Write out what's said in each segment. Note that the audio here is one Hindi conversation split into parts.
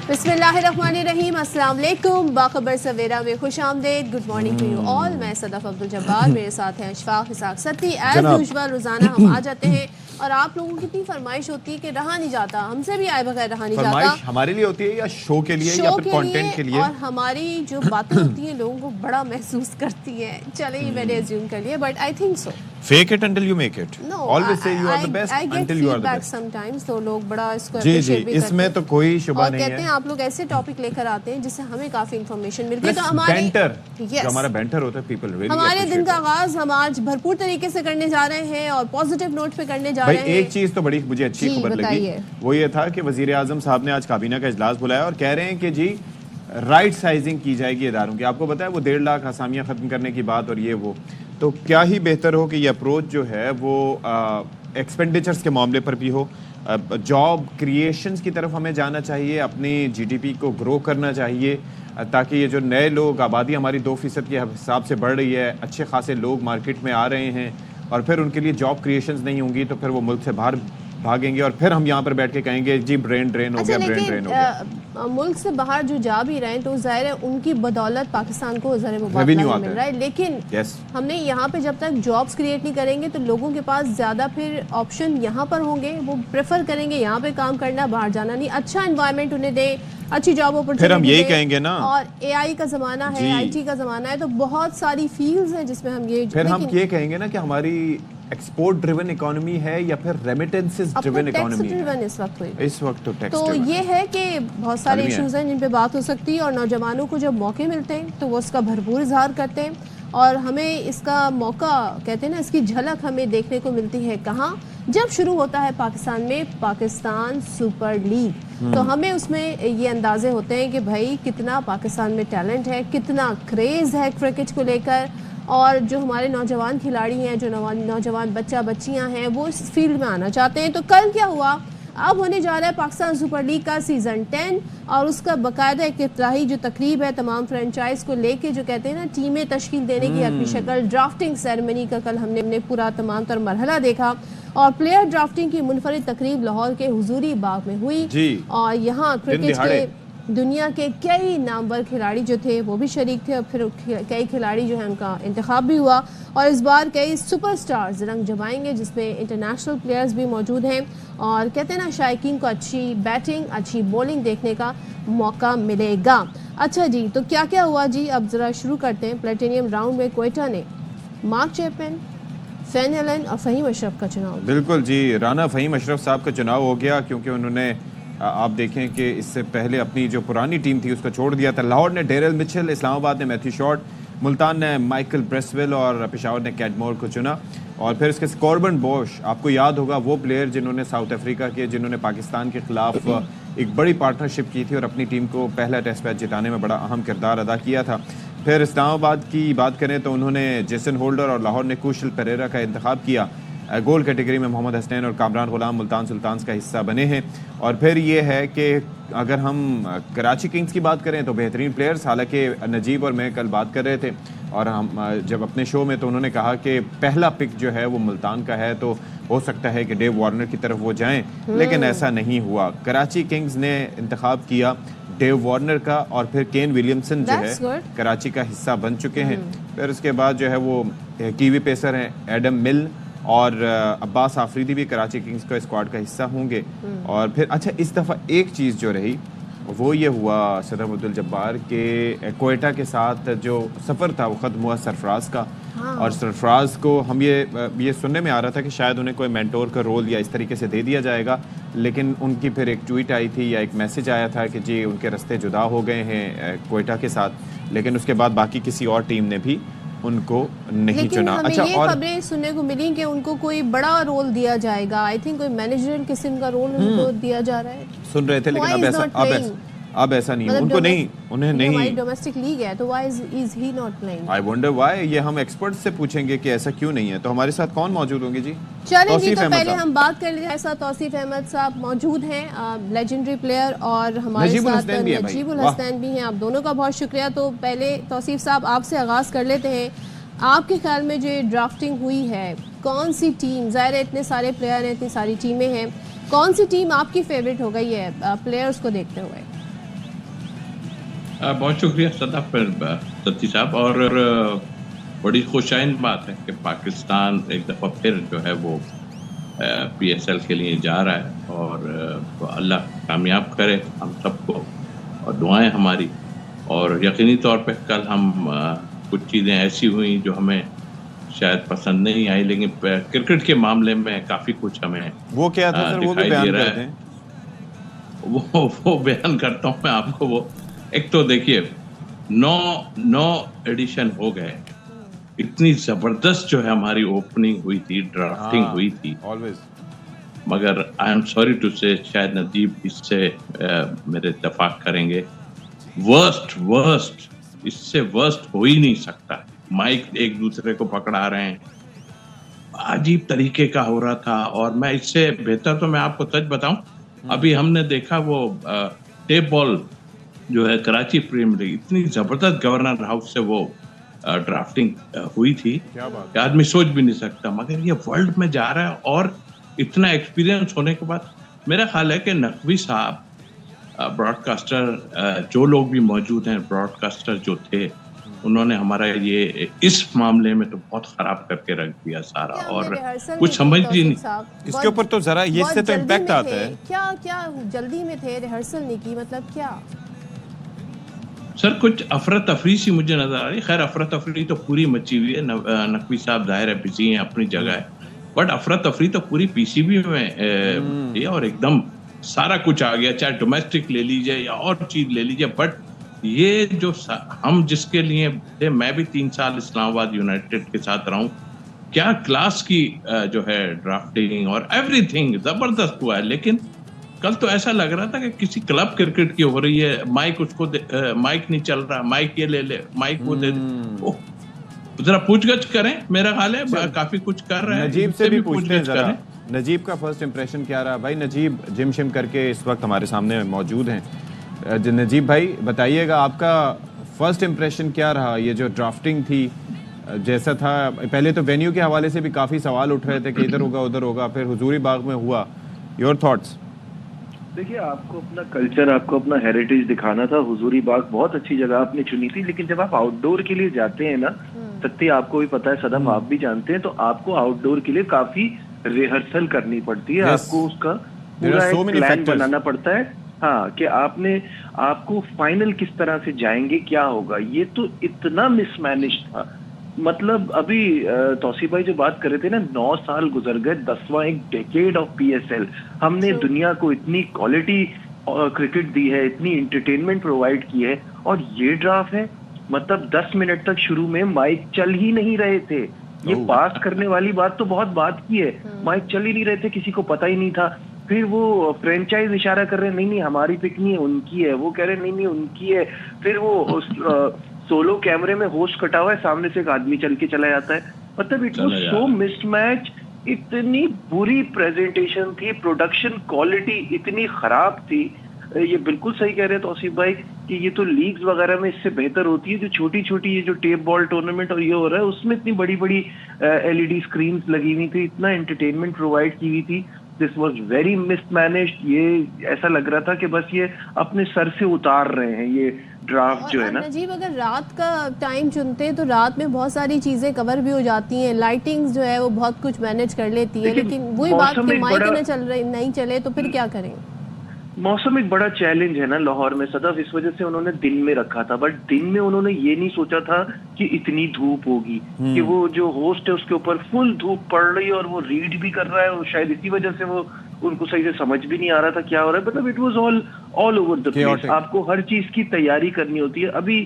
बिस्मिल्लाहिर्रहमानिर्रहीम, अस्सलाम वालेकुम। बाखबर सवेरा में खुश आमदेद। Good morning to you all. मैं सदफ अब्दुल जब्बार, मेरे साथ हैं अशफाक इसाक सत्ती। एज यूजुअल रोजाना हम आ जाते हैं और आप लोगों की इतनी फरमाइश होती है कि रहा नहीं जाता, हमसे भी आए बगैर रहा नहीं जाता। हमारे लिए होती है या शो के लिए या फिर कंटेंट के लिए, और हमारी जो बातें होती हैं लोगों को बड़ा महसूस करती हैं। चले ये मैंने अज्यूम कर लिया, but I think so. Fake it until you make it. No, always say you are the best until you are the best. Sometimes तो लोग बड़ा इसको जी जी, इसमें तो कोई शुबा नहीं है। कहते हैं आप लोग ऐसे टॉपिक लेकर आते हैं जिससे हमें काफी इंफॉर्मेशन मिलती है। तो हमारे जो हमारा बैंटर होता है, पीपल रियली हमारे दिन का आगाज हम आज भरपूर तरीके से करने जा रहे हैं और पॉजिटिव नोट पे करने जा रहे हैं। एक चीज तो बड़ी मुझे अच्छी खबर लगी, वो ये था कि वजीर आजम साहब ने आज काबीना का इजलास बुलाया और कह रहे हैं कि जी राइट साइजिंग की जाएगी इदारों की। आपको पता है वो 1.5 लाख असामियां खत्म करने की बात, और ये वो तो क्या ही बेहतर हो कि ये अप्रोच जो है वो एक्सपेंडिचर्स के मामले पर भी हो। जॉब क्रिएशंस की तरफ हमें जाना चाहिए, अपनी जीडीपी को ग्रो करना चाहिए, ताकि ये जो नए लोग, आबादी हमारी 2% के हिसाब से बढ़ रही है, अच्छे खासे लोग मार्केट में आ रहे हैं और फिर उनके लिए जॉब क्रिएशंस नहीं होंगी तो फिर वो मुल्क से बाहर भागेंगे और फिर हम यहाँ पर बैठ के कहेंगे जी ब्रेन ड्रेन हो गया, ब्रेन ड्रेन हो गया। मुल्क से बाहर जो जा भी रहे हैं तो जाहिर है उनकी बदौलत पाकिस्तान को ज़र मुबादला मिल रहा है, लेकिन हमने यहाँ पे जब तक जॉब्स क्रिएट नहीं करेंगे तो लोगों के पास ज़्यादा फिर ऑप्शन यहाँ पर होंगे, वो प्रेफर करेंगे यहाँ पे काम करना, बाहर जाना नहीं। अच्छा एनवायरनमेंट उन्हें दें, अच्छी जॉब अपॉर्चुनिटी, फिर हम यही कहेंगे ना। और एआई का ज़माना है, आईटी का ज़माना है, तो बहुत सारी फील्ड्स हैं जिसमें हम ये फिर हम ये कहेंगे ना कि हमारी एक्सपोर्ट ड्रिवन इकोनॉमी है या फिर रेमिटेंसेस ड्रिवन इकोनॉमी है। इस वक्त तो टैक्स तो ये है कि बहुत सारे इश्यूज हैं जिन पे बात हो सकती है और नौजवानों को जब मौके मिलते हैं तो वो उसका भरपूर इजहार करते हैं और हमें इसका मौका, कहते हैं ना, इसकी झलक हमें देखने को मिलती है कहाँ, जब शुरू होता है पाकिस्तान में पाकिस्तान सुपर लीग। तो हमें उसमें ये अंदाजे होते हैं कि भाई कितना पाकिस्तान में टैलेंट है, कितना क्रेज़ है क्रिकेट को लेकर, और जो हमारे नौजवान खिलाड़ी हैं, जो नौजवान बच्चियां हैं, वो इस फील्ड में आना चाहते हैं। तो कल क्या हुआ, अब होने जा रहा है पाकिस्तान सुपर लीग का सीज़न 10 और उसका बाकायदा एक इफ्ताही जो तकरीब है तमाम फ्रेंचाइज को लेके, जो कहते हैं ना टीमें तश्कील देने की अपनी शक्ल, ड्राफ्टिंग सेरेमनी का कल हमने पूरा तमाम तर मरहला देखा और प्लेयर ड्राफ्टिंग की मुनफरिद तकरीब लाहौर के हुजूरी बाग में हुई और यहाँ क्रिकेट के दुनिया के कई नामवर खिलाड़ी जो थे वो भी शरीक थे और फिर कई खिलाड़ी जो है उनका इंतखाब भी हुआ और इस बार कई सुपरस्टार्स रंग जमाएंगे जिसमें इंटरनेशनल प्लेयर्स भी मौजूद हैं और कहते हैं ना शायकीन को अच्छी बैटिंग, अच्छी बॉलिंग देखने का मौका मिलेगा। अच्छा जी, तो क्या क्या हुआ जी, अब ज़रा शुरू करते हैं। प्लेटिनियम राउंड में क्वेटा ने मार्क चैपमैन, फैन एलन और फ़हीम अशरफ का चुनाव। बिल्कुल जी, राना फ़हीम अशरफ साहब का चुनाव हो गया क्योंकि उन्होंने, आप देखें कि इससे पहले अपनी जो पुरानी टीम थी उसको छोड़ दिया था। लाहौर ने डेरेल मिचेल, इस्लामाबाद ने मैथ्यू शॉर्ट, मुल्तान ने माइकल ब्रेसवेल और पेशावर ने कैटमोर को चुना। और फिर इसके कॉर्बन बोश, आपको याद होगा वो प्लेयर जिन्होंने साउथ अफ्रीका के, जिन्होंने पाकिस्तान के खिलाफ एक बड़ी पार्टनरशिप की थी और अपनी टीम को पहला टेस्ट मैच जिताने में बड़ा अहम किरदार अदा किया था। फिर इस्लामाबाद की बात करें तो उन्होंने जेसन होल्डर और लाहौर ने कुशल पेरेरा का इंतखाब किया। गोल कैटेगरी में मोहम्मद हसनैन और कामरान गुलाम मुल्तान सुल्तान्स का हिस्सा बने हैं। और फिर ये है कि अगर हम कराची किंग्स की बात करें तो बेहतरीन प्लेयर्स, हालांकि नजीब और मैं कल बात कर रहे थे और हम जब अपने शो में तो उन्होंने कहा कि पहला पिक जो है वो मुल्तान का है, तो हो सकता है कि डेव वार्नर की तरफ वो जाएं, लेकिन ऐसा नहीं हुआ। कराची किंग्स ने इंतखाब किया डेव वार्नर का और फिर केन विलियमसन जो है कराची का हिस्सा बन चुके हैं। फिर उसके बाद जो है वो कीवी पेसर हैं एडम मिल और अब्बास आफरीदी भी कराची किंग्स का स्क्वाड का हिस्सा होंगे। और फिर अच्छा, इस दफ़ा एक चीज़ जो रही वो ये हुआ सदर अब्दुल जब्बार के क्वेटा के साथ जो सफ़र था वो ख़त्म हुआ सरफराज का। और सरफराज को हम ये सुनने में आ रहा था कि शायद उन्हें कोई मेंटोर का रोल या इस तरीके से दे दिया जाएगा, लेकिन उनकी फिर एक ट्वीट आई थी या एक मैसेज आया था कि जी उनके रास्ते जुदा हो गए हैं क्वेटा के साथ, लेकिन उसके बाद बाकी किसी और टीम ने भी उनको नहीं चुना। हमें अच्छा, ये खबरें सुनने को मिली कि उनको कोई बड़ा रोल दिया जाएगा, आई थिंक कोई मैनेजरियल किस्म का रोल उनको दिया जा रहा है, सुन रहे थे, लेकिन अब ऐसा नहीं, उनको नहीं, उन्हें नहीं। हमारी डोमेस्टिक लीग है तो why is he not playing? I wonder why, ये हम एक्सपर्ट्स से पूछेंगे कि ऐसा क्यों नहीं है। तो हमारे साथ कौन मौजूद होंगे जी? चलिए जी, तो पहले हम बात कर लेते हैं। ऐसा तौसीफ अहमद साहब मौजूद हैं, लेजेंडरी प्लेयर, और हमारे साथ नजीबुल हसनैन भी हैं। आप दोनों का बहुत शुक्रिया। तो पहले तौसीफ साहब आपसे आगाज़ कर लेते हैं, आपके ख्याल में जो ड्राफ्टिंग हुई है, कौन सी टीम, ज़ाहिर है इतने सारे प्लेयर हैं, इतनी सारी टीमें हैं, कौन सी टीम आपकी फेवरेट हो गई है प्लेयर्स को देखते हुए? बहुत शुक्रिया सती साहब। और बड़ी खुशाइन बात है कि पाकिस्तान एक दफ़ा फिर जो है वो PSL के लिए जा रहा है, और तो अल्लाह कामयाब करे हम सबको, और दुआएं हमारी। और यकीनी तौर पे कल हम कुछ चीज़ें ऐसी हुई जो हमें शायद पसंद नहीं आई, लेकिन क्रिकेट के मामले में काफ़ी कुछ हमें वो क्या था सर, वो भी बयान करते हैं। वो बयान करता हूँ मैं आपको। वो एक तो देखिए 9 एडिशन हो गए, इतनी जबरदस्त जो है हमारी ओपनिंग हुई थी, ड्राफ्टिंग हुई थी, ऑलवेज। मगर आई एम सॉरी टू से शायद नजीब इससे मेरे इत्तेफाक करेंगे, वर्स्ट इससे वर्स्ट हो ही नहीं सकता। माइक एक दूसरे को पकड़ा रहे हैं, अजीब तरीके का हो रहा था। और मैं इससे बेहतर तो मैं आपको सच बताऊं, अभी हमने देखा वो टेप बॉल जो है कराची प्रीमियर लीग, इतनी जबरदस्त गवर्नर हाउस से वो ड्राफ्टिंग हुई थी कि आदमी सोच भी नहीं सकता। मगर ये वर्ल्ड में जा रहा है, और इतना एक्सपीरियंस होने के बाद मेरा ख्याल है कि नकवी साहब ब्रॉडकास्टर, जो लोग भी मौजूद हैं ब्रॉडकास्टर जो थे, उन्होंने हमारा ये इस मामले में तो बहुत खराब करके रख दिया सारा, और कुछ समझ ही नहीं। इसके ऊपर तो जरा ये इससे तो इम्पैक्ट आता है। क्या जल्दी में थे, रिहर्सल नहीं की, मतलब क्या सर? कुछ अफरा तफरी सी मुझे नजर आ रही। खैर अफरा तफरी तो पूरी मची हुई है, नकवी साहब जाहिर है बिजी हैं, अपनी जगह है, बट अफरा तफरी तो पूरी PCB में है, और एकदम सारा कुछ आ गया, चाहे डोमेस्टिक ले लीजिए या और चीज ले लीजिए। बट ये जो हम जिसके लिए थे, मैं भी 3 साल इस्लामाबाद यूनाइटेड के साथ रहा हूँ, क्या क्लास की जो है ड्राफ्टिंग और एवरीथिंग जबरदस्त हुआ है। लेकिन कल तो ऐसा लग रहा था कि किसी क्लब क्रिकेट की हो रही है, माइक उसको माइक नहीं चल रहा, माइक ये ले ले, माइक वो दे दे। जरा पूछगछ करें, मेरा ख्याल है काफी कुछ कर रहे हैं। नजीब से भी पूछते हैं जरा, नजीब का फर्स्ट इंप्रेशन क्या रहा? भाई नजीब जिम शिम करके इस वक्त हमारे सामने मौजूद हैं। नजीब भाई बताइएगा, आपका फर्स्ट इंप्रेशन क्या रहा? ये जो ड्राफ्टिंग थी जैसा था, पहले तो वेन्यू के हवाले से भी काफ़ी सवाल उठ रहे थे कि इधर होगा उधर होगा, फिर हुजूरी बाग में हुआ। Your thoughts? देखिए, आपको अपना कल्चर, आपको अपना हेरिटेज दिखाना था। हुजूरी बाग बहुत अच्छी जगह आपने चुनी थी, लेकिन जब आप आउटडोर के लिए जाते हैं ना, सत्य आपको भी पता है, सदम आप भी जानते हैं, तो आपको आउटडोर के लिए काफी रिहर्सल करनी पड़ती है। आपको उसका पूरा एक प्लान बनाना पड़ता है। हाँ, कि आपको फाइनल किस तरह से जाएंगे, क्या होगा। ये तो इतना मिसमैनेज था। मतलब अभी तौसीफ भाई जो बात कर रहे थे ना, 9 साल गुजर गए, 10वां एक डेकेड ऑफ PSL। हमने दुनिया को इतनी क्वालिटी क्रिकेट दी है, इतनी एंटरटेनमेंट प्रोवाइड की है, और ये ड्राफ्ट है। मतलब 10 मिनट तक शुरू में माइक चल ही नहीं रहे थे। ये पास करने वाली बात तो बहुत बात की है, माइक चल ही नहीं रहे थे, किसी को पता ही नहीं था। फिर वो फ्रेंचाइज इशारा कर रहे हैं, नहीं हमारी पिक नहीं है, उनकी है। वो कह रहे हैं नहीं उनकी है। फिर वो सोलो कैमरे में होस्ट कटा हुआ है, सामने से एक आदमी चल के चला जाता है। मतलब इट वाज सो मिसमैच। इतनी बुरी प्रेजेंटेशन थी, प्रोडक्शन क्वालिटी इतनी खराब थी। ये बिल्कुल सही कह रहे हैं तौसीफ भाई कि ये तो लीग्स वगैरह में इससे बेहतर होती है। जो छोटी छोटी ये जो टेप बॉल टूर्नामेंट और ये हो रहा है, उसमें इतनी बड़ी बड़ी LED स्क्रीन्स लगी हुई थी, इतना एंटरटेनमेंट प्रोवाइड की हुई थी। This was very mismanaged. ये ऐसा लग रहा था कि बस ये अपने सर से उतार रहे हैं ये ड्राफ्ट जो है ना। नजीब, अगर रात का टाइम चुनते हैं तो रात में बहुत सारी चीजें कवर भी हो जाती हैं, लाइटिंग्स जो है वो बहुत कुछ मैनेज कर लेती है, लेकिन वही बात कि माइक नहीं चले तो फिर क्या करें। मौसम एक बड़ा चैलेंज है ना लाहौर में सदफ, इस वजह से उन्होंने दिन में रखा था। बट दिन में उन्होंने ये नहीं सोचा था कि इतनी धूप होगी, कि वो जो होस्ट है उसके ऊपर फुल धूप पड़ रही है और वो रीड भी कर रहा है, और शायद इसी वजह से वो उनको सही से समझ भी नहीं आ रहा था क्या हो रहा है। मतलब it was all over the place. आपको हर चीज की तैयारी करनी होती है। अभी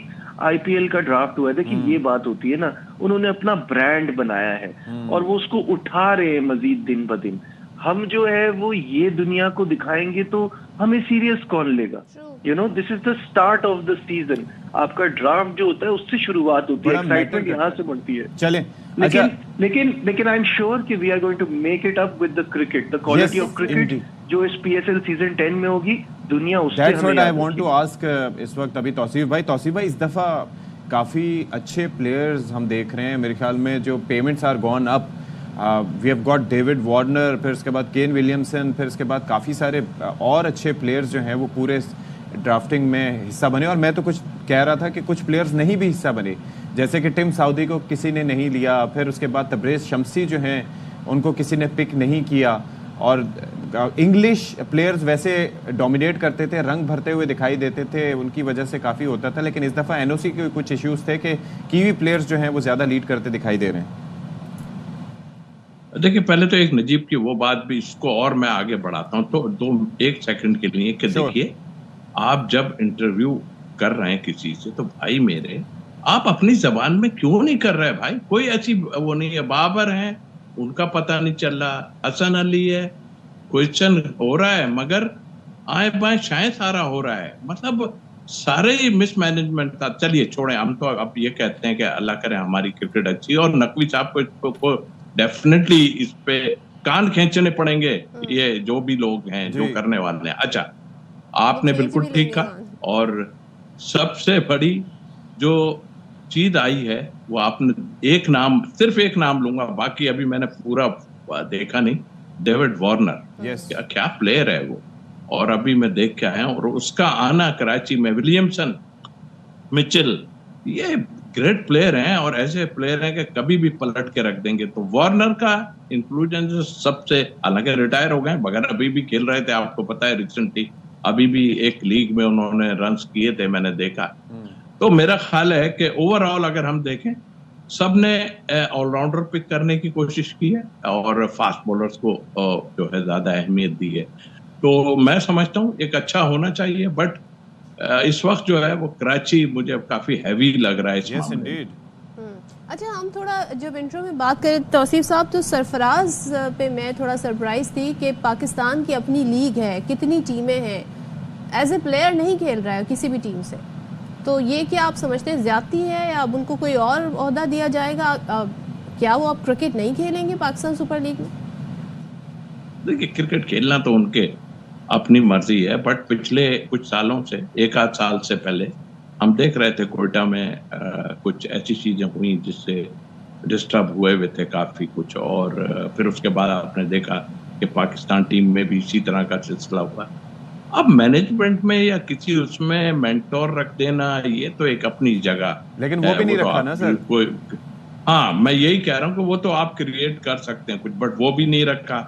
IPL का ड्राफ्ट हुआ है, देखिए ये बात होती है ना, उन्होंने अपना ब्रांड बनाया है और वो उसको उठा रहे हैं मजीद दिन ब दिन। हम जो है वो ये दुनिया को दिखाएंगे तो हमें सीरियस कौन लेगा। You know, this is the start of the season. आपका ड्राफ्ट जो होता है उससे शुरुआत होती है, एक्साइटमेंट यहाँ से बढ़ती है। चलें, लेकिन आई एम श्योर कि we are going to make it up with the cricket, the quality of cricket जो इस PSL सीजन 10 में होगी, दुनिया उससे हमें। That's what I want to ask इस वक्त अभी तौसीफ भाई इस दफा काफी अच्छे प्लेयर्स हम देख रहे हैं। मेरे ख्याल में जो payments are gone up. We have got David Warner, फिर उसके बाद केन विलियमसन, फिर उसके बाद काफ़ी सारे और अच्छे प्लेयर्स जो हैं वो पूरे ड्राफ्टिंग में हिस्सा बने। और मैं तो कुछ कह रहा था कि कुछ प्लेयर्स नहीं भी हिस्सा बने, जैसे कि टिम साउदी को किसी ने नहीं लिया, फिर उसके बाद तबरेज़ शम्सी जो हैं उनको किसी ने पिक नहीं किया, और इंग्लिश प्लेयर्स वैसे डोमिनेट करते थे, रंग भरते हुए दिखाई देते थे, उनकी वजह से काफ़ी होता था। लेकिन इस दफ़ा एनओसी के कुछ इश्यूज थे कि कीवी प्लेयर्स जो हैं वो ज़्यादा लीड करते दिखाई दे रहे हैं। देखिए, पहले तो एक नजीब की वो बात भी, इसको और मैं आगे बढ़ाता हूँ तो एक सेकंड के लिए कि देखिए, आप जब इंटरव्यू कर रहे हैं किसी से तो भाई मेरे, आप अपनी जबान में क्यों नहीं कर रहे भाई? कोई ऐसी वो नहीं है। बाबर है, उनका पता नहीं चल रहा, हसन अली है, क्वेश्चन हो रहा है मगर आए बाएं शायद सारा हो रहा है, मतलब सारे ही मिसमैनेजमेंट था। चलिए छोड़ें, हम तो अब ये कहते हैं कि अल्लाह करे हमारी क्रिकेट अच्छी, और नकवी साहब को डेफिनेटली इस पे कान खींचने पड़ेंगे, ये जो भी लोग हैं जो करने वाले हैं। अच्छा, आपने बिल्कुल ठीक कहा, और सबसे बड़ी जो चीज आई है वो आपने एक नाम, सिर्फ एक नाम लूंगा, बाकी अभी मैंने पूरा देखा नहीं, डेविड वार्नर। क्या प्लेयर है वो, और अभी मैं देख के आया, और उसका आना कराची में, विलियमसन, मिचेल, ये ग्रेट प्लेयर हैं, और ऐसे प्लेयर हैं कि कभी भी पलट के रख देंगे। तो वार्नर का इंक्लूजन सबसे, हालांकि रिटायर हो गए मगर अभी भी खेल रहे थे, आपको पता है रिसेंटली अभी भी एक लीग में उन्होंने रन्स किए थे, मैंने देखा। तो मेरा ख्याल है कि ओवरऑल अगर हम देखें, सबने ऑलराउंडर पिक करने की कोशिश की है और फास्ट बॉलर्स को जो है ज्यादा अहमियत दी है। तो मैं समझता हूँ एक अच्छा होना चाहिए, बट इस वक्त जो है वो कराची मुझे काफी हैवी लग रहा है इस मामले में। अच्छा, हम थोड़ा जब इंट्रो में बात करें तौसीफ साहब, तो सरफराज पे मैं थोड़ा सरप्राइज थी कि पाकिस्तान की अपनी लीग है, कितनी टीमें हैं, एज ए प्लेयर नहीं खेल रहा है किसी भी टीम से, तो ये क्या आप समझते हैं ज्यादती है, या अब उनको कोई और ओहदा दिया जाएगा? क्या वो अब क्रिकेट नहीं खेलेंगे पाकिस्तान सुपर लीग में? देखिए, क्रिकेट खेलना तो उनके अपनी मर्जी है, बट पिछले कुछ सालों से, एक आध साल से पहले हम देख रहे थे कोयटा में कुछ ऐसी चीजें हुई जिससे डिस्टर्ब हुए थे काफी कुछ, और फिर उसके बाद आपने देखा कि पाकिस्तान टीम में भी इसी तरह का सिलसिला हुआ। अब मैनेजमेंट में या किसी उसमें मेंटोर रख देना, ये तो एक अपनी जगह, लेकिन वो भी नहीं रखा ना सर। हाँ, मैं यही कह रहा हूँ कि वो तो आप क्रिएट कर सकते हैं कुछ, बट वो भी नहीं रखा।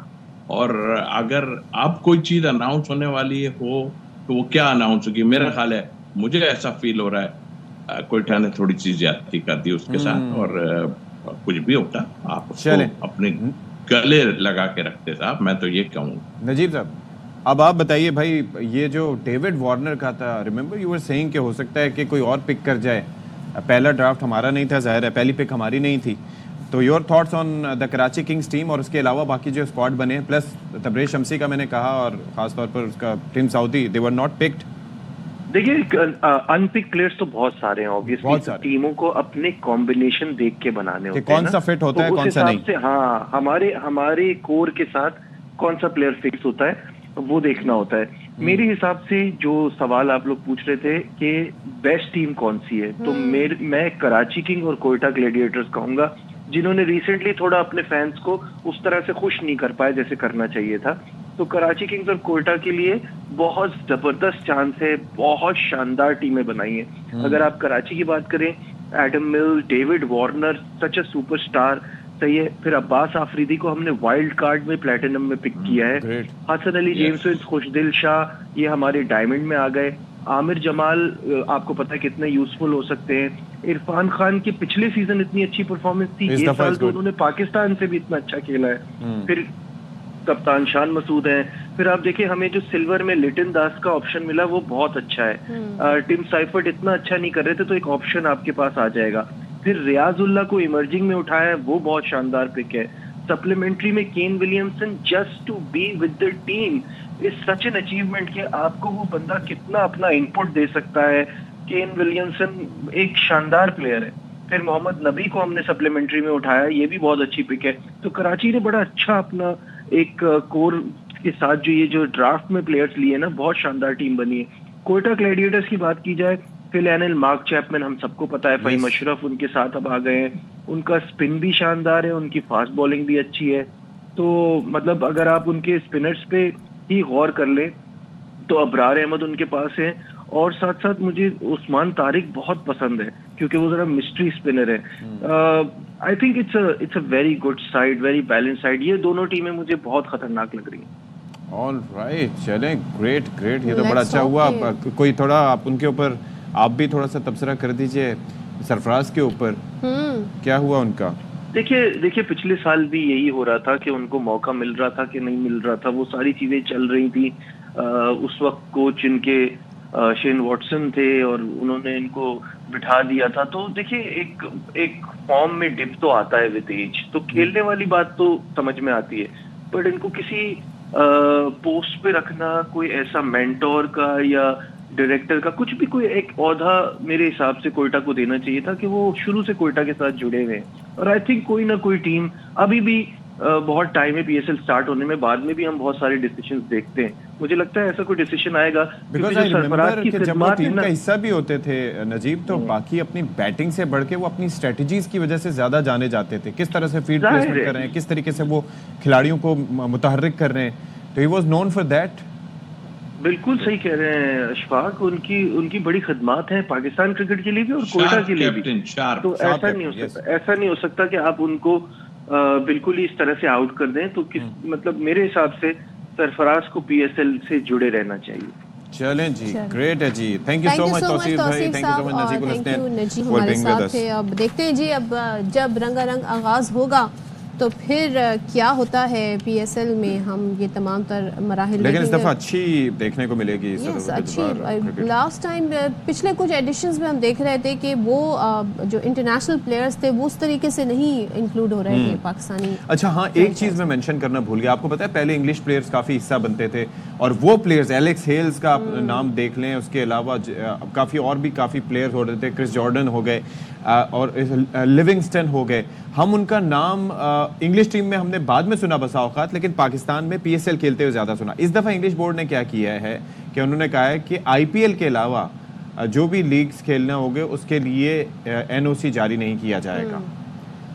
और अगर अब कोई चीज अनाउंस होने वाली हो तो वो क्या अनाउंस होगी? मेरा ख्याल है, मुझे ऐसा फील हो रहा है कोयटा ने थोड़ी सी ज्यादती कर दी उसके साथ, और कुछ भी होता आप उसको अपने गले लगा के रखते साहब, मैं तो ये कहूँगा। नजीब साहब, अब आप बताइए भाई, ये जो डेविड वार्नर का था, रिमेंबर यू वर सेइंग कि हो सकता है कि कोई और पिक कर जाए, पहला ड्राफ्ट हमारा नहीं था, जाहिर है पहली पिक हमारी नहीं थी, तो your thoughts on the Karachi Kings team, और उसके अलावा बाकी जो स्क्वाड बने, प्लस तबरेज़ शम्सी का मैंने कहा, और खासतौर पर उसका Tim Southee, they were not picked. देखिए, अनपिक प्लेयर्स तो बहुत सारे हैं, ऑब्वियसली टीमों को अपने कॉम्बिनेशन देख के बनाने होते हैं, कौन सा फिट होता है, कौन सा नहीं। हाँ, हमारे कोर के साथ कौन सा प्लेयर फिक्स होता है वो देखना होता है। मेरे हिसाब से जो सवाल आप लोग पूछ रहे थे कि बेस्ट टीम कौन सी है, तो मैं कराची किंग और कोयटा ग्लैडिएटर्स कहूंगा, जिन्होंने रिसेंटली थोड़ा अपने फैंस को उस तरह से खुश नहीं कर पाए जैसे करना चाहिए था। तो कराची किंग्स और कोयटा के लिए बहुत जबरदस्त चांस है, बहुत शानदार टीमें बनाई है। अगर आप कराची की बात करें, Adam mill, David Warner, such a superstar, सही है। फिर अब्बास आफरीदी को हमने वाइल्ड कार्ड में प्लेटिनम में पिक किया है। हसन अली, जेम्स, खुशदिल शाह, ये हमारे डायमंड में आ गए। आमिर जमाल आपको पता है कितने यूजफुल हो सकते हैं। इरफान खान की पिछले सीजन इतनी अच्छी परफॉर्मेंस थी, ये साल तो उन्होंने पाकिस्तान से भी इतना अच्छा खेला है। फिर कप्तान शान मसूद हैं। फिर आप देखिए, हमें जो सिल्वर में लिटिन दास का ऑप्शन मिला वो बहुत अच्छा है। टिम साइफर्ट इतना अच्छा नहीं कर रहे थे, तो एक ऑप्शन आपके पास आ जाएगा। फिर रियाजुल्लाह को इमर्जिंग में उठाया है, वो बहुत शानदार पिक है। सप्लीमेंट्री में Kane Williamson, just to be with the team is such an achievement कि आपको वो बंदा कितना अपना इनपुट दे सकता है। केन विलियमसन एक शानदार प्लेयर है। फिर मोहम्मद नबी को हमने सप्लीमेंट्री में उठाया, ये भी बहुत अच्छी पिक है। तो कराची ने बड़ा अच्छा अपना एक कोर के साथ जो ड्राफ्ट में प्लेयर्स लिए ना, बहुत शानदार टीम बनी है। कोयटा ग्लैडिएटर्स की बात की जाए, फिल एनएल, मार्क चैपमैन, हम सबको पता है, फहीम अशरफ उनके साथ अब आ गए हैं। उनका स्पिन भी शानदार है, उनकी फास्ट बॉलिंग भी अच्छी है। तो मतलब अगर आप उनके स्पिनर्स पे ही गौर कर ले तो अबरार अहमद उनके पास है, और साथ साथ मुझे उस्मान तारिक बहुत पसंद है क्योंकि वो जरा मिस्ट्री स्पिनर है। I think it's a very good side, very balance side. ये दोनों टीमें मुझे बहुत खतरनाक लग रही हैं। ऑल राइट, चलें, ग्रेट ग्रेट, ये तो बड़ा अच्छा हुआ। कोई थोड़ा आप उनके ऊपर आप भी थोड़ा सा तबसरा कर दीजिए सरफराज के ऊपर, क्या हुआ उनका? देखिए पिछले साल भी यही हो रहा था कि उनको मौका मिल रहा था कि नहीं मिल रहा था, वो सारी चीजें चल रही थी। उस वक्त कोच इनके शेन वॉटसन थे और उन्होंने इनको बिठा दिया था। तो देखिए एक फॉर्म में डिप तो आता है विद एज, तो खेलने वाली बात तो समझ में आती है, बट इनको किसी पोस्ट पे रखना, कोई ऐसा मेंटोर का या डायरेक्टर का कुछ भी कोई एक औहदा मेरे हिसाब से कोयटा को देना चाहिए था कि वो शुरू से कोयटा के साथ जुड़े हुए हैं। और आई थिंक कोई ना कोई टीम, अभी भी बहुत टाइम है पीएसएल स्टार्ट होने में, बाद में भी हम बहुत सारे डिसीजंस देखते हैं। मुझे लगता है ऐसा कोई डिसीजन आएगा बिकॉज़ आई रिमेंबर कि जब वो टीम का हिस्सा भी होते थे नजीब, तो बाकी अपनी बैटिंग से बढ़ के वो अपनी स्ट्रेटजीज की वजह से ज्यादा जाने जाते थे, किस तरह से फील्ड प्लेसमेंट कर रहे हैं, किस तरीके से वो खिलाड़ियों को मुतहर्रिक कर रहे हैं, तो he was known for that. बिल्कुल सही कह रहे हैं अशफाक, उनकी बड़ी खिदमत है पाकिस्तान क्रिकेट के लिए भी और कोयटा के लिए भी। तो ऐसा नहीं हो सकता कि आप उनको बिल्कुल ही इस तरह से आउट कर दें। तो मतलब मेरे हिसाब से सरफराज को पीएसएल से जुड़े रहना चाहिए। चलें जी, ग्रेट है जी, thank you so much Tauseef भाई, thank you so much Najibul Hasan for being with us. अब देखते हैं जी, अब जब रंगारंग आगाज होगा तो फिर क्या होता है पीएसएल में, हम ये तमाम तर मराहिल लेकिन इस दफा अच्छी देखने को मिलेगी। अच्छी लास्ट टाइम पिछले कुछ एडिशंस में हम देख रहे थे कि वो जो इंटरनेशनल प्लेयर्स थे वो उस तरीके से नहीं इंक्लूड हो रहे थे पाकिस्तानी। अच्छा हाँ, एक चीज मैं मेंशन करना भूल गया, आपको पता है पहले इंग्लिश प्लेयर्स काफी हिस्सा बनते थे, और वो प्लेयर्स एलेक्स हेल्स का नाम देख लें, उसके अलावा काफी और भी काफी प्लेयर्स हो रहे थे, क्रिस जॉर्डन हो गए और लिविंगस्टन हो गए, हम उनका नाम इंग्लिश टीम में हमने बाद में सुना बसा औकात, लेकिन पाकिस्तान में पीएसएल खेलते हुए ज्यादा सुना। इस दफा इंग्लिश बोर्ड ने क्या किया है कि उन्होंने कहा है कि आईपीएल के अलावा जो भी लीग्स खेलना होंगे उसके लिए एनओसी जारी नहीं किया जाएगा।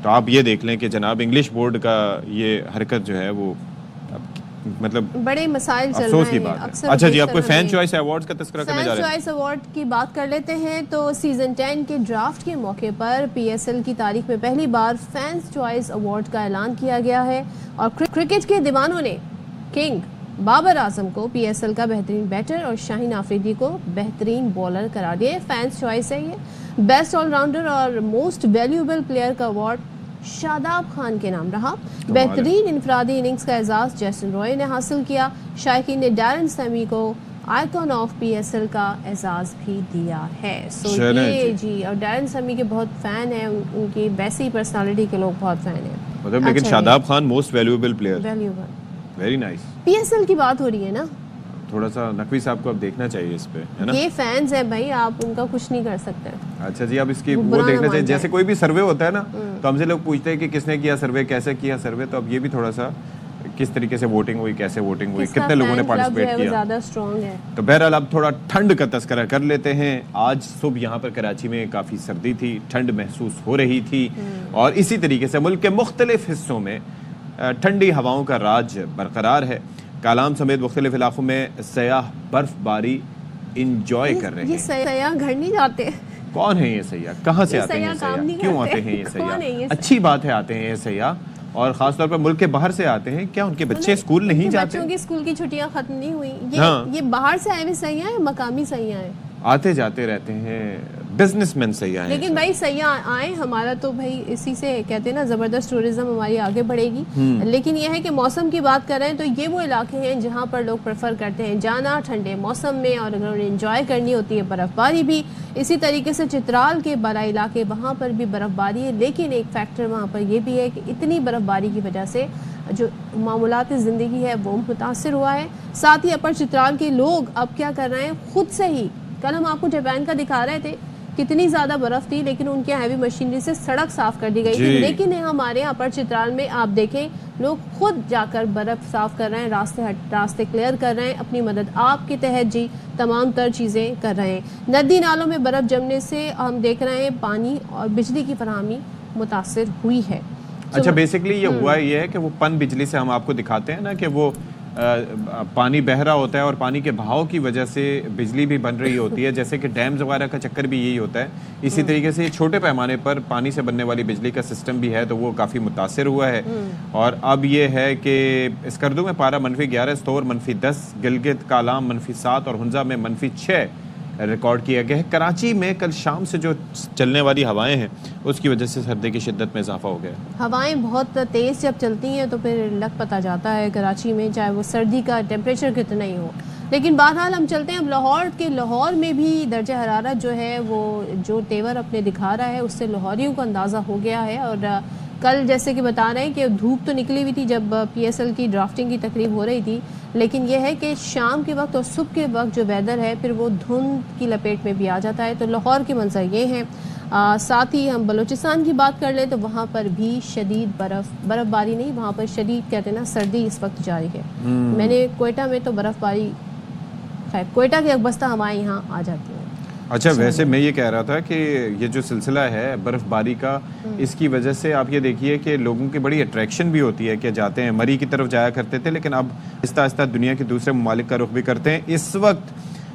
तो आप ये देख लें कि जनाब इंग्लिश बोर्ड का ये हरकत जो है वो मतलब बड़े मसाइल चल रहे हैं अक्सर। अच्छा जी, आपको फैन चॉइस अवार्ड्स का तस्करा करने जा रहे हैं। फैन चॉइस अवार्ड की बात कर लेते हैं। तो सीजन 10 के ड्राफ्ट के मौके पर पीएसएल की तारीख में पहली बार फैन चॉइस अवार्ड का ऐलान किया गया है और क्रिकेट के दीवानों ने किंग बाबर आजम को पीएसएल का बेहतरीन बैटर और शाहीन आफरीदी को बेहतरीन बॉलर करार दिया। फैंस चॉइस है ये। बेस्ट ऑलराउंडर और मोस्ट वैल्यूएबल प्लेयर का अवार्ड शादाब खान के नाम रहा। बेहतरीन इनफरादी इनिंग्स का एजाज जैसन रॉय ने हासिल किया। शायकीन ने डैरन सैमी को आइकॉन ऑफ पीएसएल का एजाज भी दिया है। सो ये जी, और डैरन सैमी के बहुत फैन हैं, उनकी वैसी पर्सनालिटी के लोग बहुत फैन हैं मतलब। लेकिन Shadab Khan most valuable player, very nice. PSL की बात हो रही है ना, थोड़ा सा नकवी साहब को अब देखना चाहिए इस पे, है ना? ये फैंस है भाई, आप उनका कुछ नहीं कर सकते। अच्छा जी, अब इसकी वो देखना चाहिए। जैसे कोई भी सर्वे होता है ना, तो हमसे लोग पूछते हैं कि किसने किया सर्वे, कैसे किया सर्वे, तो अब ये भी थोड़ा सा किस तरीके से वोटिंग हुई, कैसे वोटिंग हुई, कितने लोगों ने पार्टिसिपेट किया, ज्यादा स्ट्रांग है। तो बहरहाल अब थोड़ा ठंड का तस्करा कर लेते हैं। आज सुबह यहाँ पर कराची में काफ़ी सर्दी थी, ठंड महसूस हो रही थी, और इसी तरीके से मुल्क के मुख्तलिफ हिस्सों में ठंडी हवाओं का राज बरकरार है। कालाम समेत मुख्तलिफ इलाकों में सयाह बर्फबारी इंजॉय कर रहे हैं। ये सयाह घर नहीं जाते? कौन है ये सयाह, कहाँ से आते हैं ये सयाह, क्यों आते हैं ये सयाह? अच्छी बात है आते हैं ये सयाह, और खासतौर पर मुल्क के बाहर से आते हैं। क्या उनके बच्चे स्कूल नहीं जाते? बच्चों की स्कूल की छुट्टियां खत्म नहीं हुई। ये बाहर से आए हुए सयाह हैं, मकामी सयाह हैं, आते जाते रहते हैं, बिजनेसमैन सयाह हैं। लेकिन भाई सयाह आए, हमारा तो भाई इसी से कहते हैं ना, जबरदस्त टूरिज्म हमारी आगे बढ़ेगी। लेकिन यह है कि मौसम की बात कर रहे हैं तो ये वो इलाके हैं जहाँ पर लोग प्रेफर करते हैं जाना ठंडे मौसम में, और अगर उन्हें एंजॉय करनी होती है बर्फबारी भी। इसी तरीके से चित्राल के बड़ा इलाके, वहाँ पर भी बर्फबारी है, लेकिन एक फैक्टर वहाँ पर यह भी है कि इतनी बर्फबारी की वजह से जो मामूलात ज़िंदगी है वो मुतासर हुआ है। साथ ही अपर चित्राल के लोग अब क्या कर रहे हैं, खुद से ही, कल हम आपको जापान का दिखा रहे थे कितनी ज्यादा बर्फ थी, लेकिन उनके हैवी मशीनरी से सड़क साफ कर दी गई थी। लेकिन हमारे यहाँ पर चित्राल में आप देखें, लोग खुद जाकर बर्फ साफ कर रहे हैं, रास्ते क्लियर कर रहे हैं, अपनी मदद आपके तहत जी तमाम तर चीज़ें कर रहे हैं। नदी नालों में बर्फ जमने से हम देख रहे हैं पानी और बिजली की फरहमी मुतासर हुई है। अच्छा, बेसिकली ये हुआ ये है कि वो पन बिजली से हम आपको दिखाते हैं ना कि वो पानी बह रहा होता है और पानी के बहाव की वजह से बिजली भी बन रही होती है, जैसे कि डैम्स वगैरह का चक्कर भी यही होता है। इसी तरीके से छोटे पैमाने पर पानी से बनने वाली बिजली का सिस्टम भी है, तो वो काफ़ी मुतासर हुआ है। और अब ये है कि स्कर्दू में पारा -11, स्तोर -10, गिलगित कालाम -7 और हुंजा में -6 रिकॉर्ड किया गया है। कराची में कल शाम से जो चलने वाली हवाएं हैं उसकी वजह से सर्दी की शिद्दत में इजाफा हो गया है। हवाएं बहुत तेज़ जब चलती हैं तो फिर लग पता जाता है कराची में, चाहे वो सर्दी का टेम्परेचर कितना ही हो। लेकिन बहरहाल हम चलते हैं अब लाहौर में भी दर्जा हरारत जो है वो जो तेवर अपने दिखा रहा है उससे लाहौरियों को अंदाज़ा हो गया है। और कल जैसे कि बता रहे हैं कि धूप तो निकली हुई थी जब PSL की ड्राफ्टिंग की तकरीब हो रही थी, लेकिन यह है कि शाम के वक्त और सुबह के वक्त जो वेदर है फिर वो धुंध की लपेट में भी आ जाता है। तो लाहौर के मंजर ये हैं। साथ ही हम बलूचिस्तान की बात कर लें तो वहाँ पर भी शदीद बर्फ़बारी नहीं, वहाँ पर शदीद कहते हैं ना सर्दी इस वक्त जारी है। मैंने कोयटा में तो बर्फ़बारी, खैर कोयटा की अगबस्ता हवाएं यहाँ आ जाती हैं। अच्छा, वैसे मैं ये कह रहा था कि ये जो सिलसिला है बर्फ़बारी का, इसकी वजह से आप ये देखिए कि लोगों की बड़ी अट्रैक्शन भी होती है कि जाते हैं, मरी की तरफ जाया करते थे लेकिन अब आहिस्ता आहिस्ता दुनिया के दूसरे ममालिक का रुख भी करते हैं। इस वक्त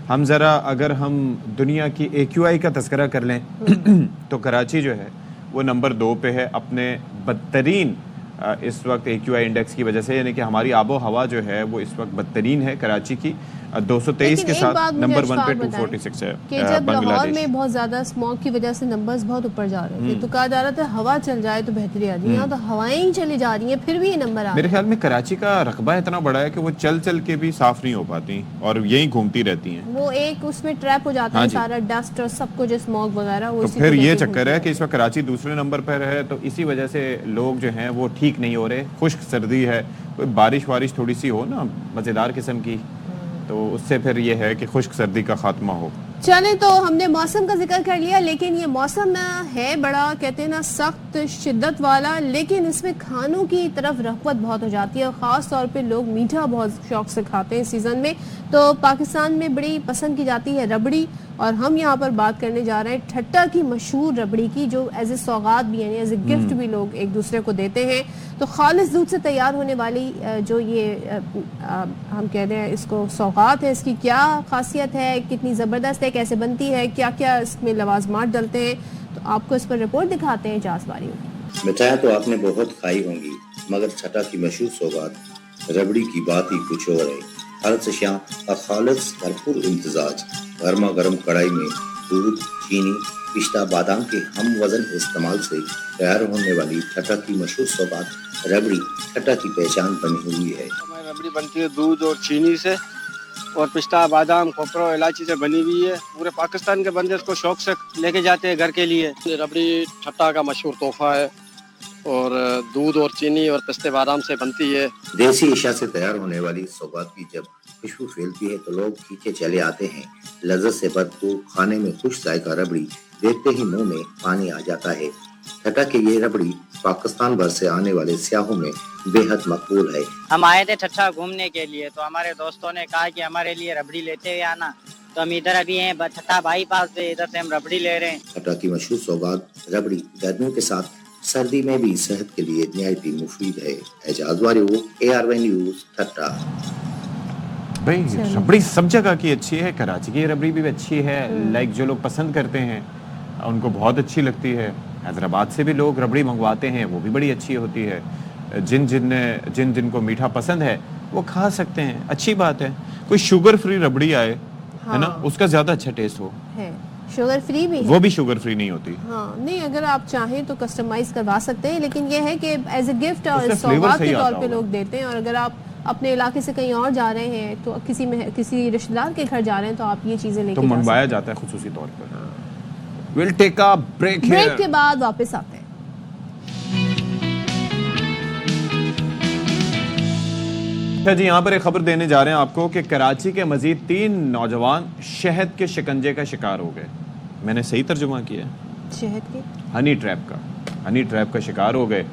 हम ज़रा अगर हम दुनिया की AQI का तस्करा कर लें तो कराची जो है वो नंबर 2 पे है अपने बदतरीन इस वक्त AQI इंडेक्स की वजह से, यानी कि हमारी आबो हवा जो है वो इस वक्त बदतरीन है कराची की 223 के साथ नंबर 1 पे 246 है। कि जब लाहौर में बहुत ज़्यादा स्मॉग की वजह से नंबर्स बहुत ऊपर जा रहे थे तो कहा जा रहा था हवा चल जाए तो बेहतरी आ जाए, यहाँ तो हवाएं ही चली जा रही हैं फिर भी ये नंबर आ। मेरे ख्याल में कराची का रकबा इतना बड़ा है कि वो चल चल के भी साफ नहीं हो पाती और यहीं घूमती रहती हैं। वो एक उसमें ट्रैप हो जाता है सारा डस्ट और सब कुछ स्मॉग वगैरह। वो तो फिर ये चक्कर है कि इस वक्त कराची दूसरे नंबर पर है, तो इसी वजह से लोग जो हैं वो ठीक नहीं हो रहे। खुश्क सर्दी है, कोई बारिश थोड़ी सी हो ना मज़ेदार किस्म की, तो उससे फिर ये है कि खुश्क सर्दी का खात्मा हो। चले, तो हमने मौसम का जिक्र कर लिया, लेकिन ये मौसम है बड़ा कहते हैं ना सख्त शिद्दत वाला, लेकिन इसमें खानों की तरफ रग़बत बहुत हो जाती है और ख़ास तौर पे लोग मीठा बहुत शौक से खाते हैं सीज़न में। तो पाकिस्तान में बड़ी पसंद की जाती है रबड़ी, और हम यहाँ पर बात करने जा रहे हैं ठट्टा की मशहूर रबड़ी की, जो एज ए सौगात भी यानी एज ए गिफ्ट भी लोग एक दूसरे को देते हैं। तो खालिस दूध से तैयार होने वाली जो ये हम कह रहे हैं इसको सौगात है, इसकी क्या खासियत है, कितनी ज़बरदस्त है, कैसे बनती है, क्या क्या इसमें लवाजमात डलते हैं, तो आपको इस पर रिपोर्ट दिखाते हैं इजाज़ बारी। मिठाइयाँ तो आपने बहुत खाई होंगी, मगर ठट्टा की मशहूर सौगात रबड़ी की बात ही कुछ और है। खालिस अशिया का खालिस भरपूर इम्तिजाज, गर्मा गर्म कढ़ाई में दूध, चीनी, पिस्ता, बादाम के हम वजन इस्तेमाल से तैयार होने वाली ठट्टा की मशहूर सौगात रबड़ी ठट्टा की पहचान बनी हुई है। रबड़ी बनती है दूध और चीनी से, और पिस्ता, बादाम, खोपरा, इलायची से बनी हुई है। पूरे पाकिस्तान के बंदे इसको शौक से लेके जाते हैं घर के लिए। रबड़ी ठट्टा का मशहूर तोहफा है और दूध और चीनी और पिस्ते बादाम से बनती है। देसी अशिया से तैयार होने वाली सौगात की जब खुशबू फैलती है तो लोग खींचे चले आते हैं। लज्जत से भरपूर खाने में खुश जायका रबड़ी देखते ही मुंह में पानी आ जाता है। ठट्टा की ये रबड़ी पाकिस्तान भर से आने वाले सियाहों में बेहद मकबूल है। हम आए थे ठट्टा घूमने के लिए, तो हमारे दोस्तों ने कहा कि हमारे लिए रबड़ी लेते हुए आना, तो हम इधर अभी हैं ठट्टा बाईपास से, इधर से हम रबड़ी ले रहे हैं। ठट्टा की मशहूर सौगात रबड़ी गर्मियों के साथ सर्दी में भी सेहत के लिए निहायती मुफीद है। एजाज वारियो, ARY न्यूज़, ठट्टा। भाई रबड़ी सब जगह की अच्छी है, कराची की रबड़ी भी अच्छी है, लाइक जो लोग पसंद करते हैं उनको बहुत अच्छी लगती है। हैदराबाद से भी लोग रबड़ी मंगवाते हैं, वो भी बड़ी अच्छी होती है। जिन को मीठा पसंद है वो खा सकते हैं, अच्छी बात है। कोई शुगर फ्री रबड़ी आए है ना, उसका ज्यादा अच्छा टेस्ट हो है। शुगर फ्री भी है, वो भी शुगर फ्री नहीं होती। हाँ, नहीं, अगर आप चाहें तो कस्टमाइज करवा सकते हैं, लेकिन ये है कि एज ए गिफ्ट और सौगात के तौर पे लोग देते हैं। और अगर आप अपने इलाके से कहीं और जा रहे हैं तो किसी रिश्तेदार के घर जा रहे हैं तो आप ये चीजें लेके तो मंगवाया जाता है खुसूसी तौर पर। विल टेक अ ब्रेक के बाद वापस आते हैं। अच्छा जी, यहाँ पर एक खबर देने जा रहे हैं आपको कि कराची के मजीद 3 नौजवान शहद के शिकंजे का शिकार हो गए। मैंने सही तर्जुमा किया? शहद के हनी ट्रैप का शिकार हो गए।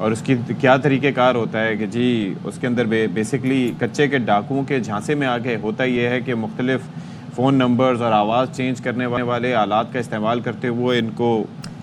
और उसकी क्या तरीक़ेकार होता है कि जी उसके अंदर बेसिकली कच्चे के डाकुओं के झांसे में आके होता ये है कि मुख्तलिफ फ़ोन नंबर्स और आवाज़ चेंज करने वाले आलात का इस्तेमाल करते हुए इनको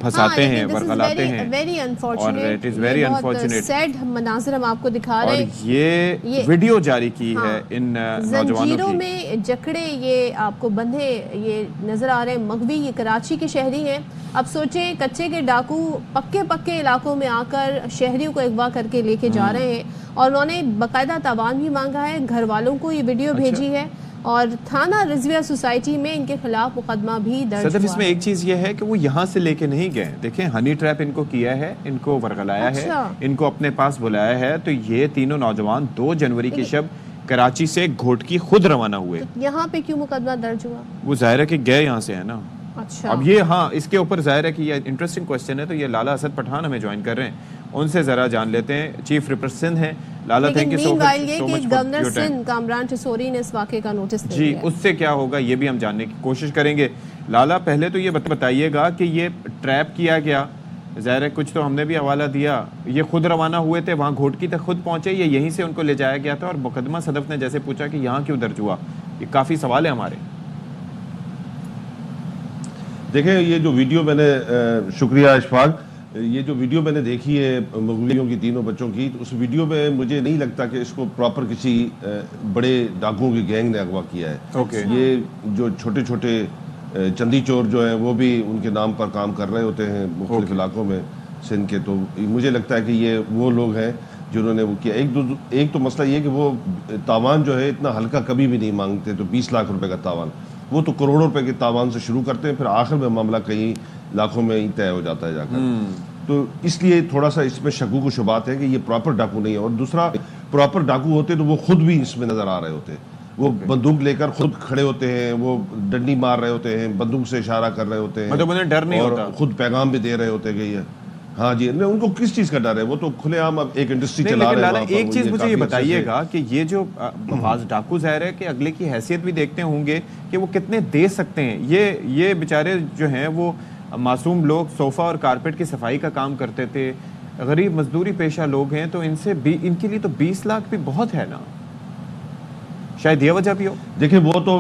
फंसाते हैं, वर्गलाते हैं। वेरी और unfortunate, it is very unfortunate. Sad मनाज़िर हम आपको दिखा और रहे हैं। ये वीडियो जारी की है इन नौजवानों जंजीरों की। में जकड़े ये आपको बंधे ये नजर आ रहे हैं। मगवी ये कराची के शहरी हैं। अब सोचें कच्चे के डाकू पक्के इलाकों में आकर शहरियों को अगवा करके लेके जा रहे हैं और उन्होंने बाकायदा तावान भी मांगा है, घर वालों को ये वीडियो भेजी है और थाना रिजविया सोसाइटी में इनके खिलाफ मुकदमा भी दर्ज सदफ, हुआ इसमें है। एक चीज ये है कि वो यहाँ से लेके नहीं गए। देखें, हनी ट्रैप इनको किया है, इनको वर्गलाया है, इनको अपने पास बुलाया है। तो ये तीनों नौजवान 2 जनवरी की शब कराची से घोटकी खुद रवाना हुए। तो यहाँ पे क्यों मुकदमा दर्ज हुआ? वो जाहिर है कि गए यहाँ से, है ना। अच्छा, अब ये, हाँ, इसके ऊपर जाहिर है कि ये इंटरेस्टिंग क्वेश्चन है। तो ये लाला असद पठान हमें ज्वाइन कर रहे हैं, उनसे जरा जान लेते हैं। चीफ रिपर सिंध हैं Lala. Thank you so much. Governor Sindh Kamran Tessori ने इस वाक़े का नोटिस जी, उससे क्या होगा ये भी हम जानने की कोशिश करेंगे। लाला, पहले तो ये बताइएगा कि ये ट्रैप किया गया, ज़ाहिर है कुछ तो हमने भी हवाला दिया, ये खुद रवाना हुए थे, वहाँ घोटकी तक खुद पहुंचे, ये यहीं से उनको ले जाया गया था? और मुकदमा सदफ ने जैसे पूछा कि यहाँ क्यों दर्ज हुआ, ये काफ़ी सवाल है हमारे। देखें, ये जो वीडियो मैंने, शुक्रिया इशफाक, ये जो वीडियो मैंने देखी है मगवियों की, तीनों बच्चों की, तो उस वीडियो में मुझे नहीं लगता कि इसको प्रॉपर किसी बड़े डाकुओं की गैंग ने अगवा किया है। ये जो छोटे छोटे चंदी चोर जो हैं वो भी उनके नाम पर काम कर रहे होते हैं मुख्तलिफ इलाकों में सिंध के। तो मुझे लगता है कि ये वो लोग हैं जिन्होंने वो किया। एक तो मसला ये कि वो तावान जो है इतना हल्का कभी भी नहीं मांगते। तो 20 लाख रुपए का तावान, वो तो करोड़ों रुपए के तावान से शुरू करते हैं, फिर आखिर में मामला कई लाखों में ही तय हो जाता है जाकर। तो इसलिए थोड़ा सा इसमें शकूक शुबात है कि ये प्रॉपर डाकू नहीं है। और दूसरा, प्रॉपर डाकू होते तो वो खुद भी इसमें नजर आ रहे होते, वो बंदूक लेकर खुद खड़े होते हैं, वो डंडी मार रहे होते हैं, बंदूक से इशारा कर रहे होते हैं, मतलब उन्हें डर नहीं होता, खुद पैगाम भी दे रहे होते कि ये, हाँ जी, उनको किस चीज का डर है? वो तो खुलेआम अब एक इंडस्ट्री चला रहे हैं। एक चीज मुझे ये बताइएगा कि ये जो बाज डाकू ज़ाहिर है कि अगले की हैसियत भी देखते होंगे कि वो कितने दे सकते हैं। ये बेचारे जो हैं वो मासूम लोग, सोफा और कारपेट की सफाई का काम करते थे, गरीब मजदूरी पेशा लोग हैं, तो इनके लिए तो 20 लाख भी बहुत है ना, शायद ये वजह भी हो। देखिए, वो तो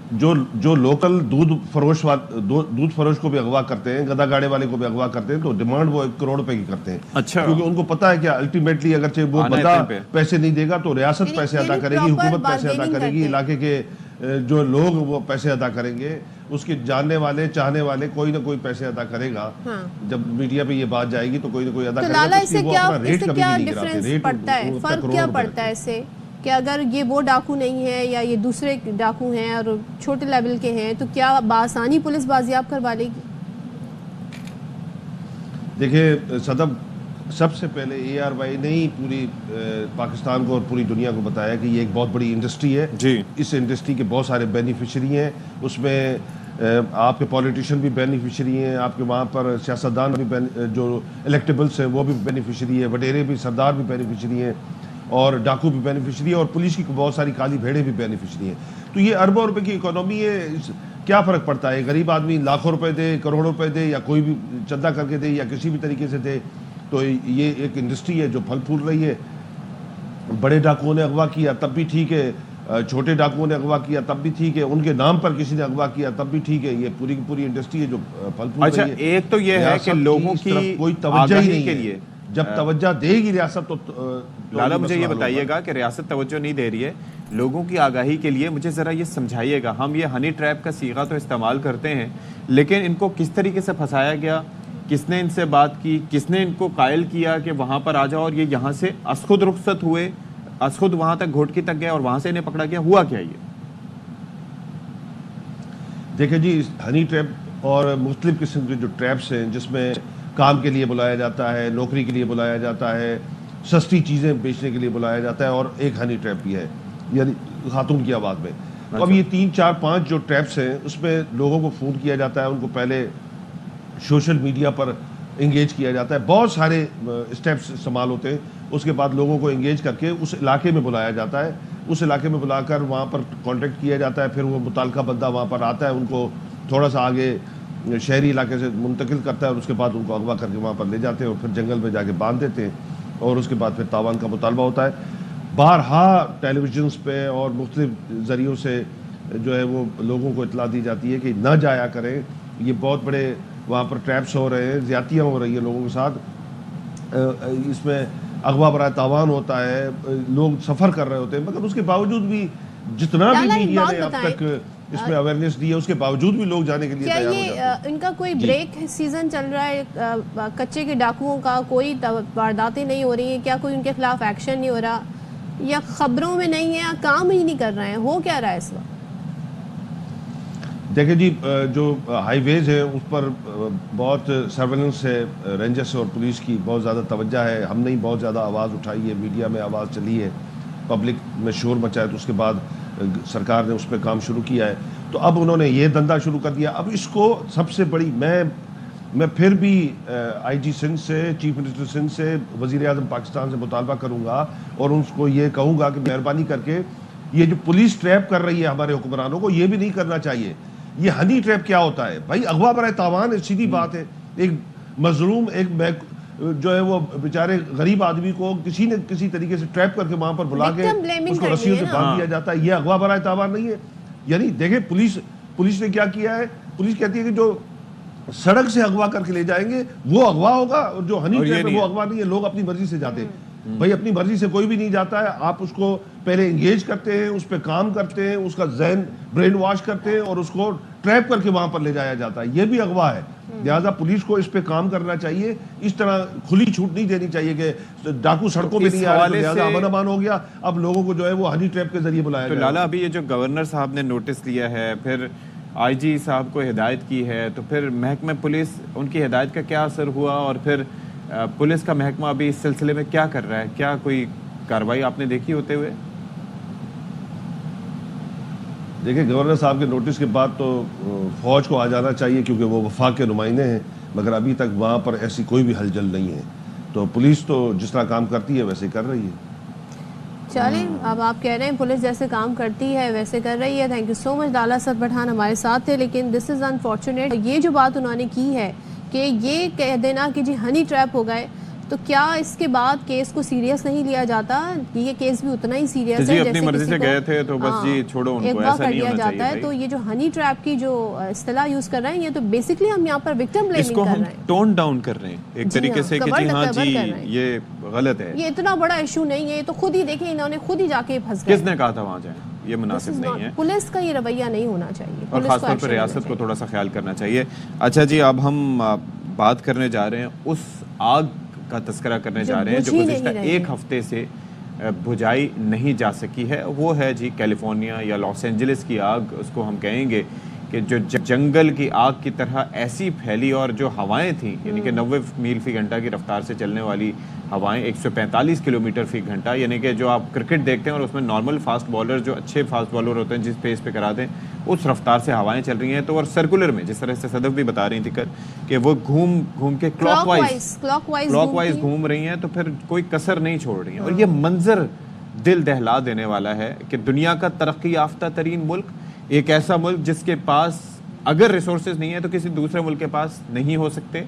जो लोकल दूध फरोश को भी अगवा करते हैं, गदा गाड़े वाले को भी अगवा करते हैं, तो डिमांड वो 1 करोड़ रुपए की करते हैं। अच्छा, क्योंकि उनको पता है कि अल्टीमेटली अगर वो बंदा पैसे नहीं देगा तो रियासत पैसे अदा करेगी, हुकूमत पैसे अदा करेगी, इलाके के जो लोग वो पैसे अदा करेंगे, उसके जानने वाले चाहने वाले कोई ना कोई पैसे अदा करेगा। जब मीडिया पे ये बात जाएगी तो कोई ना कोई अदा करेगा। लाला, इससे क्या डिफरेंस पड़ता है, फर्क क्या पड़ता है इससे कि अगर ये वो डाकू नहीं है या ये दूसरे डाकू हैं और छोटे लेवल के हैं, तो क्या बासानी पुलिस बाजियाब करवा लेगी? देखिए सदब, सबसे पहले ARY ने ही पूरी पाकिस्तान को और पूरी दुनिया को बताया कि ये एक बहुत बड़ी इंडस्ट्री है जी। इस इंडस्ट्री के बहुत सारे बेनिफिशरी हैं, उसमें आपके पॉलिटिशियन भी बेनिफिशरी हैं, आपके वहाँ पर सियासतदान भी, जो इलेक्टेबल्स हैं वो भी बेनिफिशरी है, वडेरे भी, सरदार भी बेनिफिशरी हैं, और डाकू भी बेनिफिशरी है, और पुलिस की बहुत सारी काली भेड़ें भी बेनिफिशरी हैं। तो ये अरबों रुपए की इकोनॉमी है। क्या फ़र्क पड़ता है, गरीब आदमी लाखों रुपए दे, करोड़ों रुपए दे, या कोई भी चंदा करके दे, या किसी भी तरीके से दे, तो ये एक इंडस्ट्री है जो फल फूल रही है। बड़े डाकुओं ने अगवा किया तब भी ठीक है, छोटे डाकुओं ने अगवा किया तब भी ठीक है, उनके नाम पर किसी ने अगवा किया तब भी ठीक है। ये पूरी की पूरी इंडस्ट्री है जो फल फूल रही है। अच्छा, एक तो ये है कि लोगों की कोई तवज्जो ही नहीं के लिए, जब तवज्जो देगी रियासत तो लाला, मुझे ये बताइएगा कि रियासत तवज्जो नहीं दे रही है, लोगों की आगाही के लिए मुझे ज़रा ये समझाइएगा। हम ये हनी ट्रैप का सीगा तो इस्तेमाल करते हैं, लेकिन इनको किस तरीके से फंसाया गया, किसने इनसे बात की, किसने इनको कायल किया कि वहाँ पर आ जाओ, और ये यहाँ से असखुद रुखसत हुए, असखुद वहाँ तक घोटकी तक गए और वहाँ से इन्हें पकड़ा गया? हुआ क्या ये? देखिए जी, हनी ट्रैप और मुख्तलिफ किस्म के जो ट्रैप्स हैं, जिसमें काम के लिए बुलाया जाता है, नौकरी के लिए बुलाया जाता है, सस्ती चीज़ें बेचने के लिए बुलाया जाता है, और एक हनी ट्रैप भी है, यानी खातून की आवाज़ में। तो अब ये 3, 4, 5 जो ट्रैप्स हैं, उसमें लोगों को फ़ोन किया जाता है, उनको पहले सोशल मीडिया पर इंगेज किया जाता है, बहुत सारे स्टेप्स इस्तेमाल होते हैं। उसके बाद लोगों को इंगेज करके उस इलाके में बुलाया जाता है, उस इलाके में बुलाकर वहाँ पर कांटेक्ट किया जाता है, फिर वो मुताल्लिका बंदा वहाँ पर आता है, उनको थोड़ा सा आगे शहरी इलाके से मुंतकिल करता है, और उसके बाद उनको अगवा करके वहाँ पर ले जाते हैं और फिर जंगल में जाके बांध देते हैं, और उसके बाद फिर तावान का मुतालबा होता है। बारहा टेलीविजन्स पे और मुख्तलिफ ज़रियों से जो है वो लोगों को इतला दी जाती है कि ना जाया करें, ये बहुत बड़े वहाँ पर ट्रैप्स हो रहे हैं, ज़्यादतियाँ हो रही है लोगों के साथ, इसमें अगवा बरा तावान होता है, लोग सफ़र कर रहे होते हैं, मगर उसके बावजूद भी जितना भी मीडिया ने अब तक इसमें अवेयरनेस दी है उसके बावजूद भी लोग जाने के लिए तैयार हो जाते हैं। इनका कोई ब्रेक सीजन चल रहा है, कच्चे के डाकुओं का कोई वारदातें नहीं हो रही हैं, क्या कोई उनके खिलाफ एक्शन नहीं हो रहा, या खबरों में नहीं है, या काम ही नहीं कर रहे हैं, हो क्या रहा है इस वक्त? देखिए जी, जो हाईवेज है उस पर बहुत सर्वेलेंस है, रेंजर्स और पुलिस की बहुत ज़्यादा तवज्जो है। हमने ही बहुत ज़्यादा आवाज़ उठाई है, मीडिया में आवाज़ चली है, पब्लिक में शोर मचा है, तो उसके बाद सरकार ने उस पर काम शुरू किया है। तो अब उन्होंने ये धंधा शुरू कर दिया। अब इसको सबसे बड़ी मैं फिर भी IG सिंध से, चीफ मिनिस्टर सिंध से, वज़ीर आज़म पाकिस्तान से मुतालबा करूँगा और उनको ये कहूँगा कि मेहरबानी करके ये जो पुलिस ट्रैप कर रही है हमारे हुक्मरानों को, ये भी नहीं करना चाहिए। ये हनी ट्रैप क्या होता है भाई? अगवा बराए तावान है, सीधी बात है। एक मजलूम, एक जो है वो बेचारे गरीब आदमी को किसी न किसी तरीके से ट्रैप करके वहां पर बुला के उसको रस्सियों से बांध दिया जाता है। ये अगवा बराए तावान नहीं है। यानी देखें पुलिस ने क्या किया है, पुलिस कहती है कि जो सड़क से अगवा करके ले जाएंगे वो अगवा होगा, और जो हनी ट्रैप है वो अगवा नहीं है। लोग अपनी मर्जी से जाते हैं भाई, अपनी मर्जी से कोई भी नहीं जाता है। आप उसको पहले एंगेज करते हैं, उस पर काम करते हैं, उसका जहन ब्रेन वॉश करते हैं और उसको ट्रैप करके वहां पर ले जाया जाता है। ये भी अगवा है। लिहाजा पुलिस को इस पे काम करना चाहिए। इस तरह खुली छूट नहीं देनी चाहिए कि डाकू सड़कों पे नहीं आ रहे, लिहाजा अमन अमान हो गया, अब लोगों को जो है वो हनी ट्रैप के जरिए बुलाया तो लाला, अभी ये जो गवर्नर साहब ने नोटिस लिया है, फिर IG साहब को हिदायत की है, तो फिर महकमे पुलिस, उनकी हिदायत का क्या असर हुआ, और फिर पुलिस का महकमा अभी इस सिलसिले में क्या कर रहा है? क्या कोई कार्रवाई आपने देखी होते हुए? देखिए, गवर्नर साहब के नोटिस के बाद तो फौज को आ जाना चाहिए, क्योंकि वो वफाक के नुमाइंदे हैं, मगर अभी तक वहाँ पर ऐसी कोई भी हलचल नहीं है। तो पुलिस तो जिस तरह काम करती है वैसे कर रही है। चलें, अब आप कह रहे हैं पुलिस जैसे काम करती है वैसे कर रही है। Thank you so much. Lala sir Pathan हमारे साथ थे, लेकिन दिस इज़ अनफॉर्चुनेट। ये जो बात उन्होंने की है कि ये कह देना कि जी हनी ट्रैप हो गए, तो क्या इसके बाद केस को सीरियस नहीं लिया जाता? ये केस भी उतना ही सीरियस है जैसे अपनी मर्जी से गए थे तो बस जी छोड़ो उनको, ऐसा नहीं होना जाता है। तो ये जो हनी ट्रैप की जो इस्तेलाह यूज कर रहे हैं, ये तो बेसिकली हम यहाँ पर विक्टिम ब्लेमिंग कर रहे हैं, टोन डाउन कर रहे हैं एक तरीके से कि जी हाँ जी ये गलत है, ये इतना बड़ा इशू नहीं है। तो खुद ही देखें, इन्होंने खुद ही जाके फंस गए। किसने कहा था वहाँ जाए? ये मुनासिब नहीं है। पुलिस का ये रवैया नहीं होना चाहिए, और खासतौर पर रियासत को थोड़ा सा ख्याल करना चाहिए। अच्छा जी, अब हम बात करने जा रहे हैं, उस आग का तस्करा करने जा रहे हैं जो गुज़िश्ता एक हफ्ते से बुझाई नहीं जा सकी है। वो है जी कैलिफोर्निया या लॉस एंजलिस की आग, उसको हम कहेंगे कि जो जंगल की आग की तरह ऐसी फैली, और जो हवाएं थी, यानी कि 90 मील फी घंटा की रफ्तार से चलने वाली हवाएं, 145 किलोमीटर फी घंटा, यानी कि जो आप क्रिकेट देखते हैं और उसमें नॉर्मल फास्ट बॉलर, जो अच्छे फास्ट बॉलर होते हैं जिस पेस पे कराते हैं, उस रफ्तार से हवाएं चल रही हैं। तो और सर्कुलर में, जिस तरह से सदफ भी बता रही थी कि वो घूम घूम के क्लॉकवाइज घूम रही हैं, तो फिर कोई कसर नहीं छोड़ रही हैं। और ये मंजर दिल दहला देने वाला है कि दुनिया का तरक्की याफ्ता तरीन मुल्क, एक ऐसा मुल्क जिसके पास अगर रिसोर्सेज नहीं है तो किसी दूसरे मुल्क के पास नहीं हो सकते,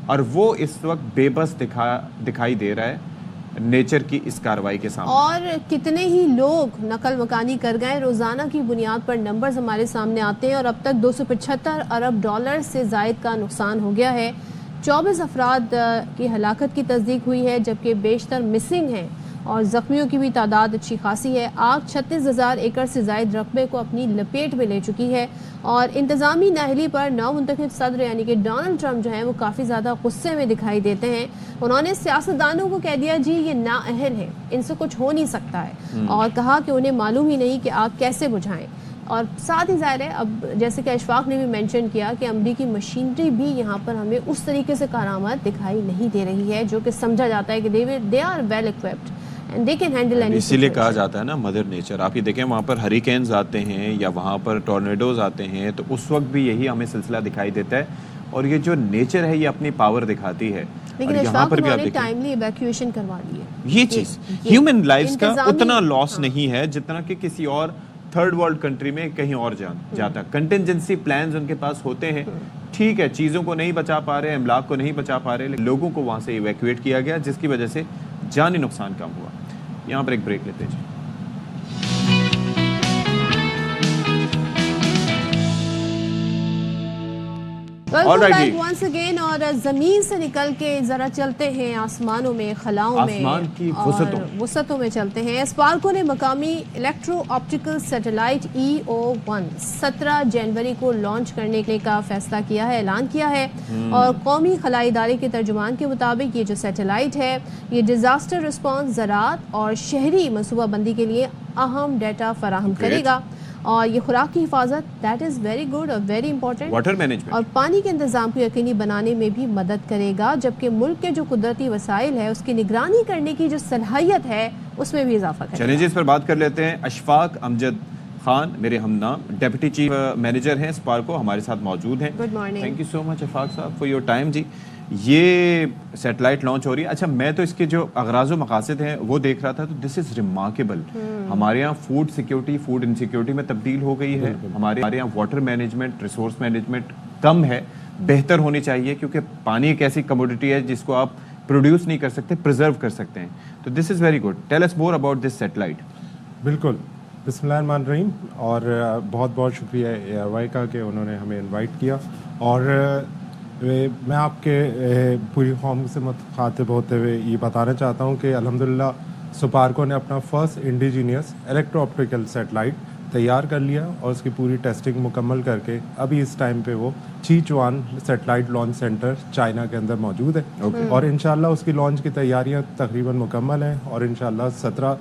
और वो इस वक्त बेबस दिखाई दे रहा है नेचर की इस कार्रवाई के सामने। और कितने ही लोग नकल मकानी कर गए, रोजाना की बुनियाद पर नंबर्स हमारे सामने आते हैं, और अब तक 275 अरब डॉलर से जायद का नुकसान हो गया है। 24 अफराद की हलाकत की तस्दीक हुई है, जबकि बेशतर मिसिंग हैं, और ज़ख्मियों की भी तादाद अच्छी खासी है। आग 36,000 एकड़ से ज़ायद रकबे को अपनी लपेट में ले चुकी है, और इंतज़ामी नाअहली पर नवमुंतखब सदर यानी कि डोनाल्ड ट्रंप जो हैं वो काफ़ी ज़्यादा गुस्से में दिखाई देते हैं। उन्होंने सियासतदानों को कह दिया जी ये नाअहल है, इनसे कुछ हो नहीं सकता है, और कहा कि उन्हें मालूम ही नहीं कि आग कैसे बुझाएं। और साथ ही ज़ाहिर है, अब जैसे कि अशफाक ने भी मेंशन किया कि अमरीकी मशीनरी भी यहाँ पर हमें उस तरीके से करामत दिखाई नहीं दे रही है जो कि समझा जाता है कि they are well equipped and they can handle any. इसीलिए कहा जाता है ना मदर नेचर। आप ये देखें, वहाँ पर हरिकेन्स आते हैं या वहाँ पर टॉर्नेडोज आते हैं, तो उस वक्त भी यही हमें सिलसिला दिखाई देता है। और ये जो नेचर है ये अपनी पावर दिखाती है। लेकिन यहाँ पर भी आप टाइमली इवैक्यूएशन करवा दी है। ये चीज़ ह्यूमन लाइफ्स का उतना लॉस नहीं है जितना कि किसी और थर्ड वर्ल्ड कंट्री में कहीं और जाता। कंटिजेंसी प्लान्स उनके पास होते हैं, ठीक है, चीज़ों को नहीं बचा पा रहे, अमलाक को नहीं बचा पा रहे, लेकिन लोगों को वहाँ से इवैक्यूएट किया गया, जिसकी वजह से जानी नुकसान कम हुआ। यहाँ पर एक ब्रेक लेते हैं। All right, जी। वंस अगेन और जमीन से निकल के जरा चलते हैं आसमानों में, खलाओं में, आसमान की वसतों में चलते हैं। स्पार्को ने मकामी इलेक्ट्रो ऑप्टिकल सैटेलाइट EO1 17 जनवरी को लॉन्च करने का फैसला किया है, ऐलान किया है। और कौमी खलाई इदारे के तर्जुमान के मुताबिक ये जो सैटेलाइट है ये डिजास्टर रिस्पॉन्स, ज़राअत और शहरी मनसूबाबंदी के लिए अहम डाटा फराहम करेगा। और ये खुराक की हिफाजत, दैट इज़ वेरी गुड और वेरी इंपॉर्टेंट, वाटर मैनेजमेंट और पानी के इंतजाम को यकीनी बनाने में भी मदद करेगा, जबकि मुल्क के जो कुदरती वसाइल है उसकी निगरानी करने की जो सलाहियत है उसमें भी इजाफा करेगा। चलिए जी, इस पर बात कर लेते हैं। अशफाक अमजद खान मेरे हमनाम डेप्यूटी चीफ मैनेजर हैं स्पार्को, हमारे साथ मौजूद हैं। Good morning. Thank you so much Ashfaq साहब फॉर योर टाइम जी। ये सैटेलाइट लॉन्च हो रही है, अच्छा मैं तो इसके जो अगराज़ व मकासद हैं वो देख रहा था, तो दिस इज़ रिमार्केबल। हमारे यहाँ फूड सिक्योरिटी, फूड इनसिक्योरिटी में तब्दील हो गई है। हमारे यहाँ वाटर मैनेजमेंट, रिसोर्स मैनेजमेंट कम है, बेहतर होनी चाहिए, क्योंकि पानी एक ऐसी कमोडिटी है जिसको आप प्रोड्यूस नहीं कर सकते, प्रिजर्व कर सकते हैं। तो this is very good. Tell us more about this satellite. बिल्कुल, बिस्मिल्लाहिर्रहमानिर्रहीम। और बहुत बहुत शुक्रिया एयरवाई का कि उन्होंने हमें इनवाइट किया। और मैं आपके पूरी कौम से मुखातिब होते हुए ये बताना चाहता हूँ कि अल्हम्दुलिल्लाह स्पार्को ने अपना first indigenous electro optical satellite तैयार कर लिया और उसकी पूरी टेस्टिंग मुकम्मल करके अभी इस टाइम पे वो चीचुआन सैटेलाइट लॉन्च सेंटर चाइना के अंदर मौजूद है। और इंशाल्लाह उसकी लॉन्च की तैयारियां तकरीबन मुकम्मल हैं और इंशाल्लाह 17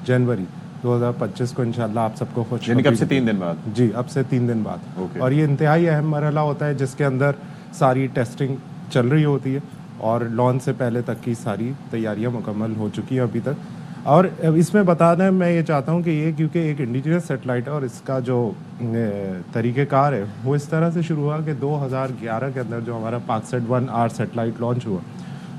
जनवरी 2025 को इंशाल्लाह आप सबको खुश, यानी कि अब से 3 दिन बाद। जी, अब से 3 दिन बाद। और ये इंतहाई अहम मरहला होता है जिसके अंदर सारी टेस्टिंग चल रही होती है और लॉन्च से पहले तक की सारी तैयारियां मुकम्मल हो चुकी हैं अभी तक। और इसमें बताना मैं ये चाहता हूँ कि ये क्योंकि एक इंडिजिनस सैटेलाइट है और इसका जो तरीक़ेकार है वो इस तरह से शुरू हुआ कि 2011 के अंदर जो हमारा पाकसेट 1R सैटेलाइट लॉन्च हुआ,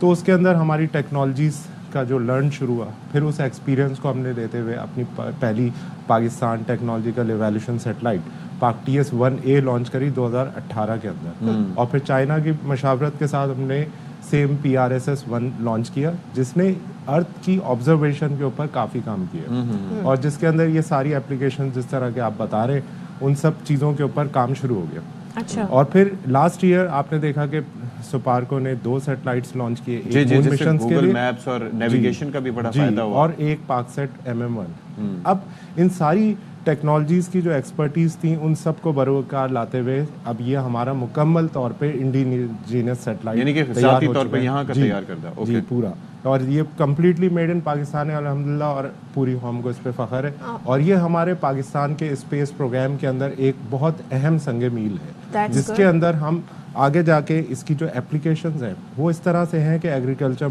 तो उसके अंदर हमारी टेक्नोलॉजीज़ का जो लर्न शुरू हुआ, फिर उस एक्सपीरियंस को हमने लेते हुए अपनी पहली पाकिस्तान टेक्नोलॉजिकल एवोल्यूशन सैटेलाइट पाक TS-1A लॉन्च करी 2018 के अंदर। और फिर चाइना की मशावरत के साथ हमने सेम PRSS-1 लॉन्च किया, जिसने अर्थ की ऑब्जर्वेशन के ऊपर काफ़ी काम किया और जिसके अंदर ये सारी एप्लीकेशन जिस तरह के आप बता रहे उन सब चीज़ों के ऊपर काम शुरू हो गया। अच्छा। और फिर लास्ट ईयर आपने देखा कि स्पार्को ने 2 सैटेलाइट्स लॉन्च किए, एक मून मिशन के लिए, मैप्स और नेविगेशन का भी बड़ा फायदा हुआ, और एक पाकसेट MM-1। अब इन सारी टेक्नोलॉजीज की जो एक्सपर्टीज थी उन सब को बरोकार लाते हुए अब ये हमारा मुकम्मल तौर पे इंडिजीनियस सैटेलाइट यानी कि ज़ाती तौर पे यहाँ का तैयार करता। जी पूरा, और ये कम्प्लीटली मेड इन पाकिस्तान है अल्हम्दुलिल्लाह, और पूरी कौम को इस पे फ़ख्र है। और ये हमारे पाकिस्तान के स्पेस प्रोग्राम के अंदर एक बहुत अहम संग मील है, जिसके अंदर हम आगे जाके इसकी जो एप्लीकेशंस हैं वो इस तरह से हैं कि एग्रीकल्चर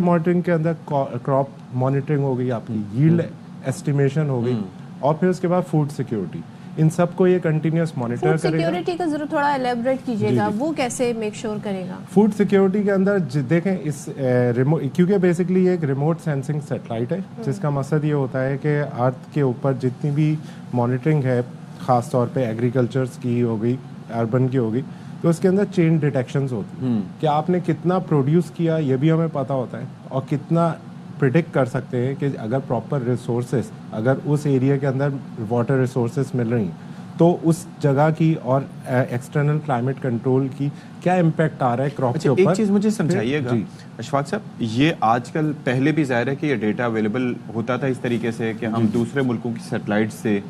मॉनिटरिंग के अंदर क्रॉप मॉनिटरिंग हो गई, आपकी यील्ड एस्टिमेशन हो गई, और फिर उसके बाद फूड सिक्योरिटी, इन सब को ये कंटिन्यूस मॉनिटर करेगा। फूड सिक्योरिटी का जरूर थोड़ा एलैबोरेट कीजिएगा, वो कैसे मेक श्योर करेगा? फूड सिक्योरिटी के अंदर देखें इस क्योंकि बेसिकली ये एक रिमोट सेंसिंग सैटेलाइट है, जिसका मकसद ये होता है कि अर्थ के ऊपर जितनी भी मॉनिटरिंग है, ख़ास तौर पे एग्रीकल्चर्स की हो गई, अर्बन की हो गई, तो उसके अंदर चेन डिटेक्शंस होती हैं कि आपने कितना प्रोड्यूस किया ये भी हमें पता होता है, और कितना प्रिडिक्ट कर सकते हैं कि अगर प्रॉपर रिसोर्सेज, अगर उस एरिया के अंदर वाटर रिसोर्सेज मिल रही हैं तो उस जगह की और एक्सटर्नल क्लाइमेट कंट्रोल की क्या इम्पैक्ट आ रहा है क्रॉप के ऊपर। एक चीज़ मुझे समझाइएगा अशफाक साहब, ये आजकल पहले भी ज़ाहिर है कि ये डेटा अवेलेबल होता था इस तरीके से कि हम दूसरे मुल्कों की सैटेलाइट से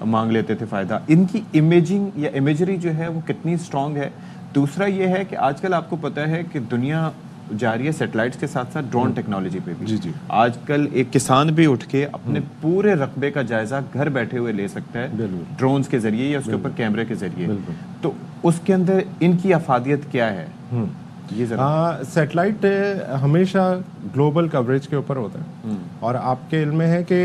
मांग लेते थे फ़ायदा, इनकी इमेजिंग या इमेजरी जो है वो कितनी स्ट्रॉन्ग है? दूसरा ये है कि आजकल आपको पता है कि दुनिया जा रही है सैटेलाइट्स के साथ साथ ड्रोन टेक्नोलॉजी पे भी। आजकल एक किसान भी उठ के अपने पूरे रकबे का जायजा घर बैठे हुए ले सकता है ड्रोन्स के जरिए या उसके ऊपर कैमरे के जरिए, तो उसके अंदर इनकी अफादियत क्या है? ये सैटेलाइट हमेशा ग्लोबल कवरेज के ऊपर होता है, और आपके इल्म में है कि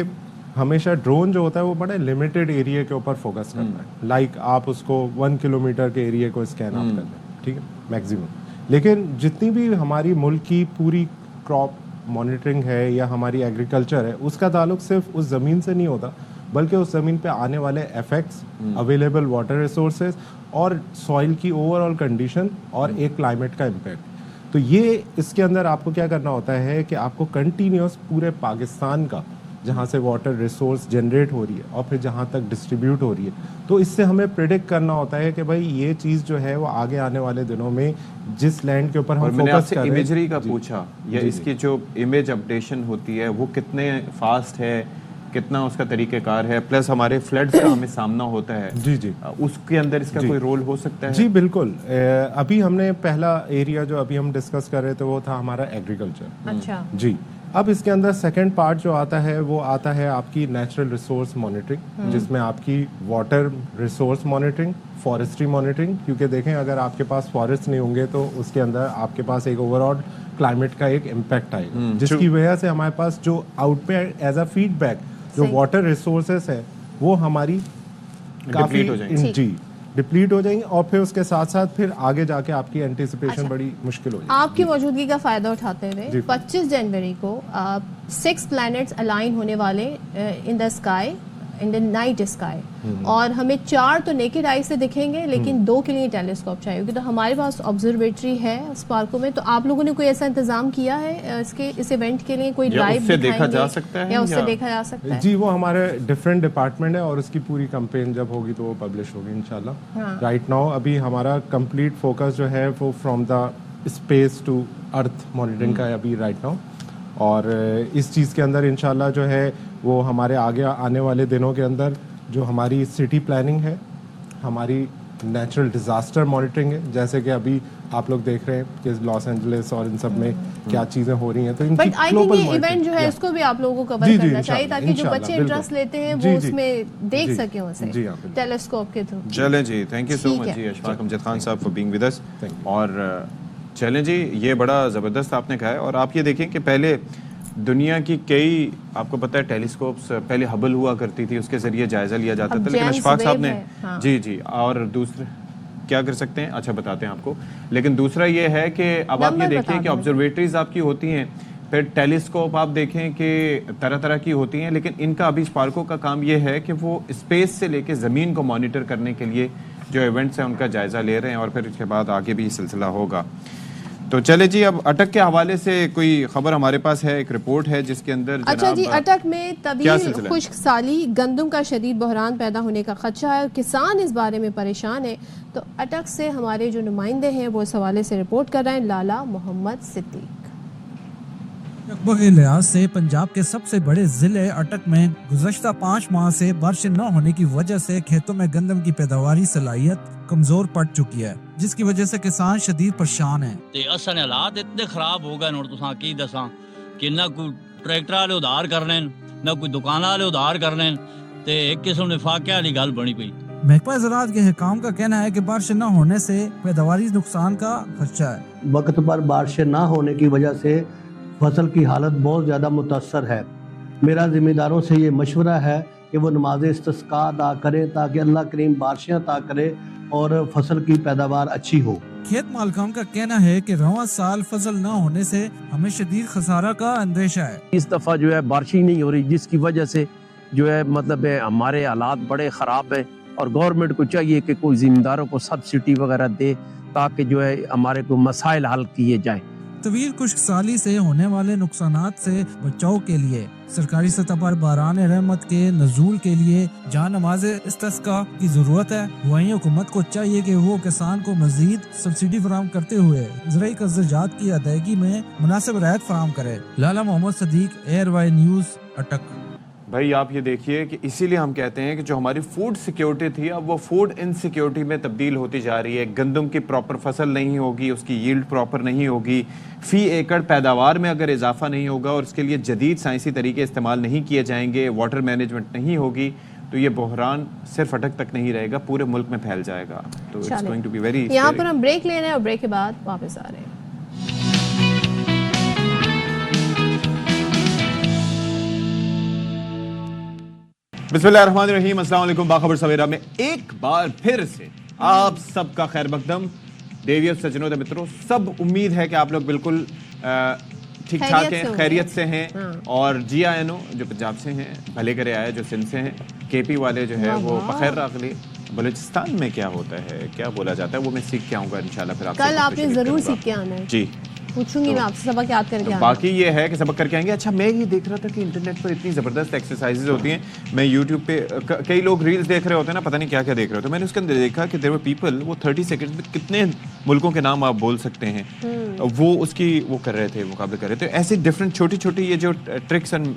हमेशा ड्रोन जो होता है वो बड़े लिमिटेड एरिया के ऊपर फोकस करता है। लाइक आप उसको 1 किलोमीटर के एरिया को स्कैन आउट कर दें, ठीक है, मैक्सिमम। लेकिन जितनी भी हमारी मुल्क की पूरी क्रॉप मॉनिटरिंग है या हमारी एग्रीकल्चर है, उसका ताल्लुक सिर्फ उस ज़मीन से नहीं होता, बल्कि उस ज़मीन पे आने वाले इफेक्ट्स, अवेलेबल वाटर रिसोर्सेज और सॉइल की ओवरऑल कंडीशन और एक क्लाइमेट का इम्पैक्ट। तो ये इसके अंदर आपको क्या करना होता है कि आपको कंटिन्यूस पूरे पाकिस्तान का जहाँ से वाटर रिसोर्स जनरेट हो रही है और फिर जहाँ तक डिस्ट्रीब्यूट हो रही है। तो इससे हमें प्रिडिक्ट करना होता है कि भाई ये चीज़ जो है वो आगे आने वाले दिनों में जिस लैंड के ऊपर हम फोकस कर रहे हैं। इमेजरी का पूछा, या इसकी जो इमेज अपडेशन होती है वो कितने फास्ट है, कितना उसका तरीक़ेकार है, प्लस हमारे फ्लड्स का हमें सामना होता है, जी उसके अंदर इसका कोई रोल हो सकता है? जी बिल्कुल। अभी हमने पहला एरिया जो अभी हम डिस्कस कर रहे थे वो था हमारा एग्रीकल्चर। अच्छा जी। अब इसके अंदर सेकंड पार्ट जो आता है वो आता है आपकी नेचुरल रिसोर्स मॉनिटरिंग, जिसमें आपकी water resource monitoring, forestry monitoring, क्योंकि देखें अगर आपके पास फॉरेस्ट नहीं होंगे तो उसके अंदर आपके पास एक ओवरऑल क्लाइमेट का एक इम्पैक्ट आएगा, जिसकी वजह से हमारे पास जो आउटपुट एज अ फीडबैक जो वाटर रिसोर्सेस है वो हमारी काफी डिप्लीट हो जाएंगे और फिर उसके साथ साथ फिर आगे जाके आपकी एंटिसिपेशन बड़ी मुश्किल हो जाएगी। आपकी मौजूदगी का फायदा उठाते हुए 25 जनवरी को 6 प्लैनेट्स अलाइन होने वाले in the sky, in the night sky, और हमें 4 तो नेकेड आई से दिखेंगे लेकिन 2 के लिए टेलीस्कोप चाहिए होगी। तो हमारे पास ऑब्जर्वेटरी है स्पार्को में, तो आप लोगों ने कोई ऐसा इंतजाम किया है इस इवेंट के लिए? कोई लाइव देखा जा सकता है या उससे देखा जा सकता है? जी वो हमारे डिफरेंट डिपार्टमेंट है और उसकी पूरी कैंपेन जब होगी तो वो पब्लिश होगी इंशाल्लाह। राइट नाउ अभी हमारा कंप्लीट फोकस जो है वो from the space to earth monitoring का है अभी राइट नाउ, और इस चीज़ के अंदर इंशाल्लाह जो है वो हमारे आगे आने वाले दिनों के अंदर जो हमारी सिटी प्लानिंग है, हमारी नेचुरल डिज़ास्टर मॉनिटरिंग है, जैसे कि अभी आप लोग देख रहे हैं कि लॉस एंजलिस और इन सब में क्या चीज़ें हो रही हैं, तो इनकी ग्लोबल ये इवेंट जो है इसको भी आप लोगों को कवर करना चाहिए ताकि जो बच्चे इंटरेस्ट लेते हैं वो उसमें देख सकें उसे टेलीस्कोप के थ्रू। चलें जी, थैंक यू सो मच जी अशफाक अमजद खान साहब फॉर बीइंग विद अस। और चलें जी, ये बड़ा ज़बरदस्त आपने कहा है। और आप ये देखें कि पहले दुनिया की कई, आपको पता है टेलीस्कोप्स पहले हबल हुआ करती थी, उसके जरिए जायजा लिया जाता था, लेकिन अशफाक साहब ने जी और दूसरे क्या कर सकते हैं, अच्छा बताते हैं आपको। लेकिन दूसरा ये है कि अब आप ये देखें कि ऑब्जर्वेटरीज आपकी होती हैं, फिर टेलीस्कोप आप देखें कि तरह तरह की होती हैं, लेकिन इनका अभी स्पार्को का काम ये है कि वो स्पेस से लेके ज़मीन को मॉनिटर करने के लिए जो इवेंट्स हैं उनका जायजा ले रहे हैं, और फिर इसके बाद आगे भी सिलसिला होगा। तो चले जी, अब अटक के हवाले से कोई खबर हमारे पास है, एक रिपोर्ट है जिसके अंदर अच्छा जी, अटक में तवील खुश्क साली, गंदम का शदीद बहरान पैदा होने का खदशा है, किसान इस बारे में परेशान है। तो अटक से हमारे जो नुमाइंदे हैं वो इस हवाले से रिपोर्ट कर रहे हैं, लाला मोहम्मद सिद्दीक। रकबे के लिहाज से पंजाब के सबसे बड़े जिले अटक में गुज़श्ता 5 माह से बारिश न होने की वजह से खेतों में गंदम की पैदावारी सलाहियत कमजोर पड़ चुकी है, जिसकी वजह से किसान शदीद परेशान है। ते असल हालात इतने खराब हो गए न, तुसां की दसां कि ना कोई ट्रैक्टर वाले उधार कर लेन, ना कोई दुकान वाले उधार कर लेन, ते एक किस्म ने फाके वाली गल बनी पई। महकमा ज़राअत के हुकाम का कहना है कि बारिश न होने से पैदावारी नुकसान का खदशा है। वक्त पर बारिश न होने की वजह से फसल की हालत बहुत ज़्यादा मुतासर है। मेरा ज़िम्मेदारों से ये मशवरा है कि वो नमाज इस्तिस्का अदा करें ताकि अल्लाह करीम बारिशें अता करे और फसल की पैदावार अच्छी हो। खेत मालिकान का कहना है कि रवां साल फसल न होने से हमें शदीद खसारा का अंदेशा है। इस दफ़ा जो है बारिश ही नहीं हो रही, जिसकी वजह से जो है मतलब हमारे हालात बड़े ख़राब हैं, और गवर्नमेंट को चाहिए कि कोई ज़िम्मेदारों को सब्सिडी वगैरह दे ताकि जो है हमारे को मसाइल हल किए जाए। तवील खुश्क साली से होने वाले नुकसानात से बचाव के लिए सरकारी सतह पर बारान रहमत के नज़ूल के लिए जहाँ नमाज इस्तिस्का की जरूरत है, वहीं हुकूमत को चाहिए कि वो किसान को मजीद सब्सिडी फराहम करते हुए ज़राई कर्ज़जात की अदायगी में मुनासिब रियायत फराहम करे। लाला मोहम्मद सदीक, एयरवाई न्यूज़, अटक। भाई आप ये देखिए कि इसीलिए हम कहते हैं कि जो हमारी फूड सिक्योरिटी थी अब वो फूड इनसिक्योरिटी में तब्दील होती जा रही है। गंदम की प्रॉपर फसल नहीं होगी, उसकी यील्ड प्रॉपर नहीं होगी, फ़ी एकड़ पैदावार में अगर इजाफा नहीं होगा और उसके लिए जदीद साइंसी तरीके इस्तेमाल नहीं किए जाएंगे, वाटर मैनेजमेंट नहीं होगी, तो ये बहरान सिर्फ अटक तक नहीं रहेगा, पूरे मुल्क में फैल जाएगा। तो it's going to be very. यहाँ पर हम ब्रेक ले रहे हैं और ब्रेक के बाद वापस आ रहे हैं। बिस्मिल्लाहिर्रहमानिर्रहीम, अस्सलाम वालेकुम। बाखबर सवेरा में एक बार फिर से आप सबका खैर मकदम। देवियों, सज्जनों, मित्रों, सब उम्मीद है कि आप लोग बिल्कुल ठीक ठाक हैं, खैरियत से हैं। और GINO जो पंजाब से हैं, भले करे आए जो सिंध से हैं, KP वाले जो है वो बखैर रागली। बलूचिस्तान में क्या होता है, क्या बोला जाता है, वो मैं सीख के आऊँगा इंशाल्लाह। फिर कल आपने जरूर सीख के आना है जी। पूछूंगी मैं आपसे, सबक याद करके आना। बाकी ये है कि सबक करके आएंगे। अच्छा, मैं ये देख रहा था कि इंटरनेट पर इतनी ज़बरदस्त एक्सरसाइजेज होती हैं। मैं यूट्यूब पे कई लोग रील्स देख रहे होते हैं ना, पता नहीं क्या क्या देख रहे होते हैं। मैंने उसके अंदर देखा कि देयर वर पीपल, वो 30 सेकंड में कितने मुल्कों के नाम आप बोल सकते हैं, वो उसकी वो कर रहे थे, मुकाबले कर रहे थे। ऐसी डिफरेंट छोटी छोटी ये जो tricks and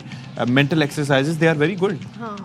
mental exercises, they are very good.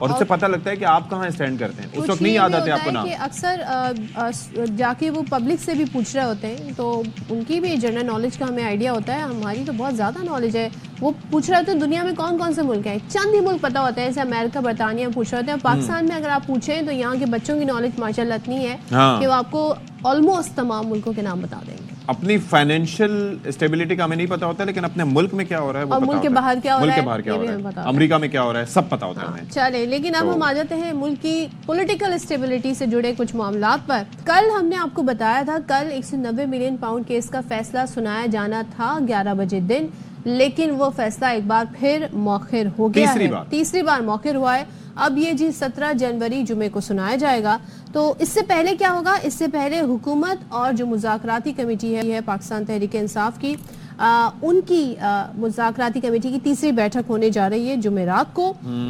और उससे पता लगता है कि आप कहाँ स्टैंड करते हैं। उस वक्त नहीं याद आते आपको नाम। अक्सर जाके वो पब्लिक से भी पूछ रहे होते हैं, तो उनकी भी जनरल नॉलेज का हमें आइडिया होता है। हमारी तो बहुत ज़्यादा नॉलेज है। वो पूछ रहे होते हैं दुनिया में कौन कौन से मुल्क हैं, चंद ही मुल्क पता होते हैं, जैसे अमेरिका, बरतानिया पूछ रहे होते हैं। पाकिस्तान में अगर आप पूछें तो यहाँ के बच्चों की नॉलेज माशाल्लाह इतनी है कि वो आपको ऑलमोस्ट तमाम मुल्कों के नाम बता देंगे। अपनी फाइनेंशियल स्टेबिलिटी का हमें नहीं पता होता, लेकिन अपने मुल्क में क्या हो रहा है वो और मुल्क के बाहर क्या हो रहा है, मुल्क के बाहर क्या हो रहा है, अमेरिका में क्या हो रहा है, सब पता होता है हमें। चले, लेकिन अब हम आ जाते हैं मुल्क की पॉलिटिकल स्टेबिलिटी से जुड़े कुछ मामलात पर। कल हमने आपको बताया था, कल 190 मिलियन पाउंड केस का फैसला सुनाया जाना था 11 बजे दिन, लेकिन वो फैसला एक बार फिर मौखिर हो गया है। तीसरी बार मौखिर हुआ है। अब ये जी 17 जनवरी जुमे को सुनाया जाएगा। तो इससे पहले क्या होगा? इससे पहले हुकूमत और जो मुज़ाकराती कमेटी है पाकिस्तान तहरीक इंसाफ की, उनकी मुज़ाकराती कमेटी की तीसरी बैठक होने जा रही है जुमेरात को।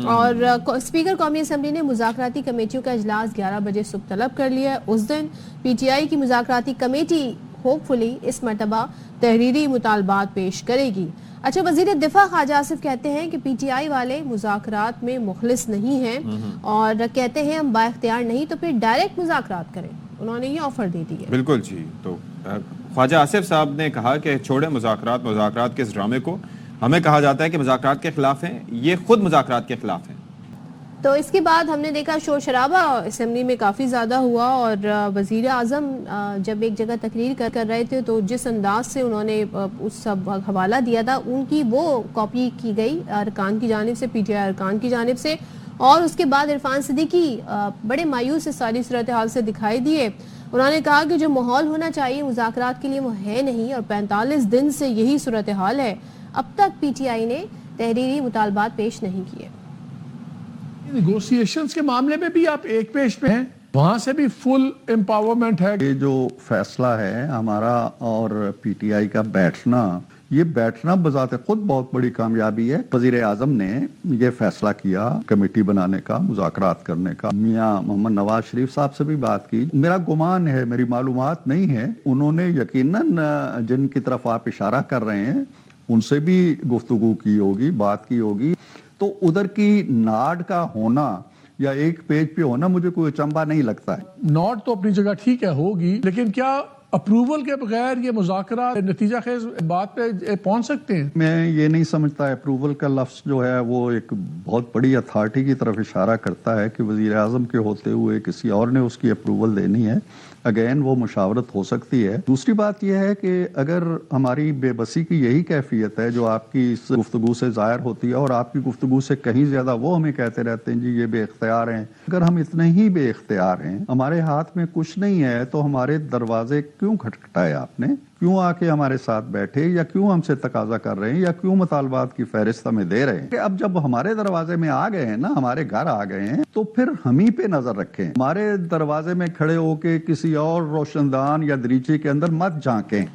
और स्पीकर कौमी असम्बली ने मुज़ाकराती कमेटियों का इजलास 11 बजे सुबह तलब कर लिया है। उस दिन PTI की मुज़ाकराती कमेटी होपफुली इस मरतबा तहरीरी मुतालबात पेश करेगी। अच्छा, वज़ीर दिफा ख्वाजा आसिफ कहते हैं कि PTI वाले मुज़ाकरात में मुखलिस नहीं हैं और कहते हैं हम बाइख्तियार नहीं तो फिर डायरेक्ट मुज़ाकरात करें। उन्होंने ये ऑफर दे दी है। बिल्कुल जी। तो ख्वाजा आसिफ साहब ने कहा कि छोड़े मुज़ाकरात के इस ड्रामे को। हमें कहा जाता है कि मुज़ाकरात के खिलाफ हैं, ये खुद मुज़ाकरात के खिलाफ हैं। तो इसके बाद हमने देखा शोर शराबा असेंबली में काफ़ी ज़्यादा हुआ और वज़ीर आज़म जब एक जगह तकरीर कर रहे थे तो जिस अंदाज से उन्होंने उस सब हवाला दिया था, उनकी वो कॉपी की गई अरकान की जानिब से, PTI अरकान की जानिब से। और उसके बाद इरफान सिद्दीकी बड़े मायूस इस सारी सूरत हाल से दिखाई दिए। उन्होंने कहा कि जो माहौल होना चाहिए मुज़ाकरात के लिए वो है नहीं और 45 दिन से यही सूरत हाल है। अब तक PTI ने तहरीरी मुतालबात पेश नहीं किए। नेगोशिएशंस के मामले में भी आप एक पेज पे हैं, वहां से भी फुल एम्पावरमेंट है। ये जो फैसला है हमारा और PTI का बैठना, ये बैठना बजाते खुद बहुत बड़ी कामयाबी है। वजीर आजम ने ये फैसला किया कमेटी बनाने का, मुज़ाकरात करने का। मियां मोहम्मद नवाज शरीफ साहब से भी बात की। मेरा गुमान है, मेरी मालूमात नहीं है, उन्होंने यकीनन जिनकी तरफ आप इशारा कर रहे हैं उनसे भी गुफ्तगू की होगी, बात की होगी। तो उधर की नाड का होना या एक पेज पे होना मुझे कोई अचंभा नहीं लगता है। नॉट तो अपनी जगह ठीक है, होगी, लेकिन क्या अप्रूवल के बगैर ये मुज़ाकरा नतीजा खेज बात पे पहुंच सकते हैं? मैं ये नहीं समझता। अप्रूवल का लफ्ज जो है वो एक बहुत बड़ी अथॉरिटी की तरफ इशारा करता है कि वजीर आजम के होते हुए किसी और ने उसकी अप्रूवल देनी है। अगेन वो मुशावरत हो सकती है। दूसरी बात यह है कि अगर हमारी बेबसी की यही कैफियत है जो आपकी इस गुफ्तगू से ज़ाहिर होती है और आपकी गुफ्तगू से कहीं ज़्यादा वो हमें कहते रहते हैं जी ये बेख्तियार हैं। अगर हम इतने ही बेख्तियार हैं, हमारे हाथ में कुछ नहीं है, तो हमारे दरवाजे क्यों खटखटाए आपने? क्यों आके हमारे साथ बैठे या क्यों हमसे तकाजा कर रहे हैं या क्यों मुतालबात की फहरिस्त हमें दे रहे हैं? कि अब जब हमारे दरवाजे में आ गए हैं ना, हमारे घर आ गए हैं, तो फिर हम ही पे नजर रखें। हमारे दरवाजे में खड़े होके किसी और रोशनदान या दरीचे के अंदर मत झांकें।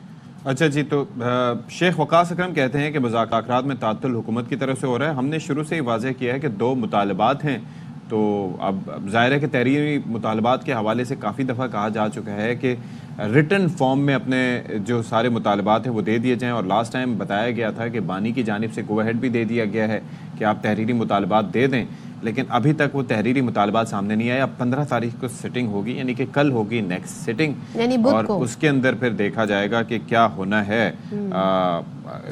अच्छा जी, तो शेख वकास अकरम कहते हैं कि मुज़ाकरात में तातुल हुकूमत की तरफ से हो रहा है। हमने शुरू से ही वाज़ेह किया है कि 2 मुतालबात हैं। तो अब ज़ाहिर है कि तहरीरी मुतालबात के हवाले से काफ़ी दफ़ा कहा जा चुका है कि रिटन फॉर्म में अपने जो सारे मुतालबात हैं वो दे दिए जाएं। और लास्ट टाइम बताया गया था कि बानी की जानिब से गो अहेड भी दे दिया गया है कि आप तहरीरी मुतालबात दे दें, लेकिन अभी तक वो तहरीरी मुतालबात सामने नहीं आए। अब 15 तारीख को सिटिंग होगी, यानी कि कल होगी नेक्स्ट सिटिंग, और उसके अंदर फिर देखा जाएगा कि क्या होना है।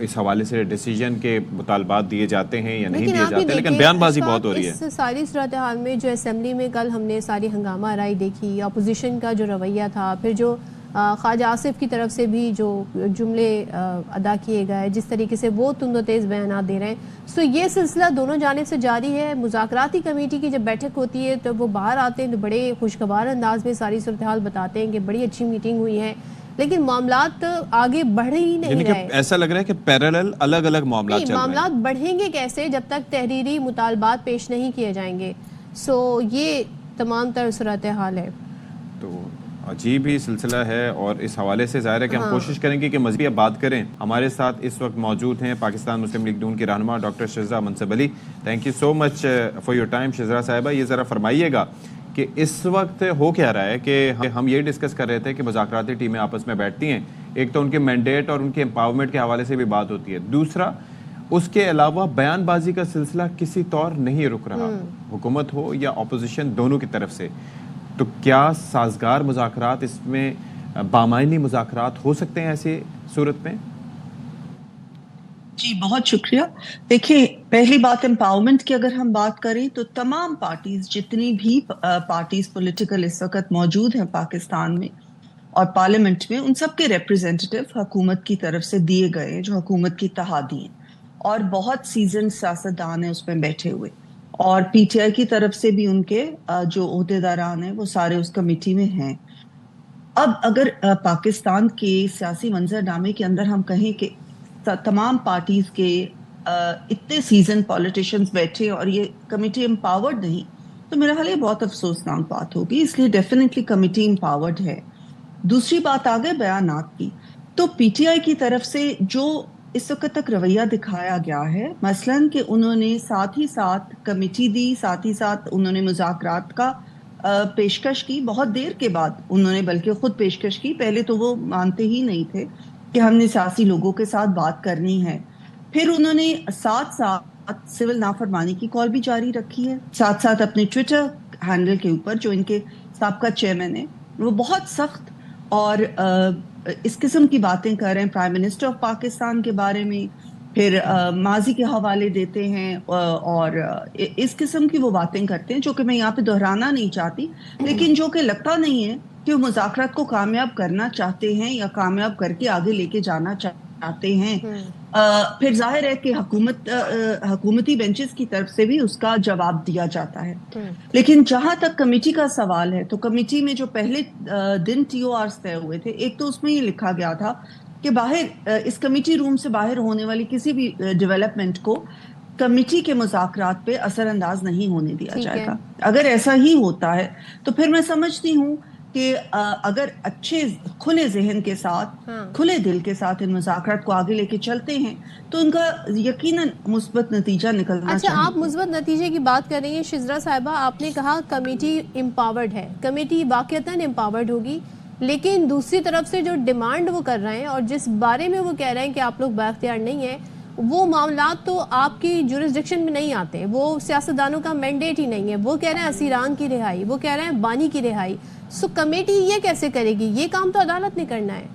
इस हवाले से डिसीजन के मुतालबात दिए जाते हैं या नहीं दिए जाते, लेकिन बयानबाजी बहुत हो रही है। इस सारी सूरत हाल में जो असेंबली में कल हमने सारी हंगामा आराई देखी, अपोजिशन का जो रवैया था, फिर जो ख्वाजा आसिफ की तरफ से भी जो जुमले अदा किए गए, जिस तरीके से वो तुंदो तेज़ बयान दे रहे हैं, सो ये सिलसिला दोनों जानिब से जारी है। मुज़ाकराती कमेटी की जब बैठक होती है तो वो बाहर आते हैं तो बड़े खुशगवार अंदाज में सारी सूरत हाल बताते हैं कि बड़ी अच्छी मीटिंग हुई है, लेकिन मामलात आगे बढ़ ही नहीं रहे। ऐसा लग रहा है कि पैरेलल अलग अलग मामलात बढ़ेंगे कैसे जब तक तहरीरी मुतालबात पेश नहीं किए जाएंगे। सो ये तमाम तर सूरत हाल है। तो अजीब ही सिलसिला है और इस हवाले से ज़ाहिर है कि हम कोशिश करेंगे कि मज़ीद बात करें। हमारे साथ इस वक्त मौजूद हैं पाकिस्तान मुस्लिम लीग नून की रहनुमा doctor Shizra Mansab Ali. Thank you so much for your time Shizra साहिबा। ये ज़रा फरमाइएगा कि इस वक्त हो क्या रहा है कि हम ये डिस्कस कर रहे थे कि मुज़ाकराती टीमें आपस में बैठती हैं, एक तो उनके मैंडेट और उनके एम्पावरमेंट के हवाले से भी बात होती है, दूसरा उसके अलावा बयानबाजी का सिलसिला किसी तौर नहीं रुक रहा, हुकूमत हो या अपोजिशन दोनों की तरफ से। तो क्या साजगार मुज़ाकरात इसमें बामायनी मुज़ाकरात हो सकते हैं ऐसी सूरत में? जी बहुत शुक्रिया। देखिए, पहली बात एम्पावरमेंट की अगर हम बात करें तो तमाम पार्टीज, जितनी भी पार्टीज पॉलिटिकल इस वक्त मौजूद हैं पाकिस्तान में और पार्लियामेंट में, उन सब के रिप्रेजेंटेटिव हुकूमत की तरफ से दिए गए हैं, जो हुकूमत की इत्तेहादी हैं, और बहुत सीजन सियासतदान हैं उसमें बैठे हुए, और पीटीआई की तरफ से भी उनके जो ओहदेदारान हैं वो सारे उस कमेटी में हैं। अब अगर पाकिस्तान के सियासी मंजरनामे के अंदर हम कहें कि तमाम पार्टीज के इतने सीजन पॉलिटिशियंस बैठे और ये कमेटी एम्पावर्ड नहीं, तो मेरा ख्याल ये बहुत अफसोसनाक बात होगी। इसलिए डेफिनेटली कमेटी एम्पावर्ड है। दूसरी बात आ गई बयानात की, तो पीटीआई की तरफ से जो इस वक्त तक रवैया दिखाया गया है, मसलन कि उन्होंने साथ ही साथ कमेटी दी, साथ ही साथ उन्होंने मुज़ाकरात का पेशकश की, बहुत देर के बाद उन्होंने बल्कि खुद पेशकश की। पहले तो वो मानते ही नहीं थे कि हमने सियासी लोगों के साथ बात करनी है। फिर उन्होंने साथ साथ सिविल नाफरमानी की कॉल भी जारी रखी है, साथ साथ अपने ट्विटर हैंडल के ऊपर जो इनके साबका चेयरमैन है वो बहुत सख्त और इस किस्म की बातें कर रहे हैं प्राइम मिनिस्टर ऑफ पाकिस्तान के बारे में, फिर माजी के हवाले देते हैं और इस किस्म की वो बातें करते हैं जो कि मैं यहाँ पे दोहराना नहीं चाहती, लेकिन जो कि लगता नहीं है कि वो मुज़ाकरात को कामयाब करना चाहते हैं या कामयाब करके आगे लेके जाना चाहते हैं। फिर जाहिर है कि हुकूमती बेंचेस की तरफ से भी उसका जवाब दिया जाता है। लेकिन जहां तक कमेटी का सवाल है, तो कमेटी में जो पहले दिन TORs तय हुए थे, एक तो उसमें ये लिखा गया था कि बाहर इस कमेटी रूम से बाहर होने वाली किसी भी डेवलपमेंट को कमेटी के मुज़ाकरात पे असरअंदाज नहीं होने दिया जाएगा। अगर ऐसा ही होता है तो फिर मैं समझती हूँ कि अगर अच्छे खुले जहन के साथ, खुले दिल के साथ इन मुज़ाकरात को आगे लेके चलते हैं तो उनका यकीनन मुस्बत नतीजा निकलना चाहिए। आप मुस्बत नतीजे की बात कर रही हैं शिज़रा साहिबा, आपने कहा कमेटी एम्पावर्ड है, कमेटी वाकईतन एम्पावर्ड होगी, लेकिन दूसरी तरफ से जो डिमांड वो कर रहे हैं और जिस बारे में वो कह रहे हैं कि आप लोग बाख्तियार नहीं है, वो मामला तो आपकी जुरिस्डिक्शन में नहीं आते, वो सियासतदानों का मैंडेट ही नहीं है। वो कह रहे हैं असीरान की रिहाई, वो कह रहे हैं बानी की रिहाई। सो कमेटी ये कैसे करेगी? ये काम तो अदालत ने करना है,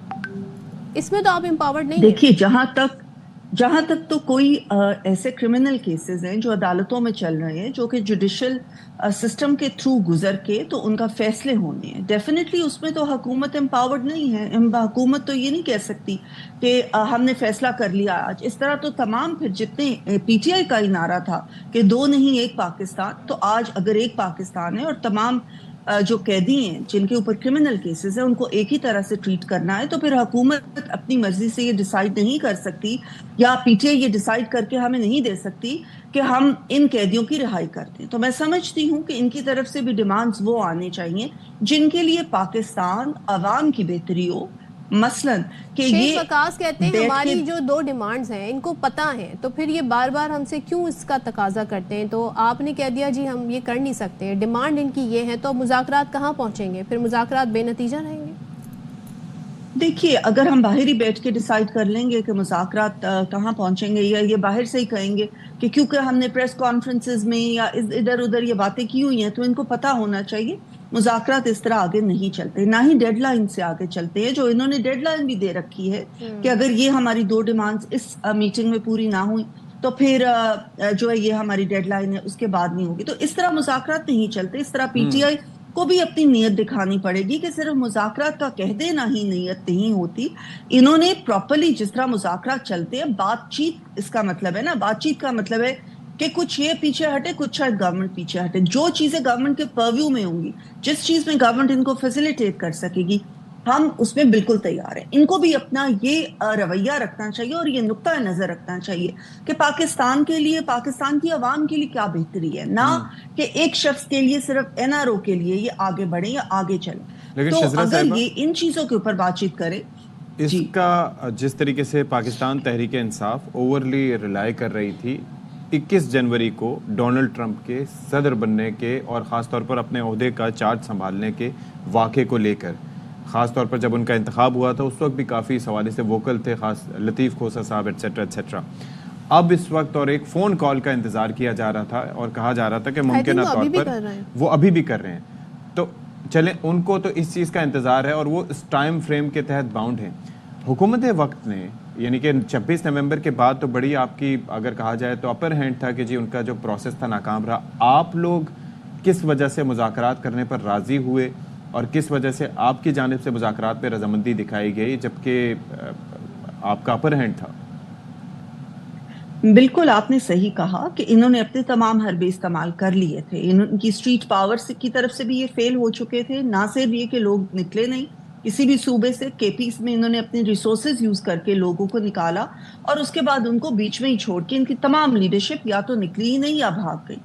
इसमें तो आप एम्पावर्ड नहीं। देखिए, जहां तक तो कोई ऐसे क्रिमिनल केसेस हैं जो अदालतों में चल रहे हैं, जो कि जुडिशल सिस्टम के थ्रू गुजर के तो उनका फैसले होने हैं, डेफिनेटली उसमें तो हुकूमत एम्पावर्ड नहीं है। हुकूमत तो ये नहीं कह सकती कि हमने फैसला कर लिया आज। इस तरह तो तमाम फिर जितने पीटीआई का ही नारा था कि दो नहीं एक पाकिस्तान, तो आज अगर एक पाकिस्तान है और तमाम जो कैदी हैं जिनके ऊपर क्रिमिनल केसेस हैं उनको एक ही तरह से ट्रीट करना है, तो फिर हुकूमत अपनी मर्जी से ये डिसाइड नहीं कर सकती या पीटीआई ये डिसाइड करके हमें नहीं दे सकती कि हम इन कैदियों की रिहाई करते हैं। तो मैं समझती हूँ कि इनकी तरफ से भी डिमांड्स वो आने चाहिए जिनके लिए पाकिस्तान अवाम की बेहतरी हो। मसलन कि ये वकास कहते हैं हमारी जो दो डिमांड्स हैं इनको पता है, तो फिर ये बार बार हमसे क्यों इसका तकाजा करते हैं? तो आपने कह दिया जी हम ये कर नहीं सकते, डिमांड इनकी ये है, तो मुज़ाकरात कहाँ पहुंचेंगे? फिर मुज़ाकरात बेनतीजा रहेंगे। देखिए, अगर हम बाहर ही बैठ के डिसाइड कर लेंगे कि मुज़ाकरात कहाँ पहुंचेंगे, या ये बाहर से ही कहेंगे कि क्योंकि हमने प्रेस कॉन्फ्रेंसेस में या इधर उधर ये बातें की हुई हैं, तो इनको पता होना चाहिए मुज़ाकरात इस तरह आगे नहीं चलते, ना ही डेडलाइन से आगे चलते हैं। जो इन्होंने डेडलाइन भी दे रखी है कि अगर ये हमारी दो डिमांड्स इस मीटिंग में पूरी ना हुई तो फिर जो है ये हमारी डेडलाइन है उसके बाद नहीं होगी। तो इस तरह मुज़ाकरात नहीं चलते। इस तरह पीटीआई को भी अपनी नीयत दिखानी पड़ेगी कि सिर्फ मुज़ाकरात का कह देना ही नीयत नहीं होती। इन्होंने प्रॉपर्ली जिस तरह मुज़ाकरात चलते हैं, बातचीत इसका मतलब है ना, बातचीत का मतलब है कि कुछ ये पीछे हटे, कुछ शायद गवर्नमेंट पीछे हटे। जो चीजें गवर्नमेंट के परव्यू में होंगी, जिस चीज में गवर्नमेंट इनको फैसिलिटेट कर सकेगी, हम उसमें बिल्कुल तैयार हैं। इनको भी अपना ये रवैया रखना चाहिए और ये नुक्ता नजर रखना चाहिए कि पाकिस्तान के लिए, पाकिस्तान की आवाम के लिए क्या बेहतरी है, ना कि एक शख्स के लिए, सिर्फ NRO के लिए ये आगे बढ़े या आगे चले। लेकिन तो शिजरा अगर साहिबा, ये इन चीजों के ऊपर बातचीत करें, इसका जिस तरीके से पाकिस्तान तहरीक इंसाफ ओवरली रिलाई कर रही थी 21 जनवरी को डोनाल्ड ट्रंप के सदर बनने के और ख़ास तौर पर अपने ओहदे का चार्ज संभालने के वाक़े को लेकर, ख़ास तौर पर जब उनका इंतखाब हुआ था उस वक्त भी काफ़ी सवाल से वोकल थे, ख़ास लतीफ़ खोसा साहब एट्सेट्रा एट्सेट्रा। अब इस वक्त और एक फ़ोन कॉल का इंतज़ार किया जा रहा था और कहा जा रहा था कि मुमकिन तौर पर वो अभी भी कर रहे हैं। तो चलें, उनको तो इस चीज़ का इंतज़ार है और वो इस टाइम फ्रेम के तहत बाउंड हैं। हुकूमत वक्त ने यानी कि 26 नवंबर के बाद तो बड़ी आपकी अगर कहा जाए तो अपर हैंड था कि जी उनका जो प्रोसेस था नाकाम रहा। आप लोग किस वजह से मुज़ाकरात करने पर राज़ी हुए और किस वजह से आपकी जानिब से मुज़ाकरात पर रजामंदी दिखाई गई जबकि आपका अपर हैंड था? बिल्कुल आपने सही कहा कि इन्होंने अपने तमाम हरबे इस्तेमाल कर लिए थे। इनकी स्ट्रीट पावर की तरफ से भी ये फेल हो चुके थे। ना सिर्फ ये कि लोग निकले नहीं, किसी भी सूबे से केपीस में इन्होंने अपने रिसोर्सेज यूज करके लोगों को निकाला और उसके बाद उनको बीच में ही छोड़ के इनकी तमाम लीडरशिप या तो निकली ही नहीं या भाग गई।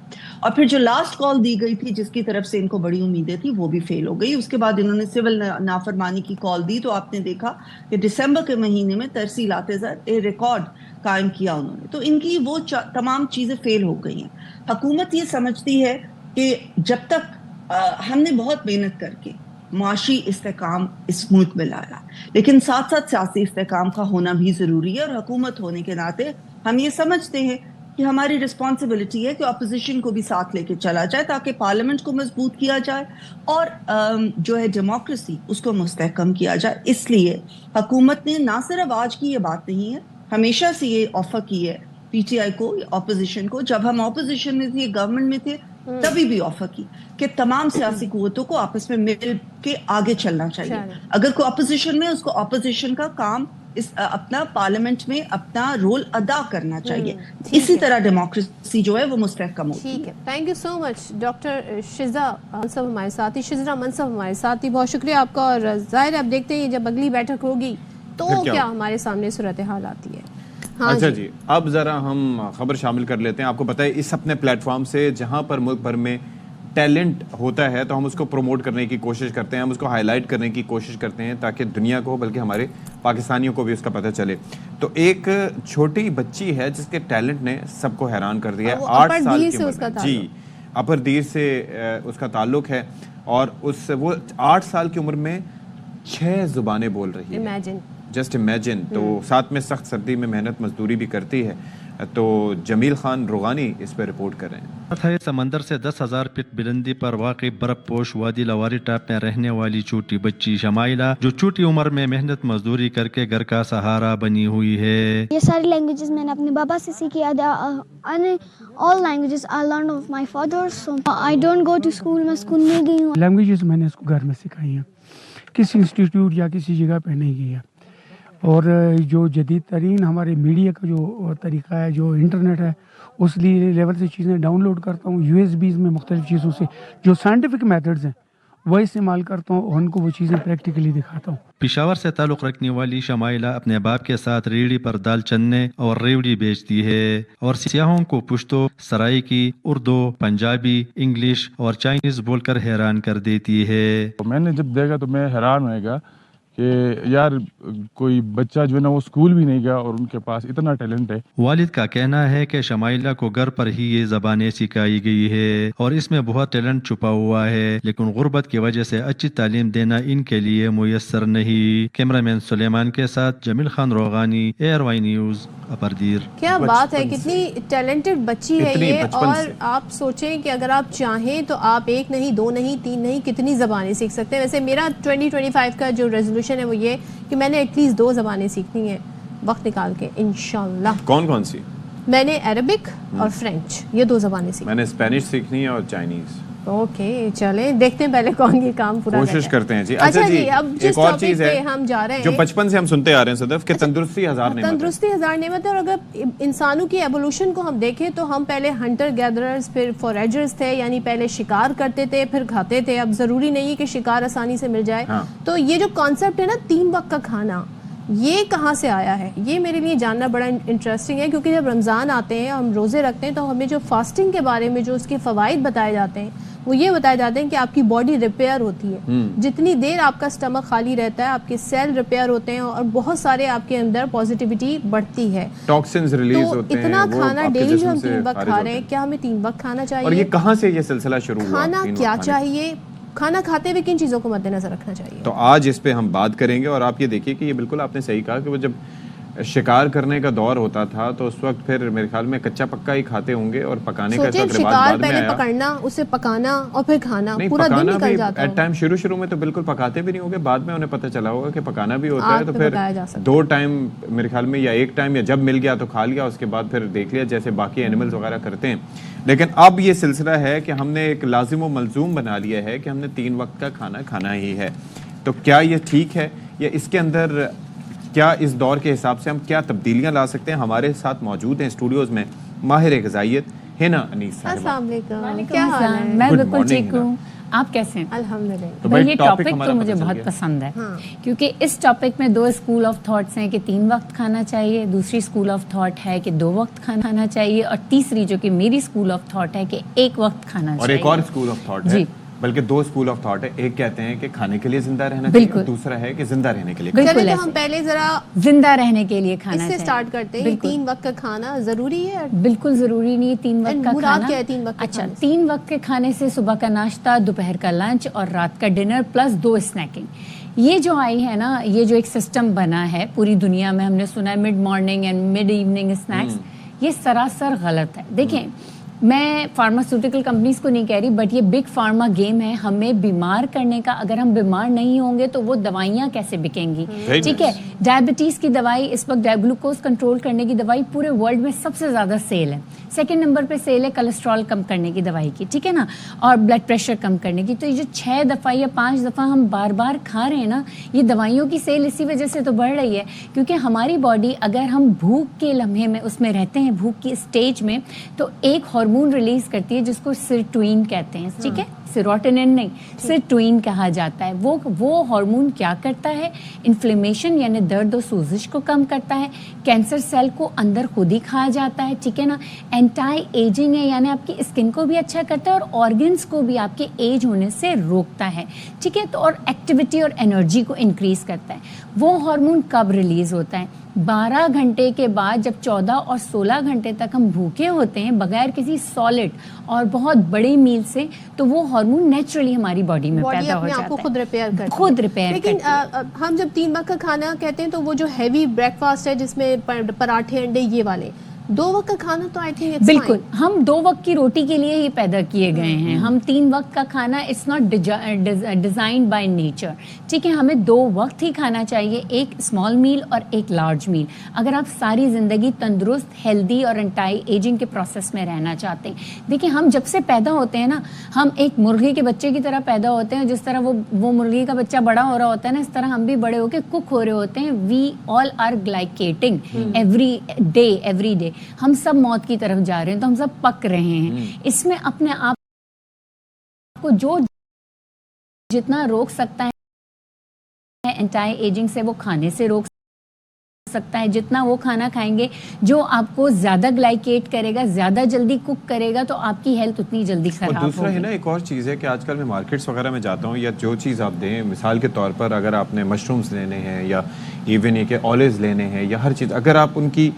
और फिर जो लास्ट कॉल दी गई थी जिसकी तरफ से इनको बड़ी उम्मीदें थी वो भी फेल हो गई। उसके बाद इन्होंने सिविल नाफरमानी की कॉल दी तो आपने देखा कि दिसंबर के महीने में तरसीलात ज़र रिकॉर्ड कायम किया उन्होंने। तो इनकी वो तमाम चीजें फेल हो गई हैं। हुकूमत ये समझती है कि जब तक हमने बहुत मेहनत करके माशी इस्तेकाम इस मुल्क में लाया, लेकिन साथ साथ सियासी इस्तेकाम का होना भी जरूरी है। और हुकूमत होने के नाते हम ये समझते हैं कि हमारी रिस्पॉन्सिबिलिटी है कि अपोजिशन को भी साथ लेके चला जाए ताकि पार्लियामेंट को मजबूत किया जाए और जो है डेमोक्रेसी उसको मुस्तहकम किया जाए। इसलिए हुकूमत ने ना सिर्फ आज की ये बात नहीं है, हमेशा से ये ऑफर की है पीटीआई को, ऑपोजिशन को। जब हम ऑपोजिशन में थे, गवर्नमेंट में थे, तभी भी ऑफर की कि तमाम सियासी कुव्वतों को आपस में मिल के आगे चलना चाहिए। अगर कोई ऑपोजिशन में, उसको ऑपोजिशन का काम अपना पार्लियामेंट में अपना रोल अदा करना चाहिए। इसी तरह डेमोक्रेसी जो है वो मुस्तहकम होती है। ठीक है, thank you so much doctor Shizra Mansab हमारे साथ ही, शिजरा मनसब हमारे साथ ही, बहुत शुक्रिया आपका। और जाहिर है अब देखते हैं जब अगली बैठक होगी तो क्या हमारे सामने सूरत हाल आती है। हाँ अच्छा जी, अब ज़रा हम खबर शामिल कर लेते हैं। आपको पता है इस अपने प्लेटफॉर्म से जहाँ पर मुल्क भर में टैलेंट होता है तो हम उसको प्रमोट करने की कोशिश करते हैं, हम उसको हाईलाइट करने की कोशिश करते हैं ताकि दुनिया को बल्कि हमारे पाकिस्तानियों को भी उसका पता चले। तो एक छोटी बच्ची है जिसके टैलेंट ने सबको हैरान कर दिया है। 8 साल की उम्र में, जी अपर दीर से उसका ताल्लुक है और वो 8 साल की उम्र में 6 ज़ुबानें बोल रही है। Just imagine. तो साथ में सख्त सर्दी में मेहनत मजदूरी भी करती है। तो जमील खान रुगानी इस पर रिपोर्ट कर रहे हैं। समंदर से 10,000 फीट बुलंदी पर वाक़ई बर्फ पोश वादी लवारी टाप में रहने वाली छोटी बच्ची शमाइला, जो छोटी उम्र में मेहनत मजदूरी करके घर का सहारा बनी हुई है। ये सारी लैंग्वेजेस मैंने अपने बाबा से सीखी। All languages I learn of my father, so I don't go to school. मैं स्कूल नहीं गई हूँ। लैंग्वेजेस मैंने इसको घर में सिखाई हैं, किसी इंस्टीट्यूट या किसी जगह पे नहीं की है। और जो जदीद तरीन हमारे मीडिया का जो तरीका है, जो इंटरनेट है, उस लेवल से चीज़ें डाउनलोड करता हूँ। यूएसबीज़ में मुख्तलिफ चीज़ों से जो साइंटिफिक मेथड्स हैं वह इस्तेमाल करता हूँ और उनको वो चीज़ें प्रैक्टिकली दिखाता हूँ। पेशावर से ताल्लुक़ रखने वाली शमाइला अपने बाप के साथ रेहड़ी पर दाल चन्ने और रेवड़ी बेचती है और सियाहों को पुश्तो, सराइकी, उर्दू, पंजाबी, इंग्लिश और चाइनीज़ बोलकर हैरान कर देती है। मैंने जब देखा तो मैं हैरान होएगा कि यार कोई बच्चा जो है ना वो स्कूल भी नहीं गया और उनके पास इतना टैलेंट है। वालिद का कहना है कि शमाइला को घर पर ही ये ज़बानें सिखाई गई है और इसमें बहुत टैलेंट छुपा हुआ है, लेकिन गुर्बत की वजह से अच्छी तालीम देना इनके लिए मुयस्सर नहीं। कैमरामैन सुलेमान के साथ जमील खान रोगानी, ARY न्यूज़, अपरदीर। क्या बात है, कितनी टैलेंटेड बच्ची है ये। और आप सोचें कि अगर आप चाहें तो आप 1 नहीं, 2 नहीं, 3 नहीं, कितनी ज़बानें सीख सकते हैं। वैसे मेरा 2025 का जो रेजोल्यूशन है वो ये कि मैंने एटलीस्ट 2 ज़बानें सीखनी है वक्त निकाल के इंशाल्लाह। कौन कौन सी? मैंने अरबिक और फ्रेंच, ये 2 ज़बानें सीखनी। मैंने स्पेनिश सीखनी है और चाइनीज। ओके, चले देखते हैं पहले कौन ये काम पूरा कोशिश करते हैं जी। अच्छा जी, अब जिस एक और टॉपिक चीज पे है हम जा रहे हैं, जो बचपन से हम सुनते आ रहे हैं सदफ, कि तंदुरुस्ती हज़ार नेमत है। तंदुरुस्ती 1000 नेमत है। और अगर इंसानों की एवोल्यूशन को हम देखें तो हम पहले हंटर गैदरर्स, फिर फॉरेजर्स थे, यानी पहले शिकार करते थे फिर खाते थे। अब जरूरी नहीं है कि शिकार आसानी से मिल जाए। तो ये जो कॉन्सेप्ट है ना 3 वक्त का खाना, ये कहाँ से आया है, ये मेरे लिए जानना बड़ा इंटरेस्टिंग है, क्योंकि जब रमज़ान आते हैं, हम रोज़े रखते हैं, तो हमें जो फास्टिंग के बारे में जो उसके फ़वाइद बताए जाते हैं वो ये बताए जाते हैं कि आपकी बॉडी रिपेयर होती है। जितनी देर आपका स्टमक खाली रहता है, आपके सेल रिपेयर होते हैं और बहुत सारे आपके अंदर पॉजिटिविटी बढ़ती है, टॉक्सिन्स रिलीज होते हैं। इतना खाना डेली जो हम 3 वक्त खा रहे हैं, क्या हमें 3 वक्त खाना चाहिए? और ये कहाँ से ये सिलसिला शुरू हुआ? खाना क्या चाहिए, खाना खाते हुए किन चीज़ों को मद्देनजर रखना चाहिए? तो आज इस पे हम बात करेंगे। और आप ये देखिए कि ये बिल्कुल आपने सही कहा कि वो जब शिकार करने का दौर होता था तो उस वक्त फिर मेरे ख्याल में कच्चा पक्का ही खाते होंगे और पकाने का रिवाज बाद में आया। पकड़ना, उसे पकाना और फिर खाना, पूरा दिन निकल जाता है। एट टाइम शुरू में तो बिल्कुल पकाते भी नहीं होंगे, बाद में उन्हें पता चला होगा कि पकाना भी होता है, तो फिर 2 टाइम मेरे ख्याल में या 1 टाइम या जब मिल गया तो खा लिया, उसके बाद फिर देख लिया जैसे बाकी एनिमल्स वगैरह करते हैं। लेकिन अब ये सिलसिला है कि हमने एक लाजिम व मलजूम बना लिया है कि हमने 3 वक्त का खाना खाना ही है। तो क्या ये ठीक है, या इसके अंदर क्या इस दौर के हिसाब से हम क्या तब्दीलियां ला सकते हैं? हमारे साथ मौजूद हैं स्टूडियोज में माहिर ग़िज़ाइयत हिना अनीस साहिबा। अस्सलाम वालेकुम, क्या हाल है? मैं बिल्कुल ठीक हूँ, आप कैसे हैं? अल्हम्दुलिल्लाह। तो ये टॉपिक तो मुझे बहुत पसंद है, क्योंकि इस टॉपिक में 2 स्कूल ऑफ थॉट्स हैं कि 3 वक्त खाना चाहिए, दूसरी स्कूल ऑफ थॉट है कि 2 वक्त खाना चाहिए, और तीसरी जो कि मेरी स्कूल ऑफ थॉट है कि 1 वक्त खाना चाहिए। और एक और स्कूल ऑफ थॉट है, बल्कि 2 स्कूल ऑफ थॉट है। एक कहते हैं कि खाने के लिए जिंदा रहना चाहिए, दूसरा है कि जिंदा रहने के लिए। चलिए तो हम पहले जरा जिंदा रहने के लिए खाना चाहिए, इससे स्टार्ट करते हैं। 3 वक्त का खाना जरूरी है? बिल्कुल जरूरी नहीं है 3 वक्त का खाना। क्या है 3 वक्त? अच्छा, 3 वक्त के खाने से सुबह का नाश्ता, दोपहर का लंच और रात का डिनर प्लस 2 स्नैकिंग। ये जो आई है ना, ये जो एक सिस्टम बना है पूरी दुनिया में, हमने सुना है mid morning and mid evening snacks, ये सरासर गलत है। देखें, मैं फार्मास्यूटिकल कंपनीज को नहीं कह रही, बट ये बिग फार्मा गेम है हमें बीमार करने का। अगर हम बीमार नहीं होंगे तो वो दवाइयाँ कैसे बिकेंगी? ठीक है, डायबिटीज़ की दवाई इस वक्त, ग्लूकोज कंट्रोल करने की दवाई पूरे वर्ल्ड में सबसे ज़्यादा सेल है। 2nd नंबर पे सेल है कोलेस्ट्रॉल कम करने की दवाई की, ठीक है ना, और ब्लड प्रेशर कम करने की। तो ये जो 6 दफ़ा या 5 दफ़ा हम बार बार खा रहे हैं ना, ये दवाइयों की सेल इसी वजह से तो बढ़ रही है, क्योंकि हमारी बॉडी, अगर हम भूख के लम्हे में उसमें रहते हैं, भूख की स्टेज में, तो एक हार्मोन रिलीज करती है जिसको सिरोटोनिन कहते हैं, ठीक है, सेरोटोनिन नहीं, सिरोटोनिन कहा जाता है। वो हार्मोन क्या करता है? इन्फ्लेमेशन यानी दर्द और सूजिश को कम करता है, कैंसर सेल को अंदर खुद ही खा जाता है, ठीक है ना, एंटी एजिंग है यानी आपकी स्किन को भी अच्छा करता है और ऑर्गन्स को भी आपके एज होने से रोकता है, ठीक है, तो और एक्टिविटी और एनर्जी को इंक्रीज करता है। वो हार्मोन कब रिलीज होता है? 12 घंटे के बाद, जब 14 और 16 घंटे तक हम भूखे होते हैं बगैर किसी सॉलिड और बहुत बड़े मील से, तो वो हार्मोन नेचुरली हमारी बॉडी में पैदा हो जाता है, खुद रिपेयर करती है, खुद रिपेयर। लेकिन हम जब 3 वक्त का खाना कहते हैं तो वो जो हैवी ब्रेकफास्ट है जिसमें पराठे, अंडे, ये वाले 2 वक्त का खाना तो आई थिंक बिल्कुल, हम 2 वक्त की रोटी के लिए ही पैदा किए गए हैं। हम 3 वक्त का खाना, it's not designed by nature, ठीक है, हमें 2 वक्त ही खाना चाहिए, एक स्मॉल मील और एक लार्ज मील। अगर आप सारी जिंदगी तंदुरुस्त, हेल्दी और एंटी एजिंग के प्रोसेस में रहना चाहते हैं, देखिए, हम जब से पैदा होते हैं ना, हम एक मुर्गी के बच्चे की तरह पैदा होते हैं। जिस तरह वो मुर्गी का बच्चा बड़ा हो रहा होता है ना, इस तरह हम भी बड़े होकर कुक हो रहे होते हैं। We all are glycating every day. हम सब मौत की तरफ जा रहे हैं, तो हम सब पक रहे हैं। इसमें अपने आप को जो जितना रोक सकता है एंटी एजिंग से, वो खाने से रोक सकता है। जितना वो खाना खाएंगे जो आपको ज्यादा ग्लाइकेट करेगा, ज्यादा जल्दी कुक करेगा, तो आपकी हेल्थ उतनी जल्दी खराब होगी। दूसरा है ना, एक और चीज़ है कि आजकल मैं मार्केट्स वगैरह में जाता हूँ, या जो चीज़ आप दें, मिसाल के तौर पर अगर आपने मशरूम्स लेने हैं या इवन ये कि ऑलिव्स लेने हैं, या हर चीज़ अगर आप उनकी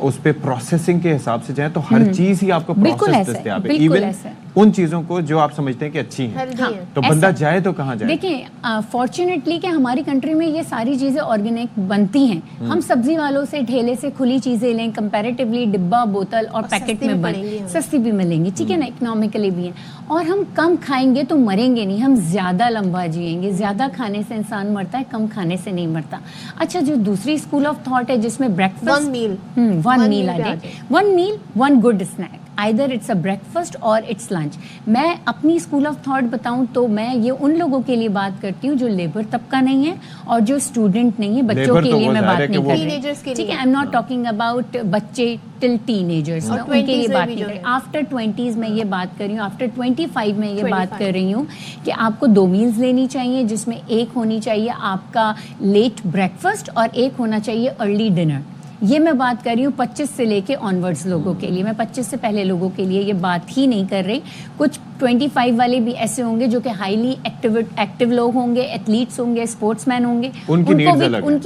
उस पे प्रोसेसिंग के हिसाब से जाए तो हर चीज ही आपको प्रोसेस दस्तयाब है, इवन उन चीजों को जो आप समझते हैं कि अच्छी हैं, तो बंदा जाए तो कहाँ जाए? देखिए, फॉर्चुनेटली कि हमारी कंट्री में ये सारी चीजें ऑर्गेनिक बनती हैं। हम सब्जी वालों से ठेले से खुली चीजें लें, कंपैरेटिवली डिब्बा, बोतल और पैकेट में बन सस्ती भी मिलेंगी, ठीक है ना, इकोनॉमिकली भी है। और हम कम खाएंगे तो मरेंगे नहीं, हम ज्यादा लंबा जिएंगे। ज्यादा खाने से इंसान मरता है, कम खाने से नहीं मरता। अच्छा, जो दूसरी स्कूल ऑफ थॉट है जिसमें ब्रेकफास्ट, 1 मील, 1 मील आ जाए, 1 meal 1 good snack, either it's a breakfast or it's lunch. मैं अपनी स्कूल ऑफ थॉट बताऊं तो मैं ये उन लोगों के लिए बात करती हूँ जो लेबर तबका नहीं है और जो स्टूडेंट नहीं है, बच्चों के लिए मैं बात नहीं कर रही, ठीक है। I am not talking about बच्चे टिल टीनेजर्स, मैं उनके लिए बात नहीं कर रही। आफ्टर 20s में ये बात कर रही हूँ, आफ्टर 25 में ये बात कर रही हूँ कि आपको 2 मील्स लेनी चाहिए, जिसमें एक होनी चाहिए आपका लेट ब्रेकफास्ट और एक होना चाहिए अर्ली डिनर। ये मैं बात कर रही हूँ 25 से लेके ऑनवर्ड्स लोगों के लिए, मैं 25 से पहले लोगों के लिए ये बात ही नहीं कर रही। कुछ 25 वाले भी ऐसे होंगे जो कि हाईली एक्टिव लोग होंगे, एथलीट्स होंगे, स्पोर्ट्समैन होंगे, उनकी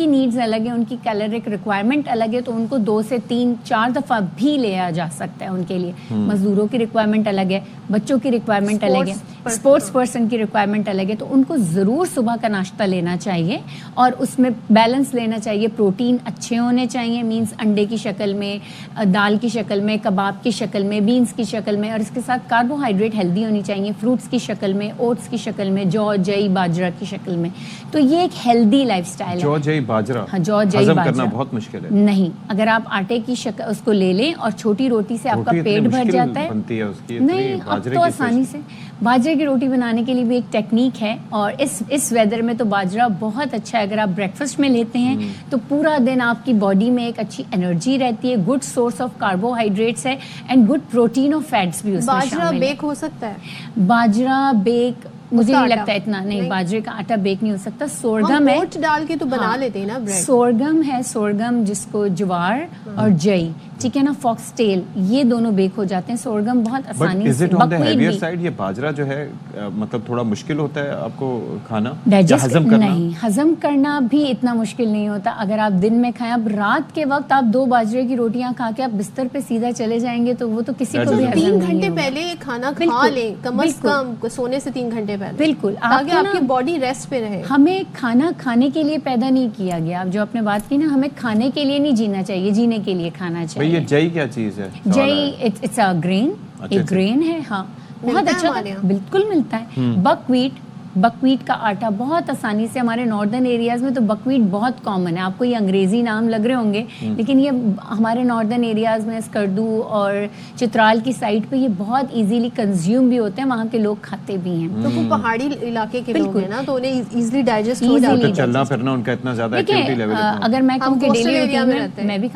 नीड्स अलग है, उनकी कैलोरिक रिक्वायरमेंट अलग है, तो उनको 2 से 3-4 दफ़ा भी लिया जा सकता है उनके लिए। मजदूरों की रिक्वायरमेंट अलग है, बच्चों की रिक्वायरमेंट अलग है, स्पोर्ट्स पर्सन की रिक्वायरमेंट अलग है, तो उनको ज़रूर सुबह का नाश्ता लेना चाहिए और उसमें बैलेंस लेना चाहिए। प्रोटीन अच्छे होने चाहिए, मीन्स अंडे की शक्ल में, दाल की शक्ल में, कबाब की शक्ल में, बीन्स की शक्ल में, और इसके साथ कार्बोहाइड्रेट हेल्दी होनी चाहिए, फ्रूट्स की शक्ल में, ओट्स की शक्ल में, जौ जई बाजरा की शक्ल में। तो ये एक हेल्दी लाइफस्टाइल है। जौ जई बाजरा, हाँ, जौ जई हजम बाजरा करना बहुत मुश्किल है। नहीं, अगर आप आटे की शक्ल उसको ले लें और छोटी रोटी से आपका पेट भर जाता है। बनती है उसकी नहीं, अब तो आसानी से बाजरे की रोटी बनाने के लिए भी एक टेक्निक है, और इस वेदर में तो बाजरा बहुत अच्छा है। अगर आप ब्रेकफास्ट में लेते हैं तो पूरा दिन आपकी बॉडी में एक अच्छी एनर्जी रहती है, गुड सोर्स ऑफ कार्बोहाइड्रेट्स है एंड गुड प्रोटीन और फैट्स भी उसमें शामिल है। बाजरा बेक हो सकता है? बाजरा बेक मुझे नहीं लगता इतना, नहीं, बाजरे का आटा बेक नहीं हो सकता। सोरगम है, ओट डाल के तो बना लेते हैं ना ब्रेड। सोरगम है, सोरगम जिसको ज्वार और जई, ठीक है ना, फॉक्सटेल, ये दोनों बेक हो जाते हैं। सोरगम बहुत आसानी से, बकव्हीट भी। साइड ये बाजरा जो है मतलब थोड़ा मुश्किल होता है आपको खाना, हजम करना? नहीं, हजम करना भी इतना मुश्किल नहीं होता अगर आप दिन में खाएं। अब रात के वक्त आप 2 बाजरे की रोटियां खा के आप बिस्तर पे सीधा चले जाएंगे तो वो तो किसी को भी हजम 3 घंटे पहले खाना खा लें, कम से कम सोने से 3 घंटे पहले, बिल्कुल, ताकि आपकी बॉडी रेस्ट पे रहे। हमें खाना खाने के लिए पैदा नहीं किया गया। अब जो आपने बात की ना, हमें खाने के लिए नहीं जीना चाहिए, जीने के लिए खाना चाहिए। ये जई क्या चीज है? जई इट्स अ ग्रेन, एक ग्रेन है, हाँ, बहुत अच्छा, बिल्कुल मिलता है। बकव्हीट का आटा बहुत आसानी से, हमारे नॉर्दर्न एरियाज में तो बकव्हीट बहुत कॉमन है। आपको ये अंग्रेजी नाम लग रहे होंगे, लेकिन ये हमारे नॉर्दर्न एरियाज में स्कर्दू और चित्राल की साइड पे ये बहुत इजीली कंज्यूम भी होते हैं, वहाँ के लोग खाते भी हैं। तो वो पहाड़ी इलाके के लोग हैं ना, तो उन्हें इजीली डाइजेस्ट हो जाता है। चलना फिरना उनका इतना ज्यादा एक्टिविटी लेवल है। अगर मैं कहूँ कि डेली रूटीन में मैं भी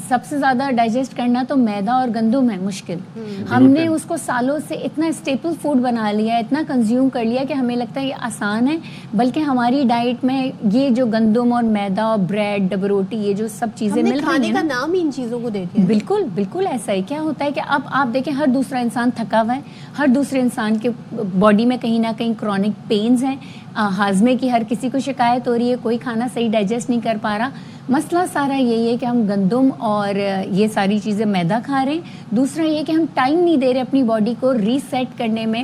सबसे ज्यादा डाइजेस्ट करना तो मैदा और गंदुम है मुश्किल। हमने उसको सालों से इतना स्टेपल फूड बना लिया, इतना कंज्यूम कर लिया कि हमें लगता है ये आसान है, बल्कि हमारी डाइट में ये जो गंदुम और मैदा और ब्रेड, डबरोटी, ये जो सब चीजें मिल रही हैं, खाने का नाम ही इन चीजों को देते हैं। बिल्कुल बिल्कुल ऐसा है। क्या होता है कि अब आप देखें, हर दूसरा इंसान थका हुआ है, हर दूसरे इंसान के बॉडी में कहीं ना कहीं क्रॉनिक पेन्स हैं, हाजमे की हर किसी को शिकायत हो रही है, कोई खाना सही डाइजेस्ट नहीं कर पा रहा। मसला सारा यही है कि हम गंदुम और ये सारी चीज़ें मैदा खा रहे हैं। दूसरा ये कि हम टाइम नहीं दे रहे अपनी बॉडी को रीसेट करने में,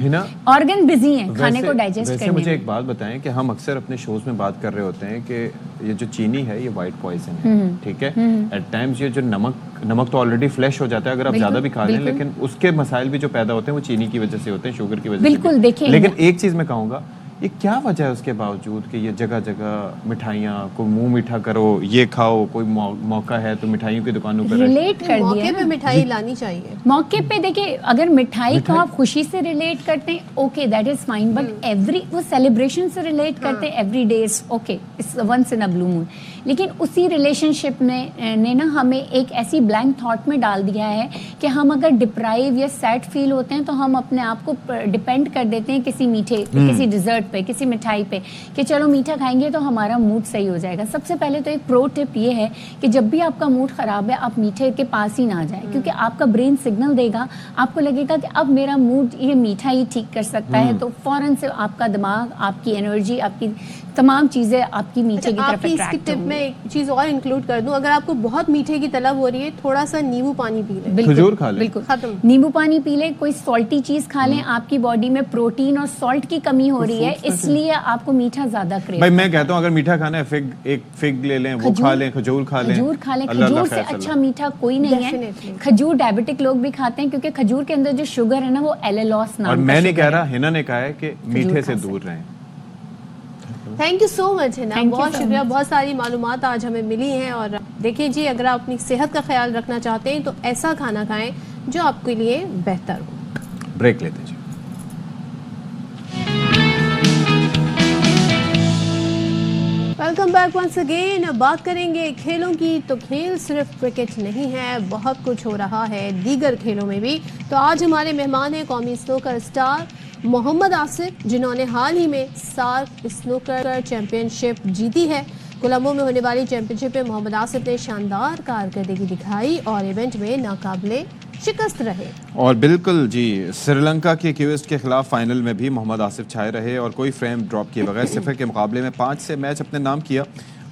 ऑर्गन बिजी हैं खाने को डाइजेस्ट करने में। मुझे एक बात बताएं कि हम अक्सर अपने शोज में बात कर रहे होते हैं कि ये जो चीनी है ये वाइट पॉइजन है, ठीक है। एट टाइम्स ये जो नमक तो ऑलरेडी फ्लैश हो जाता है अगर आप ज्यादा भी खा लें, लेकिन उसके मसाइल भी जो पैदा होते हैं वो चीनी की वजह से होते हैं, शुगर की वजह से। बिल्कुल, देखिए, लेकिन एक चीज मैं कहूँगा, ये क्या वजह है उसके बावजूद कि ये जगह जगह मिठाइयाँ को मुंह मीठा करो, ये खाओ, कोई मौका है तो मिठाइयों की दुकानों पर रिलेट कर दिया। मौके पे मिठाई लानी चाहिए। मौके पे देखिए, अगर मिठाई को आप खुशी से रिलेट करते हैं, okay, that is fine, but वो सेलिब्रेशन से रिलेट करते हैं, every day is okay, it's once in a blue moon. लेकिन उसी रिलेशनशिप ने ना हमें एक ऐसी ब्लैंक थॉट में डाल दिया है कि हम अगर डिप्राइव या सैड फील होते हैं तो हम अपने आप को डिपेंड कर देते हैं किसी मीठे, किसी डिजर्ट पे, किसी मिठाई पे, कि चलो मीठा खाएंगे तो हमारा मूड सही हो जाएगा। सबसे पहले तो एक प्रो टिप ये है कि जब भी आपका मूड खराब है, आप मीठे के पास ही ना जाए, क्योंकि आपका ब्रेन सिग्नल देगा, आपको लगेगा कि अब मेरा मूड ये मीठा ही ठीक कर सकता है, तो फौरन से आपका दिमाग, आपकी एनर्जी, आपकी तमाम चीजें आपकी मीठे की तरफ अट्रैक्ट होंगी। मैं एक चीज और इंक्लूड कर दूं, अगर आपको बहुत मीठे की तलब हो रही है, थोड़ा सा नींबू पानी पी लें, खजूर खा लें, बिल्कुल खत्म। नींबू पानी पी लें, कोई सॉल्टी चीज खा लें, आपकी बॉडी में प्रोटीन और सॉल्ट की कमी हो रही है, इसलिए आपको मीठा ज्यादा क्रेव। भाई मैं कहता हूँ अगर मीठा खाना है, एक फिग ले लें, वो खा लें, खजूर खा लें, खजूर से अच्छा मीठा कोई नहीं है। खजूर डायबिटिक लोग भी खाते हैं, क्योंकि खजूर के अंदर जो शुगर है ना, वो एलेलॉस नाम का। और मैं नहीं कह रहा, हिना ने कहा है कि मीठे से दूर रहें। थैंक यू सो मच है ना, Thank you बहुत so शुक्रिया। much. बहुत सारी मालूमात आज हमें मिली हैं। और देखिए जी, अगर आप अपनी सेहत का ख्याल रखना चाहते हैं तो ऐसा खाना खाएं जो आपके लिए बेहतर हो। ब्रेक लेते जी। Welcome back once again. बात करेंगे खेलों की, तो खेल सिर्फ क्रिकेट नहीं है, बहुत कुछ हो रहा है दीगर खेलों में भी। तो आज हमारे मेहमान हैं कौमी स्नूकर स्टार मोहम्मद आसिफ, जिन्होंने हाल ही में सार्क स्नूकर चैंपियनशिप जीती है। कोलंबो में होने वाली चैंपियनशिप में मोहम्मद आसिफ ने शानदार कारकर्दगी दिखाई और इवेंट में नाकाबिले शिकस्त रहे। और बिल्कुल जी, श्रीलंका के क्यूएस्ट के खिलाफ फाइनल में भी मोहम्मद आसिफ छाए रहे और कोई फ्रेम ड्रॉप किए बगैर सिफर के मुकाबले में 5 से मैच अपने नाम किया।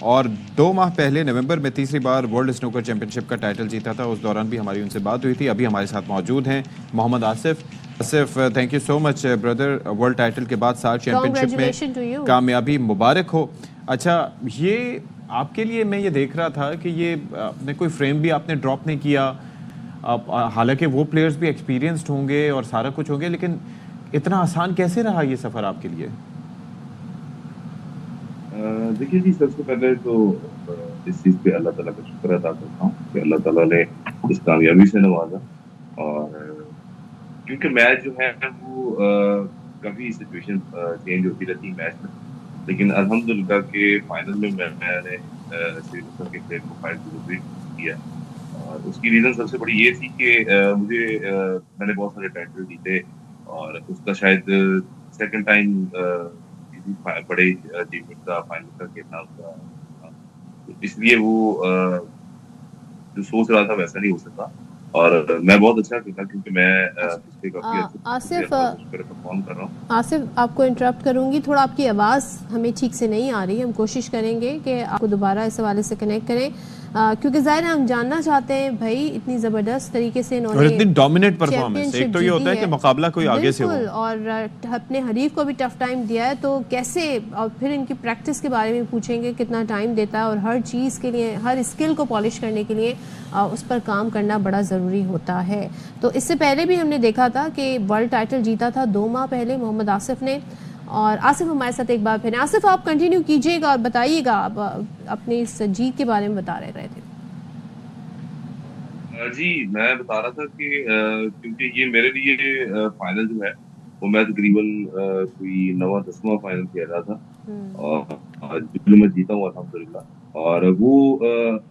और 2 माह पहले नवंबर में तीसरी बार वर्ल्ड स्नूकर चैंपियनशिप का टाइटल जीता था। उस दौरान भी हमारी उनसे बात हुई थी। अभी हमारे साथ मौजूद हैं Mohammad Asif. Asif, thank you so much brother. World title के बाद सार्क चैंपियनशिप में कामयाबी मुबारक हो। अच्छा, ये आपके लिए मैं ये देख रहा था कि ये आपने कोई फ्रेम भी आपने ड्रॉप नहीं किया। हालांकि वो प्लेयर्स भी एक्सपीरियंस्ड होंगे और सारा कुछ होंगे, लेकिन इतना आसान कैसे रहा ये सफ़र आपके लिए? देखिए जी, सबसे पहले तो इस चीज़ पे अल्लाह ताला का शुक्र अदा करता हूँ कि अल्लाह ताला ने इस कामयाबी से नवाजा। और क्योंकि मैच जो है वो काफ़ी सिचुएशन चेंज होती रहती है मैच में, लेकिन अल्हम्दुलिल्लाह के फाइनल में मैंने श्रीलंका के प्लेयर को 5-0 बीट किया। और उसकी रीज़न सबसे बड़ी ये थी कि मैंने बहुत सारे टाइटल जीते और उसका शायद सेकंड टाइम किसी बड़े अचीवमेंट का फाइनल का खेलना उसका, तो इसलिए वो जो सोच रहा था वैसा नहीं हो सका। और मैं बहुत अच्छा खेला क्योंकि मैं पिछले काफी आसिफ परफॉर्म कर रहा हूँ। आसिफ, आपको इंटरप्ट करूंगी, थोड़ा आपकी आवाज़ हमें ठीक से नहीं आ रही है। हम कोशिश करेंगे कि आपको दोबारा इस हवाले से कनेक्ट करें, क्योंकि ज़ाहिर है हम जानना चाहते हैं भाई, इतनी ज़बरदस्त तरीके से इन्होंने और इतनी डोमिनेट परफॉर्मेंस। एक तो ये होता है कि मुकाबला कोई आगे से हो और अपने हरीफ को भी टफ टाइम दिया है, तो कैसे, और फिर इनकी प्रैक्टिस के बारे में पूछेंगे, कितना टाइम देता है और हर चीज़ के लिए, हर स्किल को पॉलिश करने के लिए उस पर काम करना बड़ा ज़रूरी होता है। तो इससे पहले भी हमने देखा था कि वर्ल्ड टाइटल जीता था 2 माह पहले मोहम्मद आसिफ ने। और आसिफ हमारे साथ एक बार फिर। आसिफ, आप कंटिन्यू कीजिएगा और बताइएगा, आप अपनी इस जीत के बारे में बता रहे थे। जी, मैं बता रहा था कि क्योंकि ये मेरे लिए फाइनल जो है वो मैं तकरीबन कोई 9वां-10वां फाइनल खेल रहा था और जो मैं जीता हूँ अल्हम्दुलिल्लाह। और वो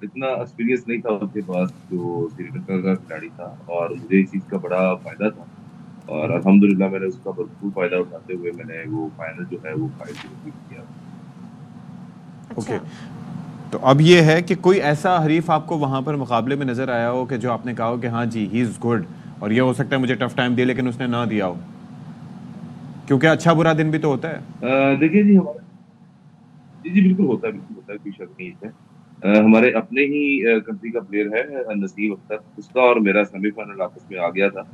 इतना एक्सपीरियंस नहीं था उसके पास जो श्रीलंका का खिलाड़ी था, और मुझे इस चीज़ का बड़ा फायदा था और अल्हम्दुलिल्लाह मैंने उसका भरपूर फायदा उठाते हुए मैंने वो फाइनल जो है वो 5-0 किया। ओके, तो अब ये है कि कोई ऐसा हरीफ आपको वहां पर मुकाबले में नजर आया हो कि जो आपने कहा हो कि हाँ जी ही इज गुड, और ये हो सकता है मुझे टफ टाइम दिया लेकिन उसने ना दिया हो, क्योंकि अच्छा बुरा दिन भी तो होता है। देखिए जी, हमारे जी बिल्कुल होता है, कोई शक नहीं है। हमारे अपने ही कंट्री का प्लेयर है नसीम अख्तर, उसका और मेरा सेमीफाइनल आपस में आ गया था।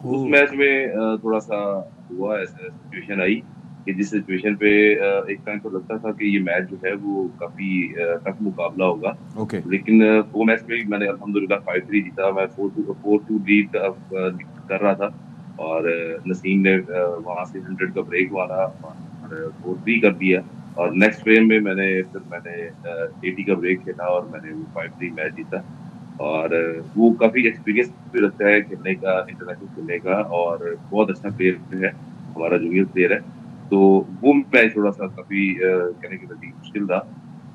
उस मैच में थोड़ा सा हुआ, ऐसा सिचुएशन आई कि जिस सिचुएशन पे एक टाइम तो लगता था कि ये मैच जो है वो काफी टफ मुकाबला होगा। लेकिन वो मैच में मैंने अल्हम्दुलिल्लाह 5-3 जीता। मैं 4-2 लीड कर रहा था और नसीम ने वहां से 100 का ब्रेक मारा और 4-3 कर दिया। और नेक्स्ट फ्रेम में मैंने 80 का ब्रेक खेला और मैंने वो 5-3 मैच जीता। और वो काफी एक्सपीरियंस भी रखता है खेलने का, इंटरनेशनल खेलने का, और बहुत अच्छा प्लेयर है, हमारा जूनियर प्लेयर है। तो वो मैच थोड़ा सा काफी कहने के लिए मुश्किल था।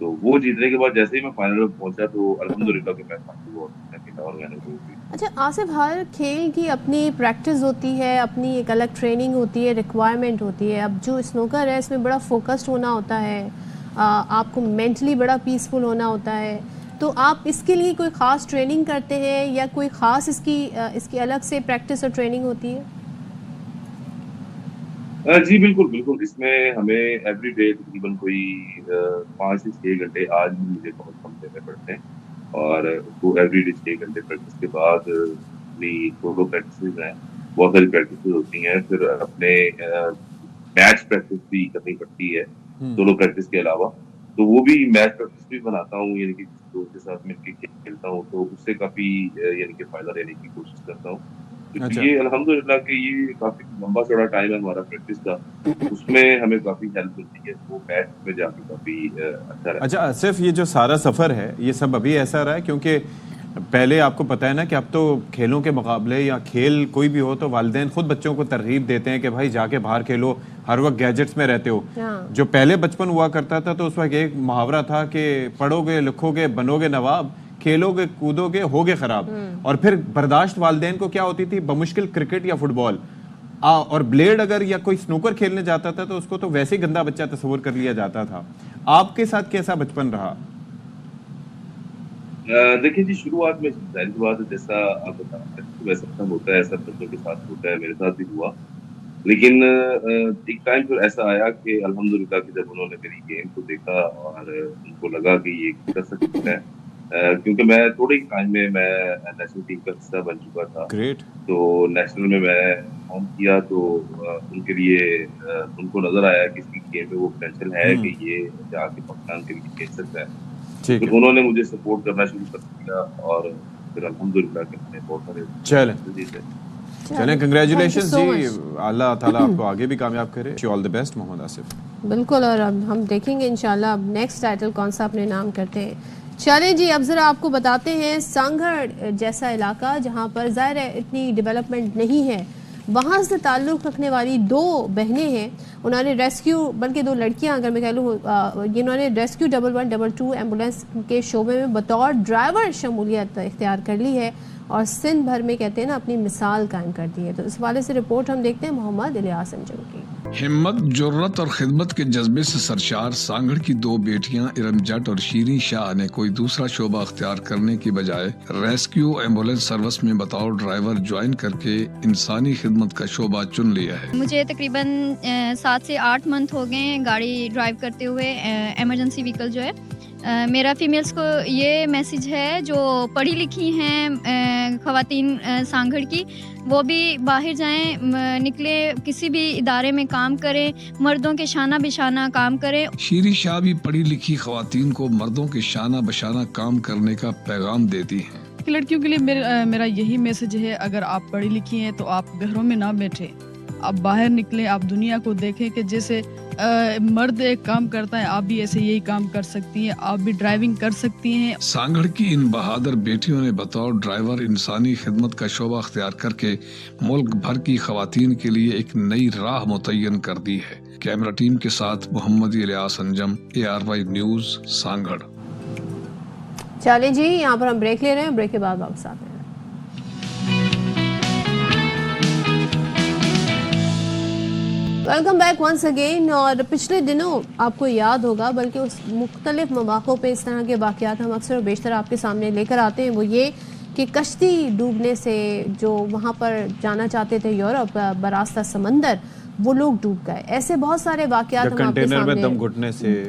तो वो जीतने के बाद जैसे ही मैं फाइनल में पहुंचा तो अल्हम्दुलिल्लाह कि मैं काफी बहुत अच्छा खेला और मैंने वो भी। अच्छा आसिफ, हर खेल की अपनी प्रैक्टिस होती है, अपनी एक अलग ट्रेनिंग होती है, रिक्वायरमेंट होती है। अब जो स्नूकर है इसमें बड़ा फोकस्ड होना होता है, आपको मेंटली बड़ा पीसफुल होना होता है। तो आप इसके लिए कोई ख़ास ट्रेनिंग करते हैं या कोई ख़ास इसकी अलग से प्रैक्टिस और ट्रेनिंग होती है? जी बिल्कुल, इसमें हमें एवरी डे तकरीबन कोई 5 से 6 घंटे आज भी मुझे बहुत कम देने पड़ते हैं। और वो एवरी डे 6 घंटे प्रैक्टिस के बाद अपनी सोलो प्रैक्टिस हैं, बहुत सारी प्रैक्टिस होती हैं। फिर अपने मैच प्रैक्टिस भी करनी पड़ती है सोलो प्रैक्टिस के अलावा। तो वो भी मैच प्रैक्टिस भी बनाता हूँ, यानी कि दोस्त के साथ मिलकर खेलता हूँ, तो उससे काफ़ी यानी कि फ़ायदा लेने की कोशिश करता हूँ। तो ये अल्हम्दुलिल्लाह कि ये काफी लंबा चौड़ा टाइम है हमारा प्रैक्टिस का, उसमें हमें काफी हेल्प मिलती है, वो मैच में जाके काफी अच्छा रहता है। अच्छा, सिर्फ ये जो सारा सफ़र है ये सब अभी ऐसा रहा है क्योंकि पहले आपको पता है ना कि अब तो खेलों के मुकाबले या खेल कोई भी हो तो वालिदैन खुद बच्चों को तरगीब देते हैं कि भाई जाके बाहर खेलो, हर वक्त गैजेट्स में रहते हो। जो पहले बचपन हुआ करता था तो उस वक्त एक मुहावरा था कि पढ़ोगे लिखोगे बनोगे नवाब, खेलोगे कूदोगे होगे खराब। और फिर बर्दाश्त वालिदैन को क्या होती थी, बमुश्किल क्रिकेट या फुटबॉल और ब्लेड अगर या कोई स्नूकर खेलने जाता था तो उसको तो वैसे ही गंदा बच्चा तस्वुर कर लिया जाता था। आपके साथ कैसा बचपन रहा? देखिए जी, शुरुआत में जाहिर बात है जैसा आप बता रहे हैं वैसा सब होता है, सब बच्चों के साथ होता है, मेरे साथ भी हुआ। लेकिन एक टाइम फिर ऐसा आया कि अल्हम्दुलिल्लाह कि जब उन्होंने मेरी गेम को देखा और उनको लगा कि ये कर सकता है, क्योंकि मैं थोड़े ही टाइम में मैं नेशनल टीम का हिस्सा बन चुका था। ग्रेट। तो नेशनल में मैं परफॉर्म किया तो उनके लिए उनको नजर आया कि इसकी गेम में वो पोटेंशियल है कि ये जाके पाकिस्तान के लिए खेल सकता है। ठीक है। तो उन्होंने मुझे सपोर्ट करना शुरू कर दिया और फिर अल्हम्दुलिल्लाह कि मैंने बहुत सारे चलें, कंग्रेचुलेशंस जी, अल्लाह ताला आपको आगे भी कामयाब करे। All the best Mohammad Asif. बिल्कुल, और अब हम देखेंगे इंशाल्लाह अब नेक्स्ट टाइटल कौन सा अपने नाम करते हैं। चलें जी, अब ज़रा आपको बताते हैं सांगड़ जैसा इलाका जहाँ पर ज़ाहिर है इतनी डेवलपमेंट नहीं है, वहाँ से ताल्लुक़ रखने वाली दो बहनें हैं। उन्होंने रेस्क्यू, बल्कि दो लड़कियाँ अगर मैं कह लूँ, इन्होंने रेस्क्यू 1112 एम्बुलेंस के शोबे में बतौर ड्राइवर शमूलियत इख्तियार कर ली है और सिंध भर में कहते हैं ना अपनी मिसाल कायम कर दी है। तो इस वाले से रिपोर्ट हम देखते हैं मोहम्मद इलियास अंजुम की। हिम्मत, जुर्रत और खिदमत के जज्बे से सरशार सांगड़ की दो बेटियां इरम जट और शीरीन शाह ने कोई दूसरा शोबा अख्तियार करने की बजाय रेस्क्यू एम्बुलेंस सर्विस में बतौर ड्राइवर ज्वाइन करके इंसानी खिदमत का शोबा चुन लिया है। मुझे तकरीबन 7 से 8 मंथ हो गए हैं गाड़ी ड्राइव करते हुए, एमरजेंसी व्हीकल जो है। मेरा फीमेल्स को ये मैसेज है जो पढ़ी लिखी हैं ख़वातीन सांगड़ की, वो भी बाहर जाएं, निकले किसी भी इदारे में काम करें, मर्दों के शाना बिशाना काम करें। शीरी शाह भी पढ़ी लिखी ख़वातीन को मर्दों के शाना बशाना काम करने का पैगाम देती हैं। लड़कियों के लिए मेरा यही मैसेज है, अगर आप पढ़ी लिखी हैं तो आप घरों में ना बैठे, आप बाहर निकलें, आप दुनिया को देखें कि जैसे मर्द एक काम करता है आप भी ऐसे यही काम कर सकती हैं, आप भी ड्राइविंग कर सकती हैं। सांगड़ की इन बहादुर बेटियों ने बतौर ड्राइवर इंसानी खिदमत का शोबा अख्तियार करके मुल्क भर की खवातीन के लिए एक नई राह मुतय्यन कर दी है। कैमरा टीम के साथ मोहम्मद इलियास अंजम, ARY न्यूज़, सांगड़। चलें जी, यहाँ पर हम ब्रेक ले रहे हैं, ब्रेक के बाद वापस आते हैं। Welcome back once again. और पिछले दिनों आपको याद होगा, बल्कि उस मुख्तलिफ मौक़ों पे इस तरह के वाक़यात हम अक्सर बेशतर आपके सामने लेकर आते हैं। वो ये कि कश्ती डूबने से जो वहाँ पर जाना चाहते थे यूरोप बरास्ता समंदर, वो लोग डूब गए। ऐसे बहुत सारे वाक़यात हम आपके सामने,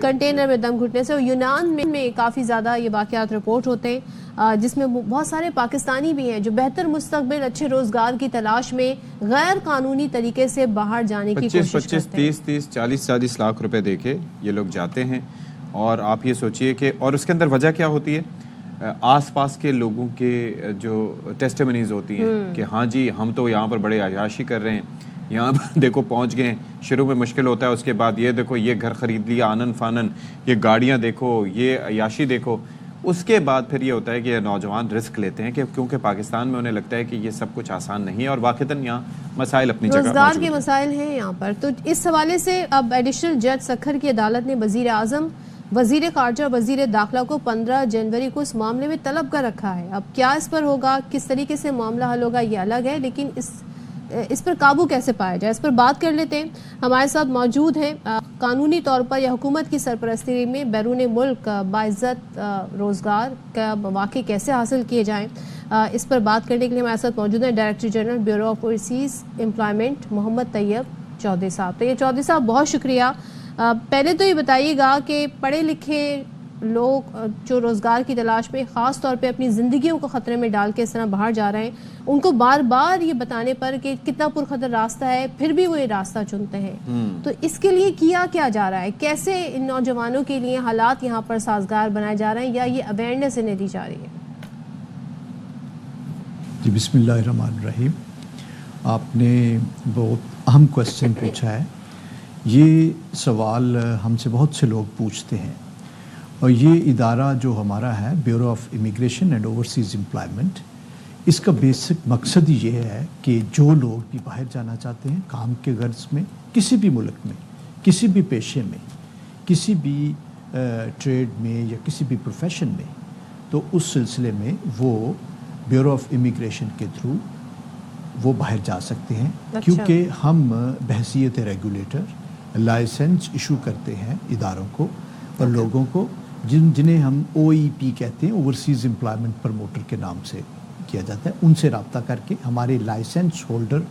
कंटेनर में दम घुटने से और यूनान में काफ़ी ज़्यादा ये वाक़यात रिपोर्ट होते हैं, जिसमें बहुत सारे पाकिस्तानी भी हैं जो बेहतर मुस्तकबिल, अच्छे रोज़गार की तलाश में गैर कानूनी तरीके से बाहर जाने की कोशिश करते हैं। 25, 30, 40 लाख रुपए देके ये लोग जाते हैं। और आप ये सोचिए कि और उसके अंदर वजह क्या होती है, आसपास के लोगों के जो टेस्टिमनीज होती हैं कि हाँ जी हम तो यहाँ पर बड़े अयाशी कर रहे हैं, यहाँ पर देखो पहुँच गए, शुरू में मुश्किल होता है, उसके बाद ये देखो ये घर ख़रीद लिया आनन फानन, ये गाड़ियाँ देखो, ये अयाशी देखो। उसके बाद फिर ये होता है कि नौजवान रिस्क लेते हैं कि क्योंकि पाकिस्तान में उन्हें लगता है कि ये सब कुछ आसान नहीं है और वाक़तन यहाँ मसाइल अपनी जगह रोज़गार के मसाइल हैं यहाँ पर। तो इस हवाले से अब एडिशनल जज सखर की अदालत ने वज़ीर आज़म, वज़ीर ख़ारजा और वज़ीर दाखिला को 15 जनवरी को इस मामले में तलब कर रखा है। अब क्या इस पर होगा, किस तरीके से मामला हल होगा, ये अलग है, लेकिन इस पर काबू कैसे पाया जाए, इस पर बात कर लेते हैं। हमारे साथ मौजूद हैं कानूनी तौर पर या हुकूमत की सरपरस्ती में बैरून मुल्क बाइज़्ज़त रोज़गार का मौक़े कैसे हासिल किए जाएँ, इस पर बात करने के लिए हमारे साथ मौजूद हैं director general bureau of overseas employment Mohammad Tayyab Chaudhry साहब। तो ये चौधरी साहब बहुत शुक्रिया। पहले तो ये बताइएगा कि पढ़े लिखे लोग जो रोज़गार की तलाश में ख़ास तौर पे अपनी ज़िंदगियों को ख़तरे में डाल के इस तरह बाहर जा रहे हैं, उनको बार बार ये बताने पर कि कितना पुरखतर रास्ता है, फिर भी वो ये रास्ता चुनते हैं। तो इसके लिए किया क्या जा रहा है, कैसे इन नौजवानों के लिए हालात यहाँ पर साजगार बनाए जा रहे हैं, या ये अवेयरनेस इन्हें दी जा रही है? जी बिस्मिल्लाहिर्रहमानिर्रहीम। आपने बहुत अहम क्वेश्चन पूछा है। ये सवाल हमसे बहुत से लोग पूछते हैं और ये इदारा जो हमारा है bureau of immigration and overseas employment, इसका बेसिक मकसद ही ये है कि जो लोग भी बाहर जाना चाहते हैं काम के गर्ज में, किसी भी मुल्क में, किसी भी पेशे में, किसी भी ट्रेड में या किसी भी प्रोफेशन में, तो उस सिलसिले में वो ब्यूरो ऑफ इमिग्रेशन के थ्रू वो बाहर जा सकते हैं। अच्छा। क्योंकि हम बहसियत रेगुलेटर लाइसेंस इशू करते हैं इदारों को और लोगों को जिन्हें हम OEP कहते हैं, ओवरसीज़ एम्प्लॉयमेंट प्रमोटर के नाम से किया जाता है। उनसे रब्ता करके हमारे लाइसेंस होल्डर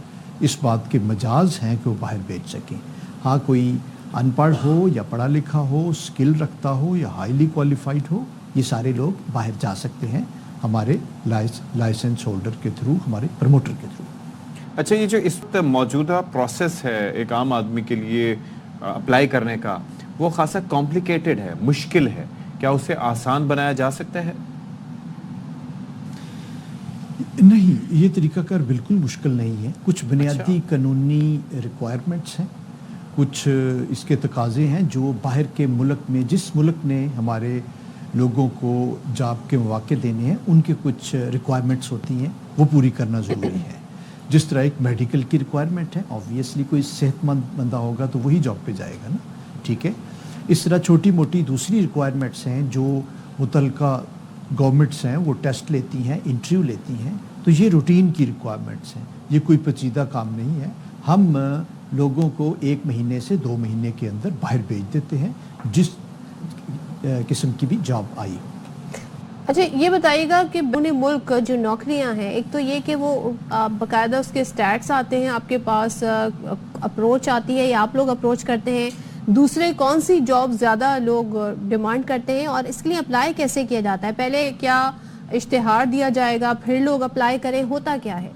इस बात के मजाज हैं कि वो बाहर भेज सकें। हाँ, कोई अनपढ़ हो या पढ़ा लिखा हो, स्किल रखता हो या हाईली क्वालिफाइड हो, ये सारे लोग बाहर जा सकते हैं हमारे लाइसेंस होल्डर के थ्रू, हमारे प्रमोटर के थ्रू। अच्छा, ये जो इस वक्त मौजूदा प्रोसेस है एक आम आदमी के लिए अप्लाई करने का, वो खासा कॉम्प्लिकेटेड है, मुश्किल है, क्या उसे आसान बनाया जा सकता है? नहीं, ये तरीकाकार बिल्कुल मुश्किल नहीं है। कुछ बुनियादी कानूनी रिक्वायरमेंट्स हैं, कुछ इसके तकाजे हैं जो बाहर के मुल्क में, जिस मुल्क ने हमारे लोगों को जॉब के मौके देने हैं, उनके कुछ रिक्वायरमेंट्स होती हैं, वो पूरी करना ज़रूरी है। जिस तरह एक मेडिकल की रिक्वायरमेंट है, ऑब्वियसली कोई सेहतमंद बंदा होगा तो वही जॉब पे जाएगा ना, ठीक है। इस तरह छोटी मोटी दूसरी रिक्वायरमेंट्स हैं जो मुतलका गवर्नमेंट्स हैं वो टेस्ट लेती हैं, इंटरव्यू लेती हैं, तो ये रूटीन की रिक्वायरमेंट्स हैं, ये कोई पेचीदा काम नहीं है। हम लोगों को 1 महीने से 2 महीने के अंदर बाहर भेज देते हैं जिस किस्म की भी जॉब आई। अच्छा, ये बताइएगा कि बुने मुल्क जो नौकरियां हैं, एक तो ये कि वो बाकायदा उसके स्टैट्स आते हैं आपके पास, अप्रोच आती है या आप लोग अप्रोच करते हैं, दूसरे कौन सी जॉब ज़्यादा लोग डिमांड करते हैं और इसके लिए अप्लाई कैसे किया जाता है? पहले क्या इश्तिहार दिया जाएगा फिर लोग अप्लाई करें, होता क्या है?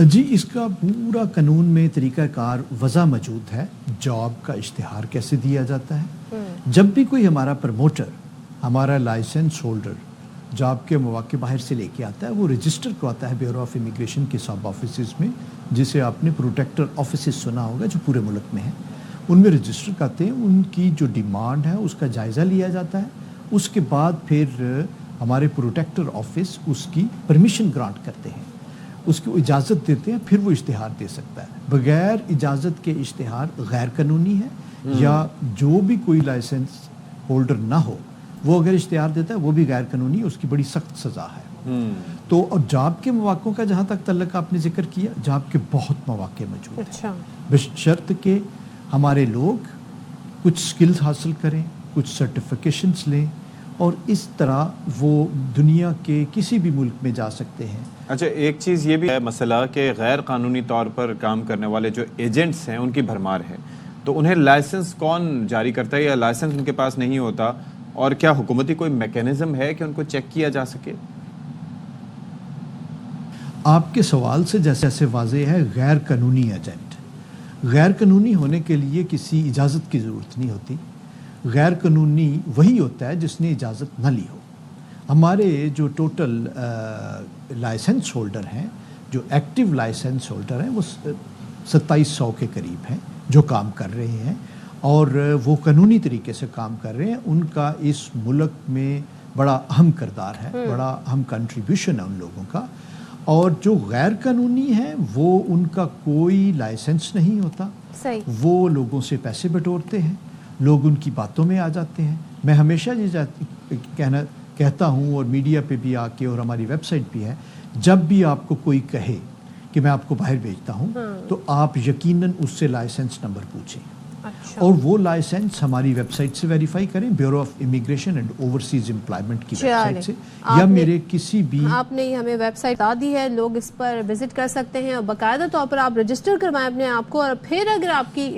जी, इसका पूरा कानून में तरीक़ाकार वज़ा मौजूद है। जॉब का इश्तिहार कैसे दिया जाता है। जब भी कोई हमारा प्रमोटर, हमारा लाइसेंस होल्डर जॉब के मौके बाहर से लेके आता है, वो रजिस्टर करवाता है ब्यूरो ऑफ इमिग्रेशन के सब ऑफिस में, जिसे आपने प्रोटेक्टर ऑफिस सुना होगा जो पूरे मुल्क में है। उनमें रजिस्टर करते हैं, उनकी जो डिमांड है उसका जायज़ा लिया जाता है। उसके बाद फिर हमारे प्रोटेक्टर ऑफिस उसकी परमिशन ग्रांट करते हैं, उसको इजाज़त देते हैं, फिर वो इश्तिहार दे सकता है। बगैर इजाज़त के इश्तिहार गैर कानूनी है, या जो भी कोई लाइसेंस होल्डर ना हो वो अगर इश्तिहार देता है वो भी गैर कानूनी, उसकी बड़ी सख्त सज़ा है। तो और जॉब के मौक़ों का जहाँ तक तल्लक आपने जिक्र किया, जॉब के बहुत मौक़े मौजूद हैं। अच्छा। बशर्त के हमारे लोग कुछ स्किल्स हासिल करें, कुछ सर्टिफिकेशंस लें और इस तरह वो दुनिया के किसी भी मुल्क में जा सकते हैं। अच्छा, एक चीज़ ये भी है मसला कि गैर कानूनी तौर पर काम करने वाले जो एजेंट्स हैं उनकी भरमार है, तो उन्हें लाइसेंस कौन जारी करता है या लाइसेंस उनके पास नहीं होता, और क्या हुकूमती कोई मैकेनिज्म है कि उनको चेक किया जा सके? आपके सवाल से जैसे जैसे वाज़ेह है, गैर कानूनी एजेंट, गैर कानूनी होने के लिए किसी इजाज़त की ज़रूरत नहीं होती। गैर कानूनी वही होता है जिसने इजाज़त न ली हो। हमारे जो टोटल लाइसेंस होल्डर हैं, जो एक्टिव लाइसेंस होल्डर हैं, वो 2700 के करीब हैं जो काम कर रहे हैं और वो कानूनी तरीके से काम कर रहे हैं। उनका इस मुल्क में बड़ा अहम किरदार है, बड़ा अहम कंट्रीब्यूशन है उन लोगों का। और जो गैर कानूनी है वो उनका कोई लाइसेंस नहीं होता, सही। वो लोगों से पैसे बटोरते हैं, लोग उनकी बातों में आ जाते हैं। मैं हमेशा ये कहता हूँ और मीडिया पे भी आके, और हमारी वेबसाइट भी है, जब भी आपको कोई कहे कि मैं आपको बाहर भेजता हूँ, तो आप यकीनन उससे लाइसेंस नंबर पूछें। अच्छा। और वो लाइसेंस हमारी वेबसाइट से वेरीफाई करें, bureau of immigration and overseas employment की वेबसाइट से, या मेरे किसी भी। आपने हमें वेबसाइट बता दी है, लोग इस पर विजिट कर सकते हैं और बाकायदा तौर पर आप रजिस्टर करवाएं अपने आप को, और फिर अगर आपकी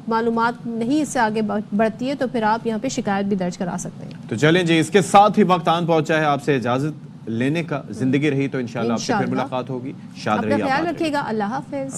मालूमात नहीं इससे आगे बढ़ती है तो फिर आप यहाँ पे शिकायत भी दर्ज करा सकते हैं। तो चलें जी, इसके साथ ही वक्त आन पहुंचा है आपसे इजाजत लेने का। जिंदगी रही तो इंशाल्लाह आपसे फिर मुलाकात होगी। शाद रहिए, ख्याल रखिएगा। अल्लाह हाफिज।